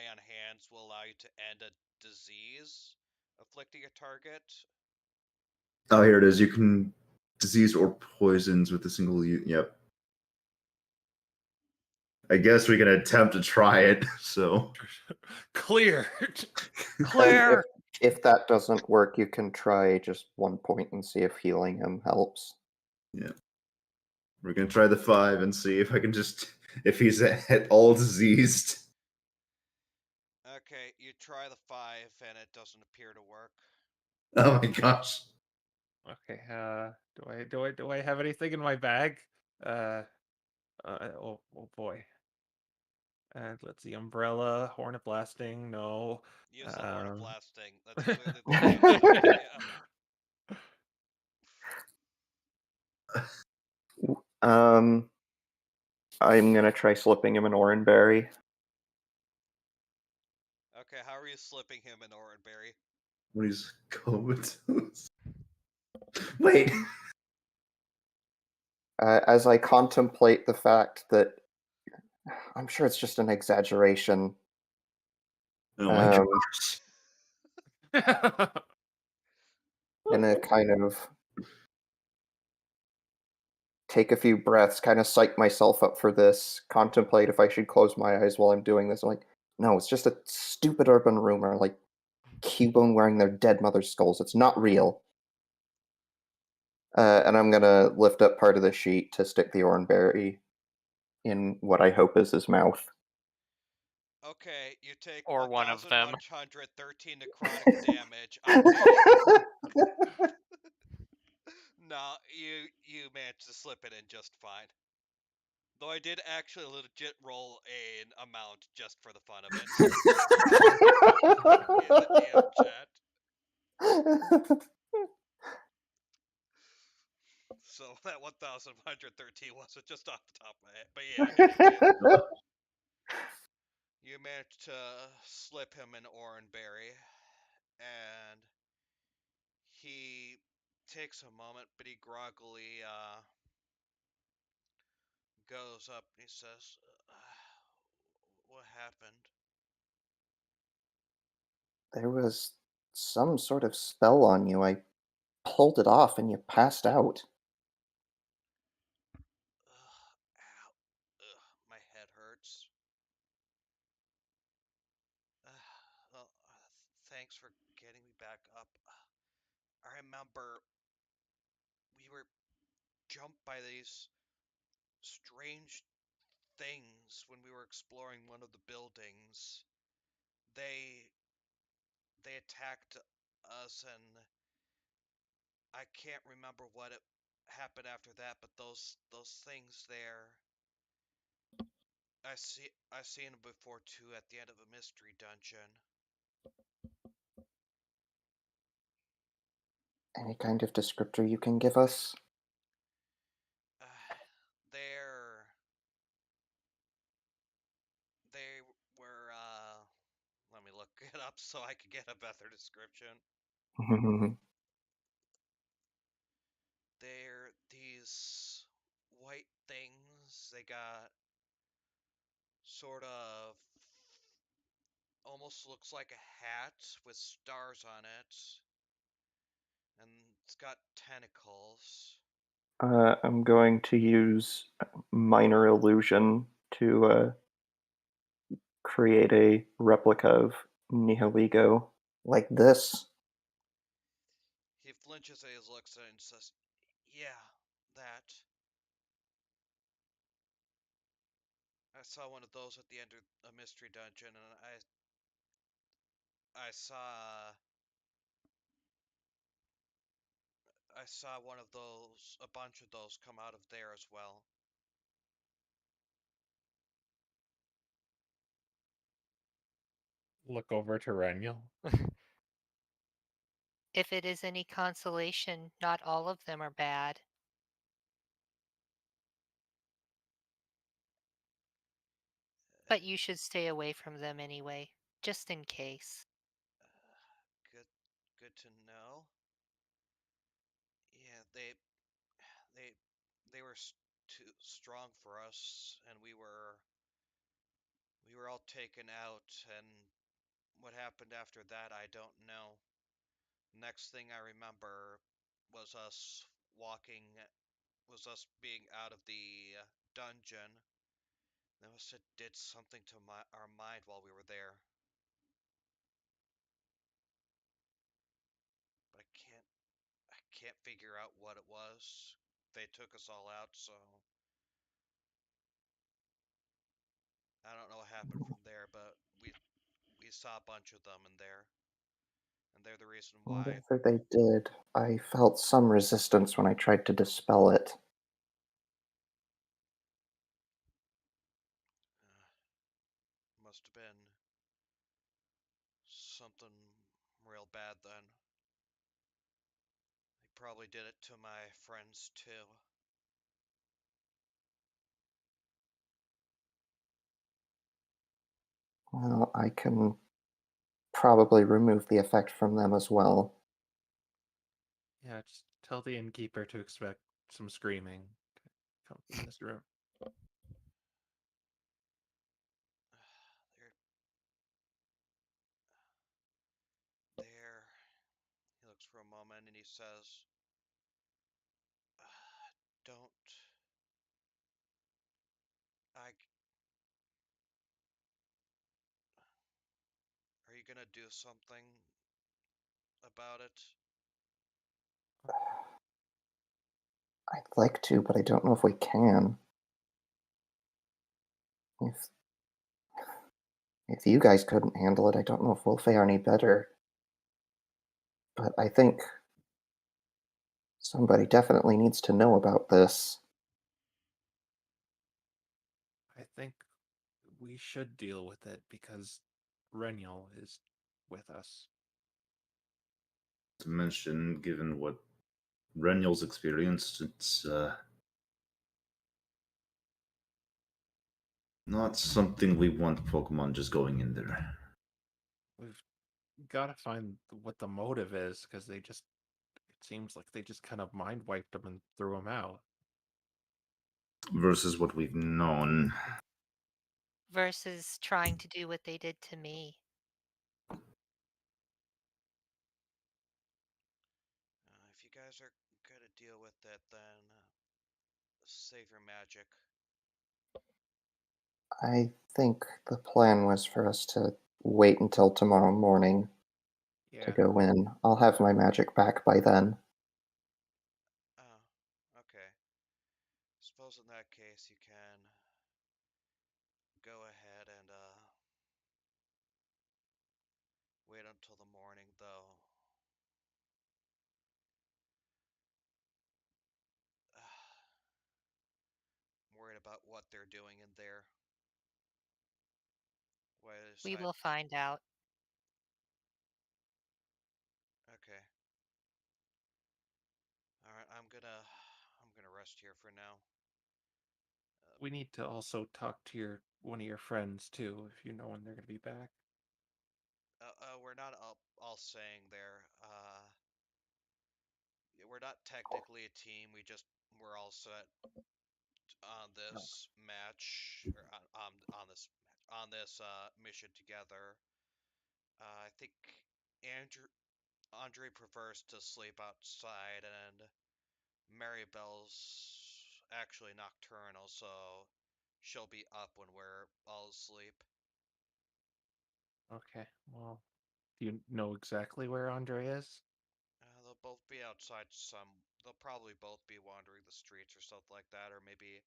on hands will allow you to end a disease afflicting a target. Oh, here it is. You can disease or poisons with a single. Yep. I guess we can attempt to try it. So Clear. Clear. If that doesn't work, you can try just 1 point and see if healing him helps. yeah, we're gonna try the 5 and see if I can just if he's at all diseased. Okay, you try the 5 and it doesn't appear to work. Oh my gosh. Okay. Do I have anything in my bag? Oh boy. And let's see, umbrella, horn of blasting. No. Use the horn of blasting. That's clearly the safest idea. I'm gonna try slipping him an oranberry. Okay, how are you slipping him an oranberry? When he's comatose. Wait. As I contemplate the fact that I'm sure it's just an exaggeration. Oh my Um, gosh. Gonna kind of take a few breaths, kind of psych myself up for this, contemplate if I should close my eyes while I'm doing this. I'm like, no, it's just a stupid urban rumor, like Cubone wearing their dead mother's skulls. It's not real. And I'm gonna lift up part of the sheet to stick the oranberry in what I hope is his mouth. Okay, you take Or one of them. 1,113 necrotic damage. I'm thinking... No, you managed to slip it in just fine. Though I did actually legit roll an amount just for the fun of it. In the DM chat. So that 1,113 wasn't just off the top of my head. But yeah, anyway. You managed to slip him an oranberry, and he takes a moment, but he groggily goes up and he says, "What happened?" There was some sort of spell on you. I pulled it off and you passed out. Ow. My head hurts. Well, thanks for getting me back up. I remember we were jumped by these strange things when we were exploring one of the buildings. They attacked us, and I can't remember what it happened after that, but those things there, I seen them before too at the end of a mystery dungeon. Any kind of descriptor you can give us? They're they were let me look it up so I could get a better description. They're these white things. They got sort of almost looks like a hat with stars on it, and it's got tentacles. I'm going to use minor illusion to create a replica of Nihiligo like this. He flinches at his looks and says, "Yeah, that. I saw one of those at the end of a mystery dungeon, and I saw one of those, a bunch of those come out of there as well." Look over to Reniel. If it is any consolation, not all of them are bad. But you should stay away from them anyway, just in case. Good to know. Yeah, they they were too strong for us, and we were all taken out, and what happened after that, I don't know. Next thing I remember was us walking, was us being out of the dungeon. They must have did something to our mind while we were there. But I can't figure out what it was. They took us all out, so I don't know what happened from there, but we saw a bunch of them in there. And they're the reason why. Whatever they did, I felt some resistance when I tried to dispel it. Must have been something real bad then. They probably did it to my friends too. Well, I can probably remove the effect from them as well. Yeah, just tell the innkeeper to expect some screaming come from this room. There. He looks for a moment and he says, "Don't. I. Are you gonna do something about it?" I'd like to, but I don't know if we can. If you guys couldn't handle it, I don't know if we'll fare any better. But I think somebody definitely needs to know about this. I think we should deal with it because Reniel is with us. To mention, given what Reniel's experienced, it's not something we want Pokemon just going in there. We've got to find what the motive is because it seems like they just kind of mind wiped them and threw them out. Versus what we've known. Versus trying to do what they did to me. If you guys are gonna deal with it, then save your magic. I think the plan was for us to wait until tomorrow morning to Yeah. go in. I'll have my magic back by then. Oh, okay. Suppose in that case you can. until the morning, though. I'm worried about what they're doing in there. We will find out. Okay. All right, I'm gonna rest here for now. We need to also talk to one of your friends too, if you know when they're gonna be back. We're not all saying there. We're not technically a team. We're all set on this match or on this mission together. I think Andre prefers to sleep outside, and Maribel's actually nocturnal, so she'll be up when we're all asleep. Okay, well, do you know exactly where Andre is? They'll both be outside they'll probably both be wandering the streets or something like that, or maybe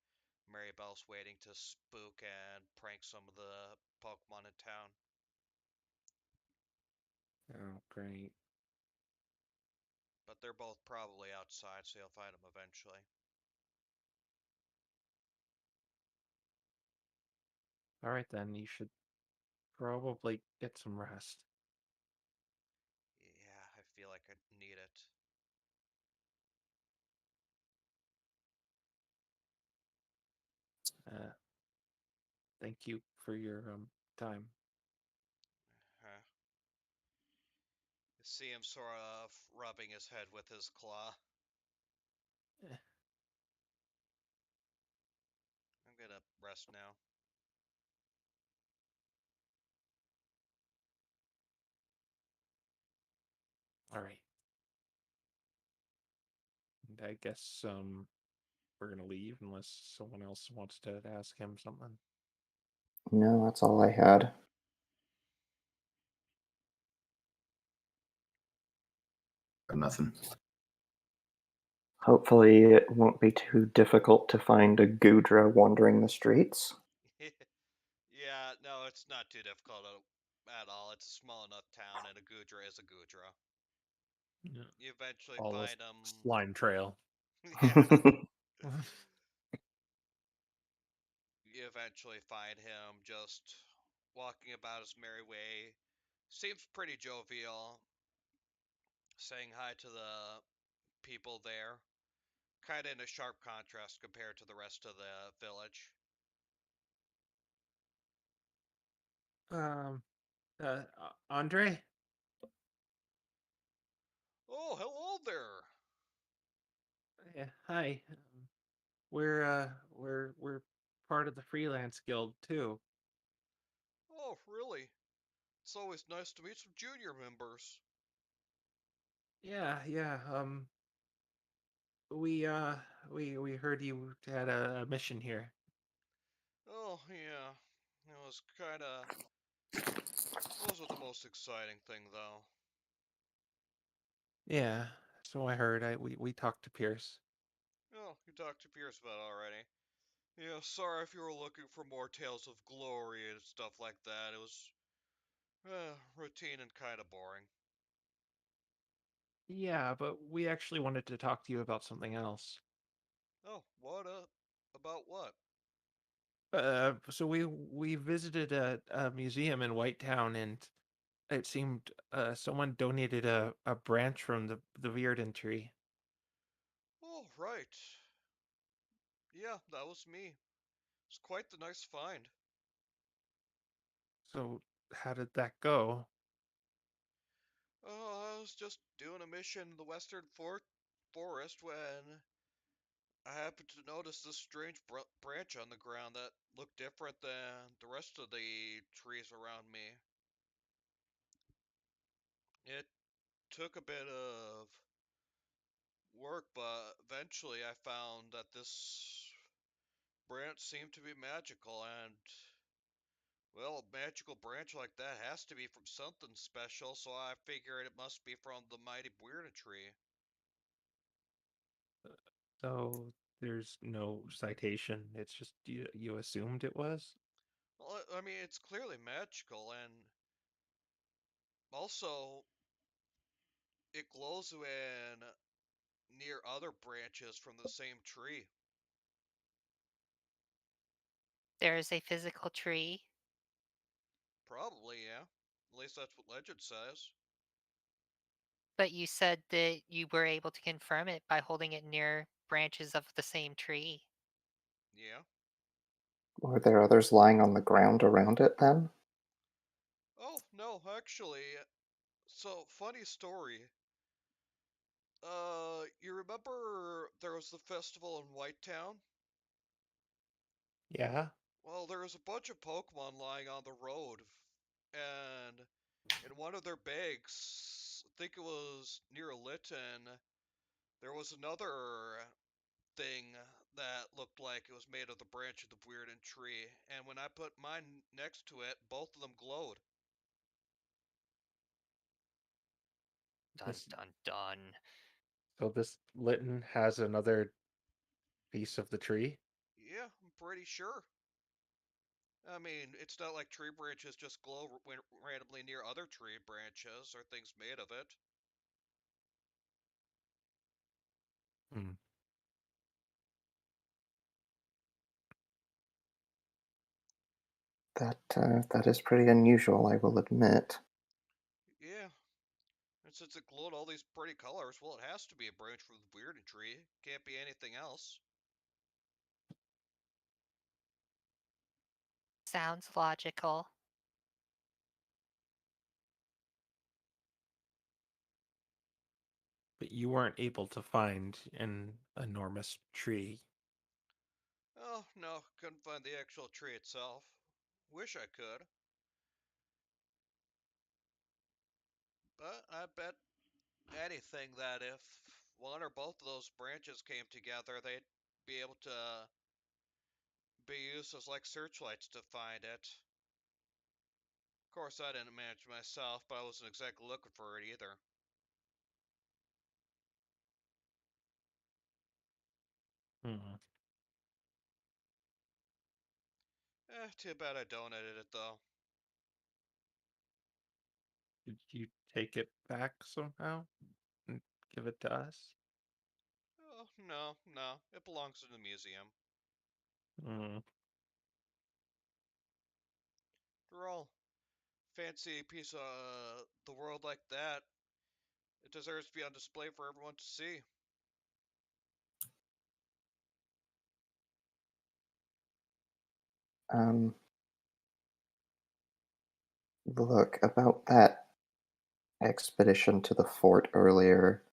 Maribel's waiting to spook and prank some of the Pokemon in town. Oh, great. But they're both probably outside, so you'll find them eventually. All right, then you should probably get some rest. Yeah, I feel like I need it. Thank you for your time. Huh. You see him sort of rubbing his head with his claw. Eh, I'm gonna rest now. all right. And I guess we're gonna leave unless someone else wants to ask him something. No, that's all I had. Nothing. Hopefully, it won't be too difficult to find a Gudra wandering the streets. Yeah, no, it's not too difficult at all. It's a small enough town, and a Gudra is a Gudra. Yeah. You eventually Follow find him. slime trail. Yeah, you eventually find him just walking about his merry way. Seems pretty jovial, saying hi to the people there. Kind of in a sharp contrast compared to the rest of the village. um, Andre? Oh, hello there. Yeah, hi. We're part of the Freelance Guild too. Oh, really? It's always nice to meet some junior members. Yeah, yeah. We we heard you had a mission here. Oh, yeah. It was kinda. Wasn't the most exciting thing, though. Yeah, so I heard. We talked to Pierce. Oh, you talked to Pierce about it already. Yeah, sorry if you were looking for more tales of glory and stuff like that. It was routine and kind of boring. Yeah, but we actually wanted to talk to you about something else. Oh, what about what? So we visited a museum in Whitetown, and it seemed someone donated a branch from the Viardin tree. Oh, right. Yeah, that was me. It's quite the nice find. So how did that go? Oh, I was just doing a mission in the western forest when I happened to notice this strange branch on the ground that looked different than the rest of the trees around me. It took a bit of work, but eventually I found that this branch seemed to be magical, and, well, a magical branch like that has to be from something special, so I figured it must be from the mighty Buirna tree. So there's no citation. It's just you assumed it was? Well, I mean, it's clearly magical, and also, it glows when near other branches from the same tree. There is a physical tree. Probably, yeah. At least that's what legend says. But you said that you were able to confirm it by holding it near branches of the same tree. Yeah. Were there others lying on the ground around it then? Oh, no, actually. So, funny story. You remember there was the festival in Whitetown? Yeah. Well, there was a bunch of Pokemon lying on the road, and in one of their bags, I think it was near a Litten, there was another thing that looked like it was made of the branch of the Weirden tree, and when I put mine next to it, both of them glowed. Dun This, dun dun. so this Lytton has another piece of the tree. Yeah, I'm pretty sure. I mean, it's not like tree branches just glow randomly near other tree branches or things made of it. Hmm. That is pretty unusual, I will admit. Yeah, and since it glowed all these pretty colors, well, it has to be a branch from the Weirden tree. Can't be anything else. Sounds logical. But you weren't able to find an enormous tree. Oh, no, couldn't find the actual tree itself. Wish I could. But I bet anything that if one or both of those branches came together, they'd be able to be used as like searchlights to find it. Of course, I didn't manage myself, but I wasn't exactly looking for it either. Hmm. Too bad I donated it though. Did you take it back somehow and give it to us? Oh, no, no, it belongs in the museum. Hmm. After all, fancy piece of the world like that, it deserves to be on display for everyone to see. Um, Look, about that expedition to the fort earlier,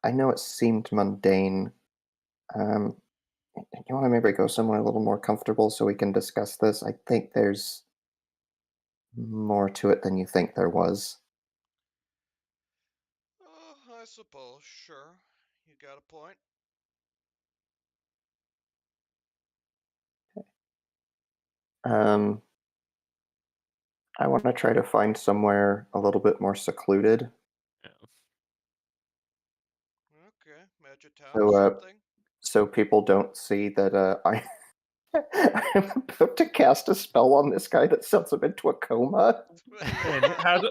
I know it seemed mundane. Um, you want to maybe go somewhere a little more comfortable so we can discuss this? I think there's more to it than you think there was. Oh, I suppose, sure. You got a point. Um, I want to try to find somewhere a little bit more secluded. Yeah. Okay, Magic Town or So, something? so people don't see that I'm about to cast a spell on this guy that sends him into a coma. And how do,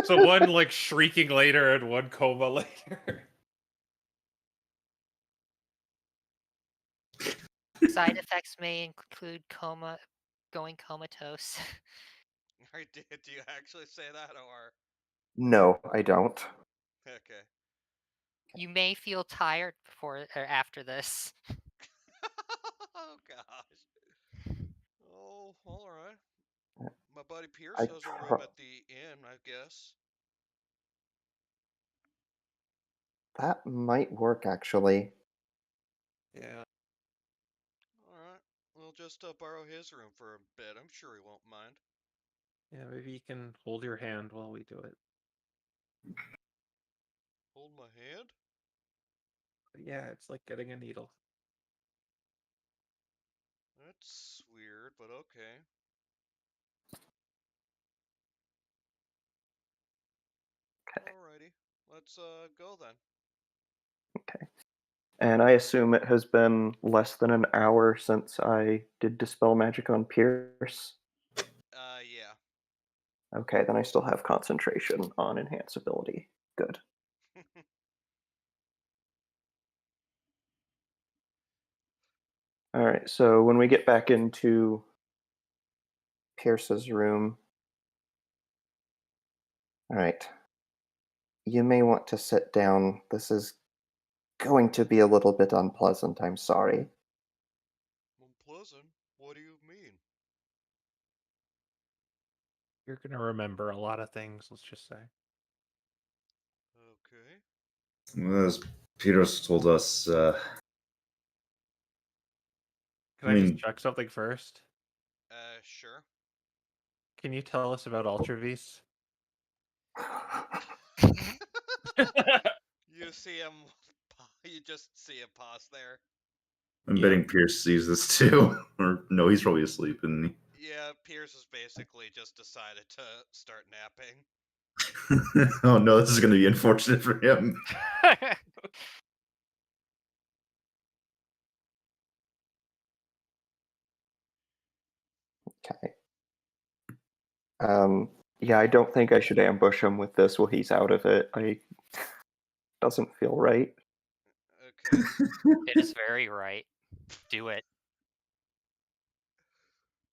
so one like shrieking later and one coma later. Side effects may include going comatose. Do you actually say that, or? No, I don't. Okay. You may feel tired before or after this. Oh, gosh. Oh, alright. My buddy Pierce I has a room tr- at the inn, I guess. that might work actually. Yeah. Alright. We'll just borrow his room for a bit. I'm sure he won't mind. Yeah, maybe you can hold your hand while we do it. Hold my hand? Yeah, it's like getting a needle. That's weird, but okay. Alrighty. Let's go then. And I assume it has been less than an hour since I did Dispel Magic on Pierce. Yeah. Okay, then I still have concentration on enhance ability. Good. All right, so when we get back into Pierce's room, all right, you may want to sit down. This is going to be a little bit unpleasant. I'm sorry. Unpleasant? What do you mean? You're gonna remember a lot of things, let's just say. Okay. As Peters told us, Can I I just mean, check something first? Sure. Can you tell us about Ultravis? You see him. You just see him pause there. I'm Yeah. betting Pierce sees this too. Or no, he's probably asleep, isn't he? Yeah, Pierce has basically just decided to start napping. Oh no, this is going to be unfortunate for him. Okay. Yeah, I don't think I should ambush him with this while he's out of it. Doesn't feel right. Okay. It is very right. Do it.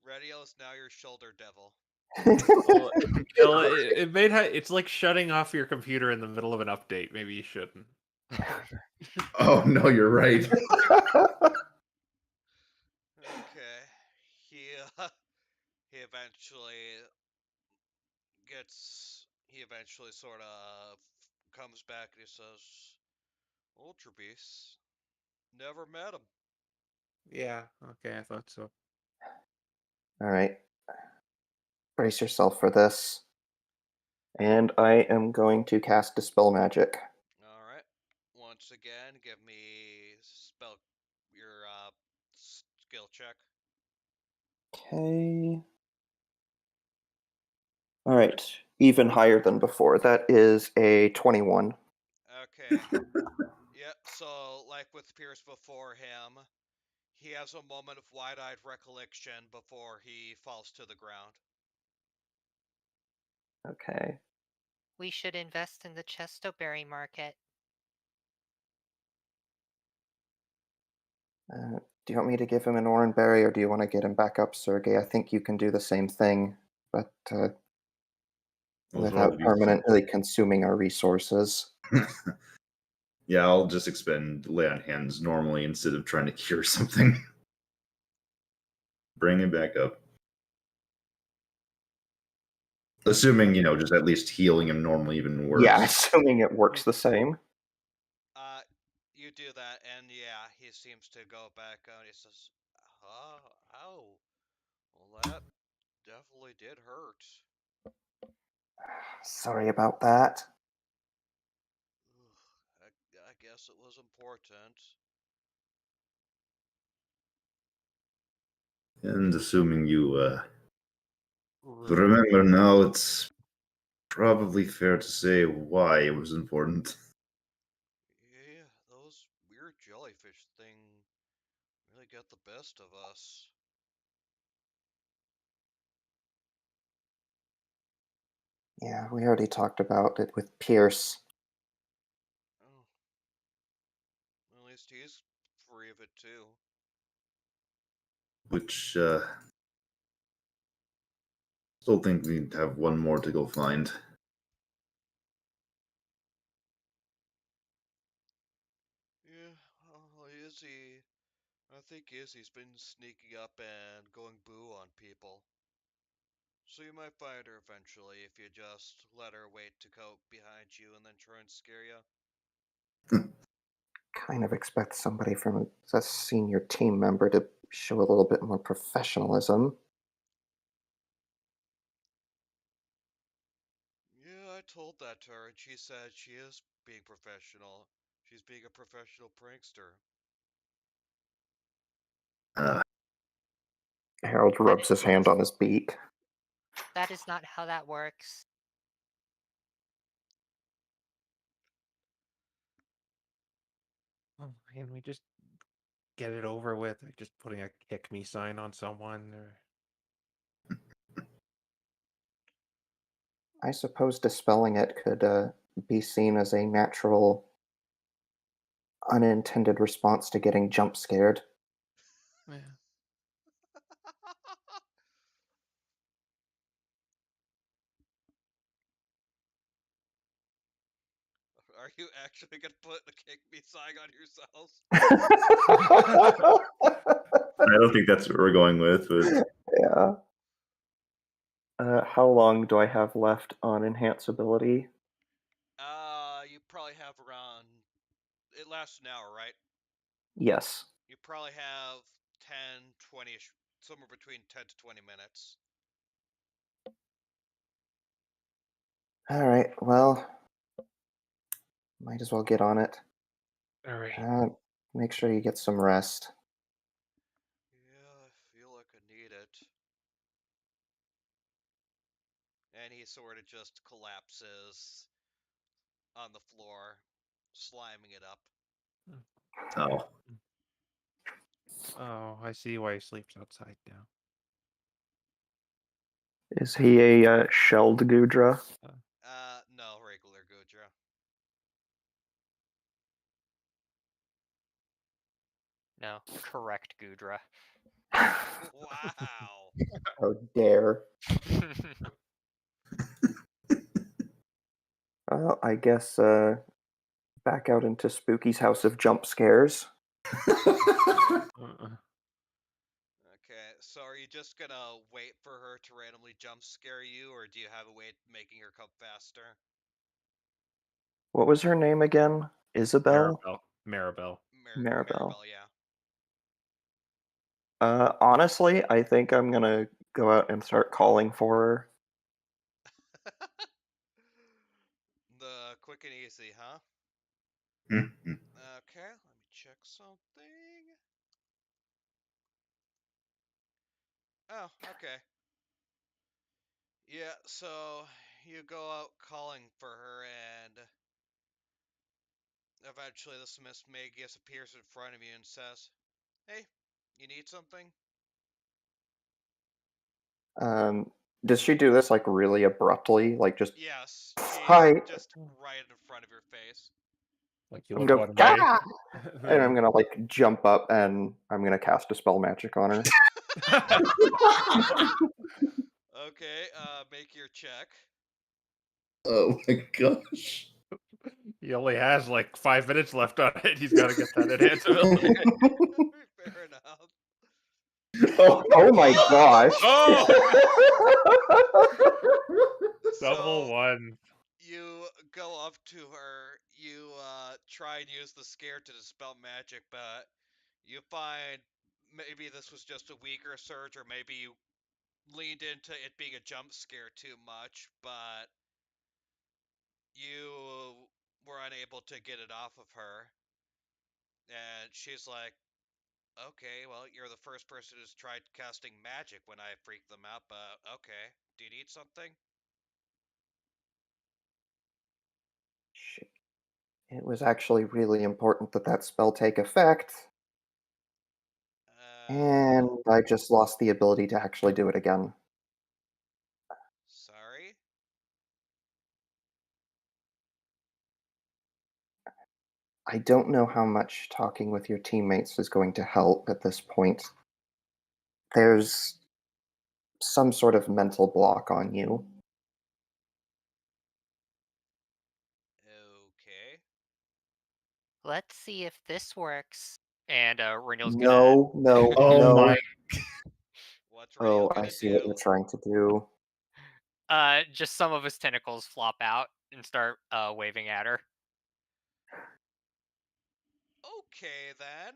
Radio is now your shoulder devil. Well, it's like shutting off your computer in the middle of an update. Maybe you shouldn't. Oh no, you're right. Okay. He he eventually he eventually sort of comes back and he says, Ultra Beast. Never met him. Yeah, okay, I thought so. All right. Brace yourself for this. And I am going to cast Dispel Magic. Alright. Once again, give me your skill check. Okay. All right. Even higher than before. That is a 21. Okay. Yeah, so like with Pierce before him, he has a moment of wide-eyed recollection before he falls to the ground. Okay. We should invest in the Chestoberry market. Do you want me to give him an orange berry or do you want to get him back up, Sergey? I think you can do the same thing, but Those will without all be permanently consuming our resources. Yeah, I'll just expend lay on hands normally instead of trying to cure something. Bring it back up. Assuming, just at least healing him normally even works. Yeah, assuming it works the same. You do that, and yeah, he seems to go back out. He says, ow. Well, that definitely did hurt. Sorry about that. I guess it was important. And assuming you Right. remember now, it's probably fair to say why it was important. Yeah, those weird jellyfish thing really get the best of us. Yeah, we already talked about it with Pierce. Oh, at least he's free of it too. Which, still think we have one more to go find. Yeah, Izzy. I think Izzy's been sneaking up and going boo on people. So you might find her eventually if you just let her wait to go behind you and then try and scare you. Kind of expect somebody from a senior team member to show a little bit more professionalism. Yeah, I told that to her and she said she is being professional. She's being a professional prankster. Uh, Harold rubs his hand on his beak. That is not how that works. Oh, can we just get it over with? Like just putting a kick me sign on someone or I suppose dispelling it could be seen as a natural, unintended response to getting jump scared. Yeah. Are you actually gonna put the kick me sign on yourselves? I don't think that's what we're going with. But Yeah. How long do I have left on enhance ability? You probably have around. It lasts an hour, right? Yes. You probably have 10, 20-ish, somewhere between 10 to 20 minutes. All right. Well, might as well get on it. All right. Make sure you get some rest. Yeah, I feel like I need it. And he sort of just collapses on the floor, sliming it up. oh, Oh, I see why he sleeps outside now. Is he a shelled Gudra? No, regular Gudra. No, correct, Gudra. Wow. How dare. Well, I guess back out into Spooky's house of jump scares. Uh-uh. Okay, so are you just gonna wait for her to randomly jump scare you, or do you have a way of making her come faster? What was her name again? Isabel? Maribel. Maribel. Maribel, yeah. Honestly, I think I'm gonna go out and start calling for her. The quick and easy, huh? Mhm. Okay, let me check something. Oh, okay. Yeah, so you go out calling for her, and eventually this Miss Magius appears in front of you and says, "Hey, you need something?" Does she do this like really abruptly? Like just Yes, hi, just right in front of your face. Like you and look go one way. "Gah!" And I'm gonna like jump up and I'm gonna cast a spell magic on her. Okay, make your check. oh my gosh. He only has like 5 minutes left on it. He's got to get that enhanced ability. Fair enough. Oh my gosh! Oh! Double So one. you go up to her, you try and use the scare to dispel magic, but you find maybe this was just a weaker surge, or maybe you leaned into it being a jump scare too much, but you were unable to get it off of her. And she's like, okay, well, you're the first person who's tried casting magic when I freaked them out, but okay. Do you need something? Shit. It was actually really important that that spell take effect, and Uh, I just lost the ability to actually do it again. sorry? I don't know how much talking with your teammates is going to help at this point. There's some sort of mental block on you. Okay. Let's see if this works. And Renil's gonna. No, no, Oh no. my. What's Real Oh, I gonna see what you're do? trying to do. Just some of his tentacles flop out and start waving at her. Okay, then.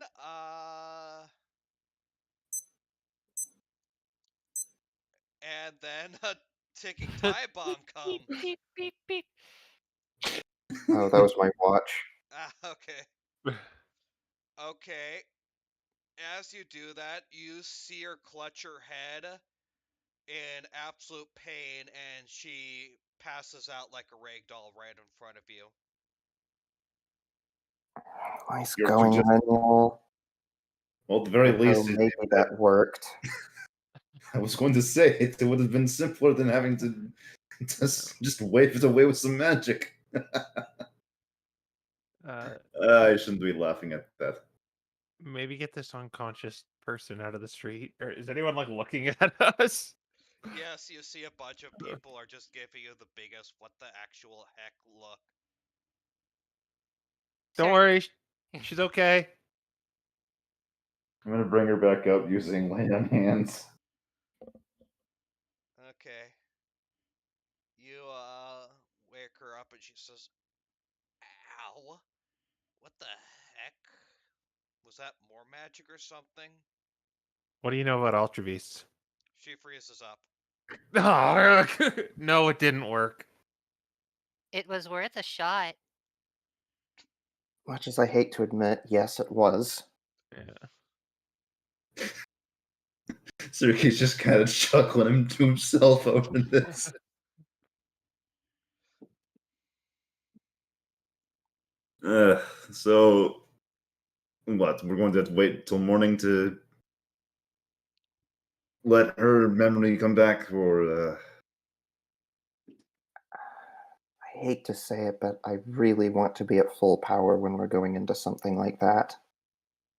And then a ticking time bomb Beep, comes. beep, beep, beep. Oh, that was my watch. Ah, okay. Okay. As you do that, you see her clutch her head in absolute pain, and she passes out like a rag doll right in front of you. Nice You're going, just Renewal. well, at the very Oh, least, maybe that worked. I was going to say it would have been simpler than having to just wave away with some magic. I shouldn't be laughing at that. Maybe get this unconscious person out of the street. Or is anyone like looking at us? Yes, you see a bunch of people are just giving you the biggest what the actual heck look. Don't Sir, worry, she's okay. I'm gonna bring her back up using lay on hands. Okay. You wake her up and she says, "Ow. What the heck? Was that more magic or something?" What do you know about Ultra Beasts? She freezes up. Oh, no, it didn't work. it was worth a shot. Much as I hate to admit, yes, it was. Yeah. Sergey's just kind of chuckling him to himself over this. So what? We're going to have to wait till morning to let her memory come back, or I hate to say it, but I really want to be at full power when we're going into something like that.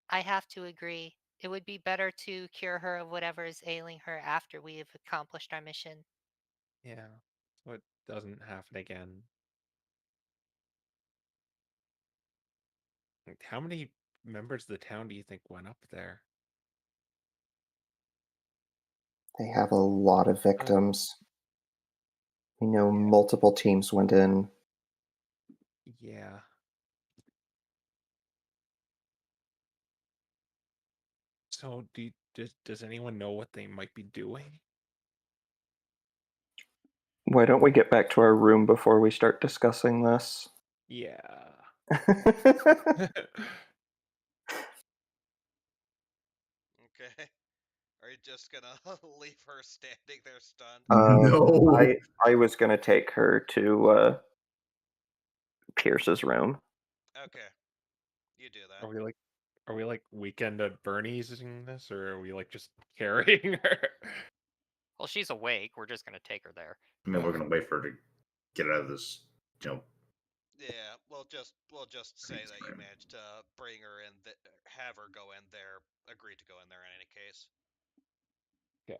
I have to agree. It would be better to cure her of whatever is ailing her after we have accomplished our mission. Yeah. So it doesn't happen again. Like, how many members of the town do you think went up there? They have a lot of victims. We know multiple teams went in. Yeah. So does anyone know what they might be doing? Why don't we get back to our room before we start discussing this? Yeah. Okay. Are you just gonna leave her standing there stunned? no. I was gonna take her to Pierce's room. Okay. You do that. Are we like weekend at Bernie's in this, or are we like just carrying her? Well, she's awake. We're just gonna take her there. I mean, we're gonna wait for her to get out of this, Yeah, we'll just say Green that you screen. managed to bring her in, have her go in there, agree to go in there in any case. Okay.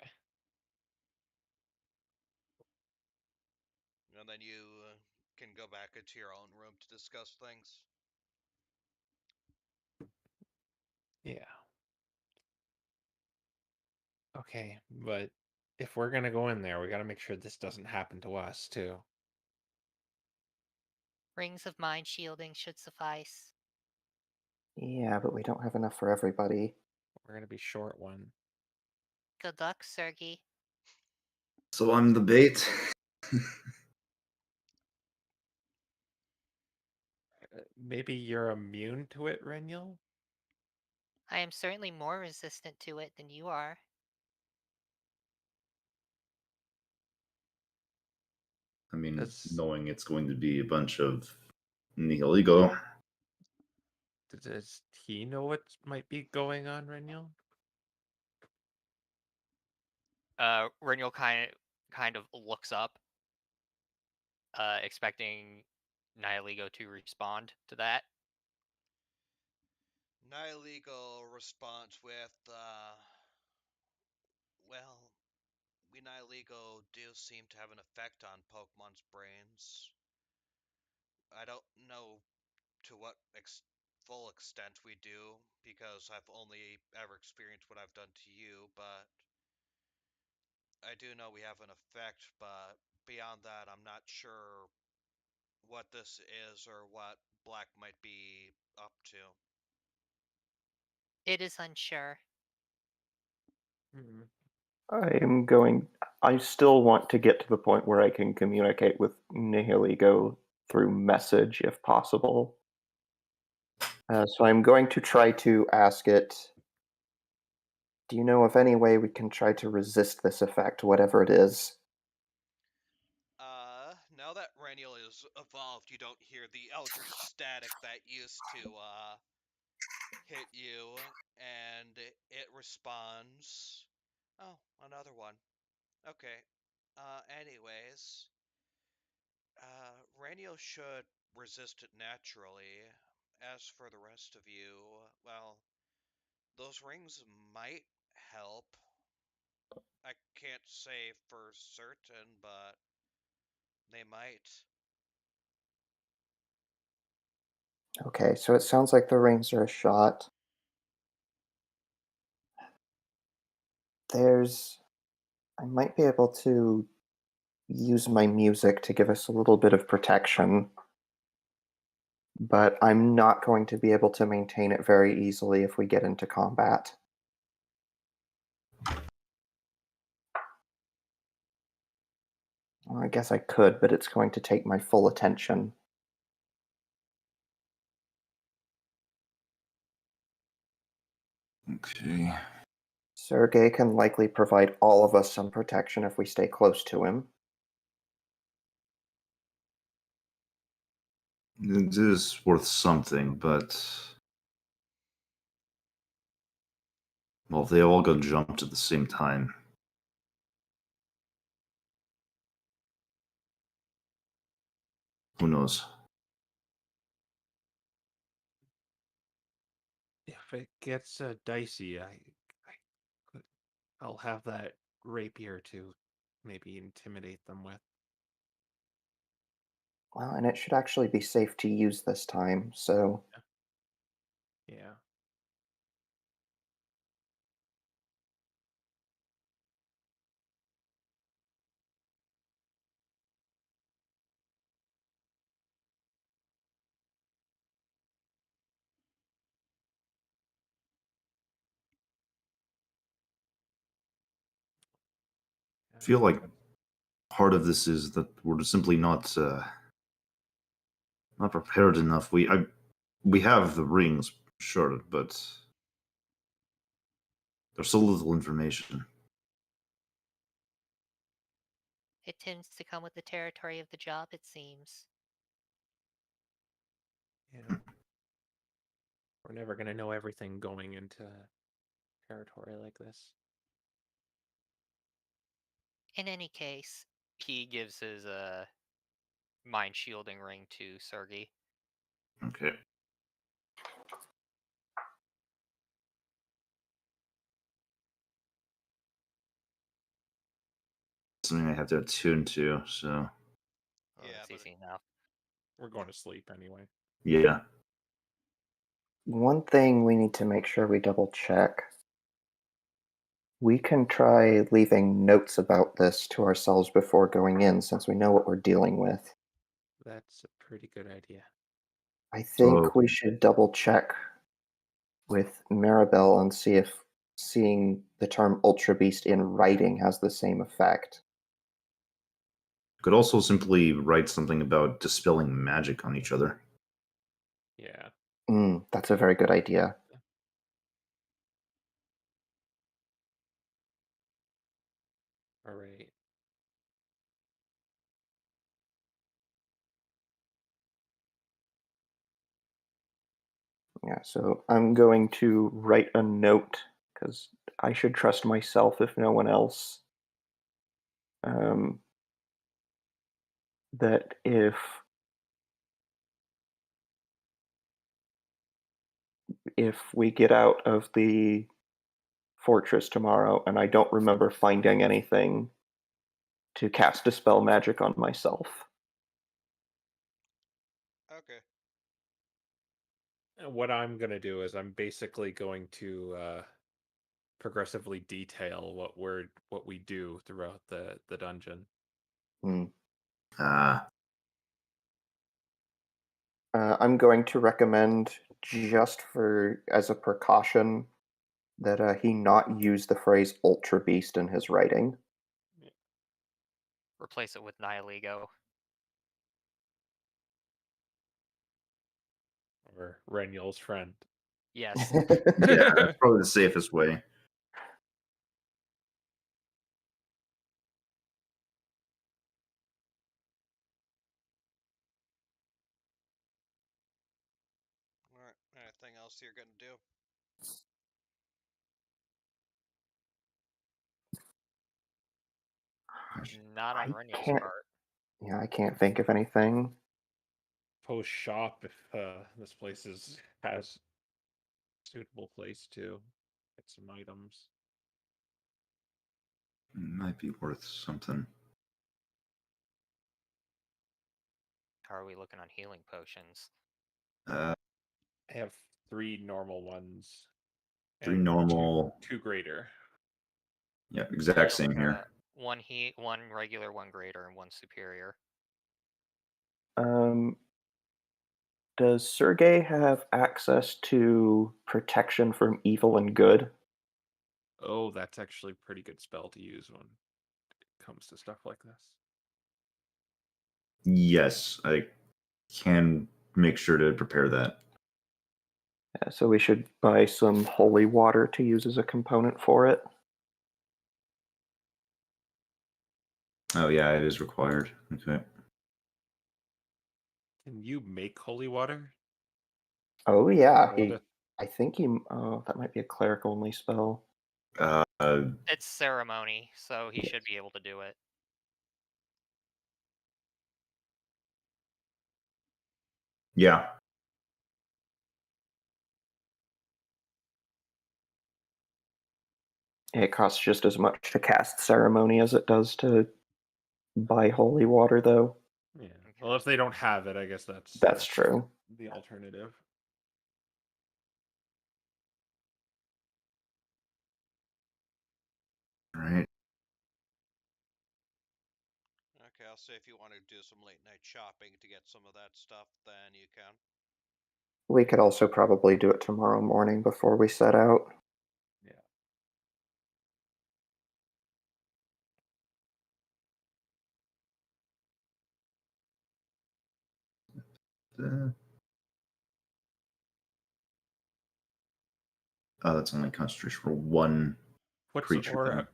And then you can go back into your own room to discuss things. Yeah. Okay, but if we're gonna go in there, we gotta make sure this doesn't happen to us too. Rings of mind shielding should suffice. Yeah, but we don't have enough for everybody. We're gonna be short one. Good luck, Sergey. So I'm the bait. Maybe you're immune to it, Renyel? I am certainly more resistant to it than you are. I mean, Does knowing it's going to be a bunch of nihil ego. does he know what might be going on, Renyel? Reniel kind of looks up, expecting Nihiligo to respond to that. Nihiligo responds with, well, we Nihiligo do seem to have an effect on Pokemon's brains. I don't know to what full extent we do, because I've only ever experienced what I've done to you, but I do know we have an effect, but beyond that, I'm not sure what this is or what Black might be up to. It is unsure. I still want to get to the point where I can communicate with Nihiligo through message if possible. So I'm going to try to ask it, do you know of any way we can try to resist this effect, whatever it is? Now that Renial is evolved, you don't hear the eldritch static that used to, hit you, and it responds. Oh, another one. Okay. Anyways, Raniel should resist it naturally. As for the rest of you, well, those rings might help. I can't say for certain, but they might. Okay, so it sounds like the rings are a shot. I might be able to use my music to give us a little bit of protection, but I'm not going to be able to maintain it very easily if we get into combat. Well, I guess I could, but it's going to take my full attention. Okay. Sergei can likely provide all of us some protection if we stay close to him. It is worth something, but well, if they all got jumped at the same time. Who knows? If it gets dicey, I'll have that rapier to maybe intimidate them with. Well, and it should actually be safe to use this time, so Yeah. I feel like part of this is that we're simply not prepared enough. We have the rings, sure, but there's so little information. It tends to come with the territory of the job, it seems. Yeah. We're never going to know everything going into territory like this. In any case, He gives his mind shielding ring to Sergey. Okay. Something I have to attune to, so Oh, Yeah, that's but easy enough. We're going to sleep anyway. yeah. one thing we need to make sure we double check. We can try leaving notes about this to ourselves before going in, since we know what we're dealing with. That's a pretty good idea. I So think we should double check with Maribel and see if seeing the term Ultra Beast in writing has the same effect. could also simply write something about dispelling magic on each other. Yeah. That's a very good idea. All right. Yeah, so I'm going to write a note because I should trust myself if no one else. That if we get out of the fortress tomorrow and I don't remember finding anything, to cast Dispel Magic on myself. okay. And what I'm going to do is I'm basically going to progressively detail what we do throughout the dungeon. Hmm. Ah, I'm going to recommend, just for as a precaution, that he not use the phrase Ultra Beast in his writing. Replace it with Nihilego. Or Renyl's friend. Yes. yeah, that's probably the safest way. Alright, anything else you're gonna do? Not on I Renyo's can't. part. Yeah, I can't think of anything. suppose shop if this place has suitable place to get some items. Might be worth something. How are we looking on healing potions? Uh, I have 3 normal ones. 3 and normal. 2 greater. Yeah, exact same here. One regular, 1 greater, and 1 superior. Does Sergey have access to protection from evil and good? Oh, that's actually a pretty good spell to use when it comes to stuff like this. Yes, I can make sure to prepare that. Yeah, so we should buy some holy water to use as a component for it. Oh yeah, it is required. Okay. Can you make holy water? Oh yeah, What a- I think he. Oh, that might be a cleric only spell. Uh, It's ceremony, so he Yes. should be able to do it. yeah. It costs just as much to cast ceremony as it does to buy holy water, though. Yeah. Well, if they don't have it, I guess That's true. the alternative. All right. Okay, I'll say if you want to do some late night shopping to get some of that stuff, then you can. We could also probably do it tomorrow morning before we set out. Yeah. Oh, that's only concentration for 1 What's creature.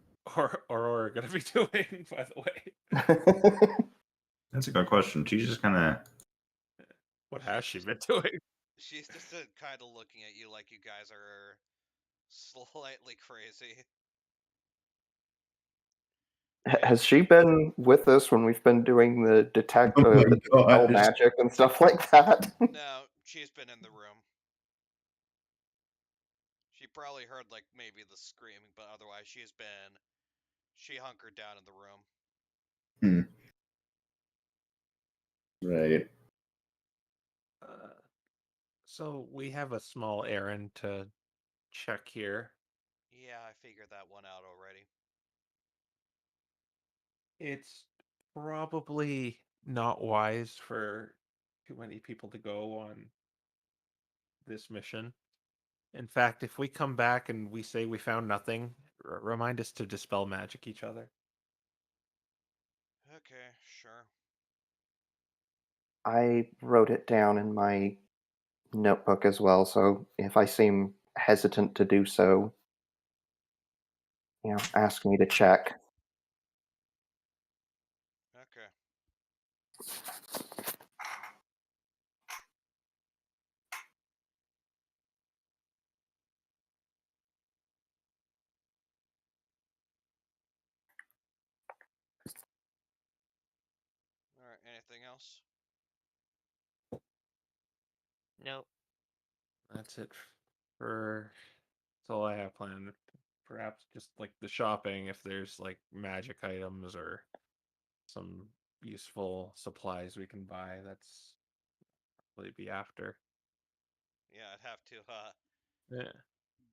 Aurora gonna be doing, by the way? That's a good question. She's just kind of. What has she been doing? She's just kind of looking at you like you guys are slightly crazy. Has she been with us when we've been doing the detect Oh my the dispel gosh. magic and stuff like that? No, she's been in the room. She probably heard like maybe the screaming, but otherwise she hunkered down in the room. Right. So we have a small errand to check here. Yeah, I figured that one out already. It's probably not wise for too many people to go on this mission. In fact, if we come back and we say we found nothing, remind us to dispel magic each other. Okay, sure. I wrote it down in my notebook as well, so if I seem hesitant to do so, ask me to check. Okay. Alright, anything else? Nope. That's it for. That's all I have planned. Perhaps just like the shopping, if there's like magic items or some useful supplies we can buy, that's probably be after. Yeah, I'd have to Yeah.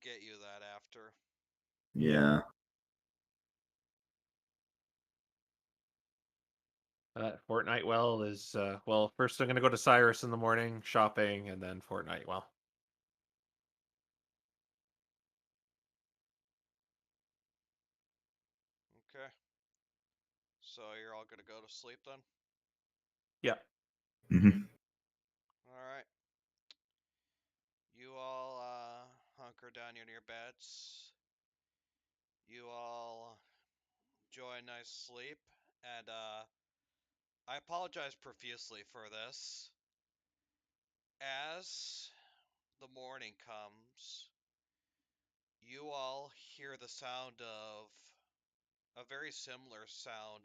get you that after. Yeah. Fortnite Well is well. First, I'm gonna go to Cyrus in the morning shopping, and then Fortnite Well. Okay. So you're all gonna go to sleep then? Yeah. Hmm. Alright. You all hunker down in your beds. You all enjoy a nice sleep. And I apologize profusely for this. As the morning comes, you all hear the sound of a very similar sound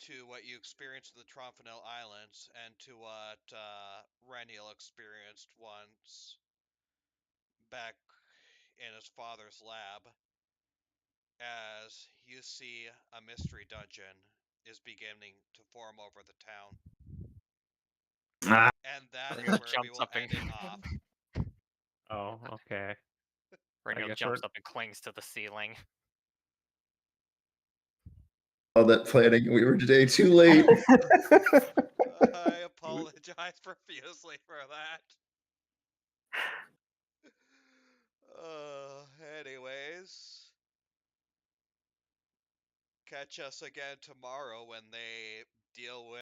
to what you experienced in the Tronfanel Islands and to what Reniel experienced once back in his father's lab, as you see a mystery dungeon is beginning to form over the town. Ah, And that is Reniel where we jumps will up and end it off. Oh, okay. Reniel guess jumps we're- up and clings to the ceiling. all that planning we were today too late. I apologize profusely for that. Anyways, catch us again tomorrow when they deal with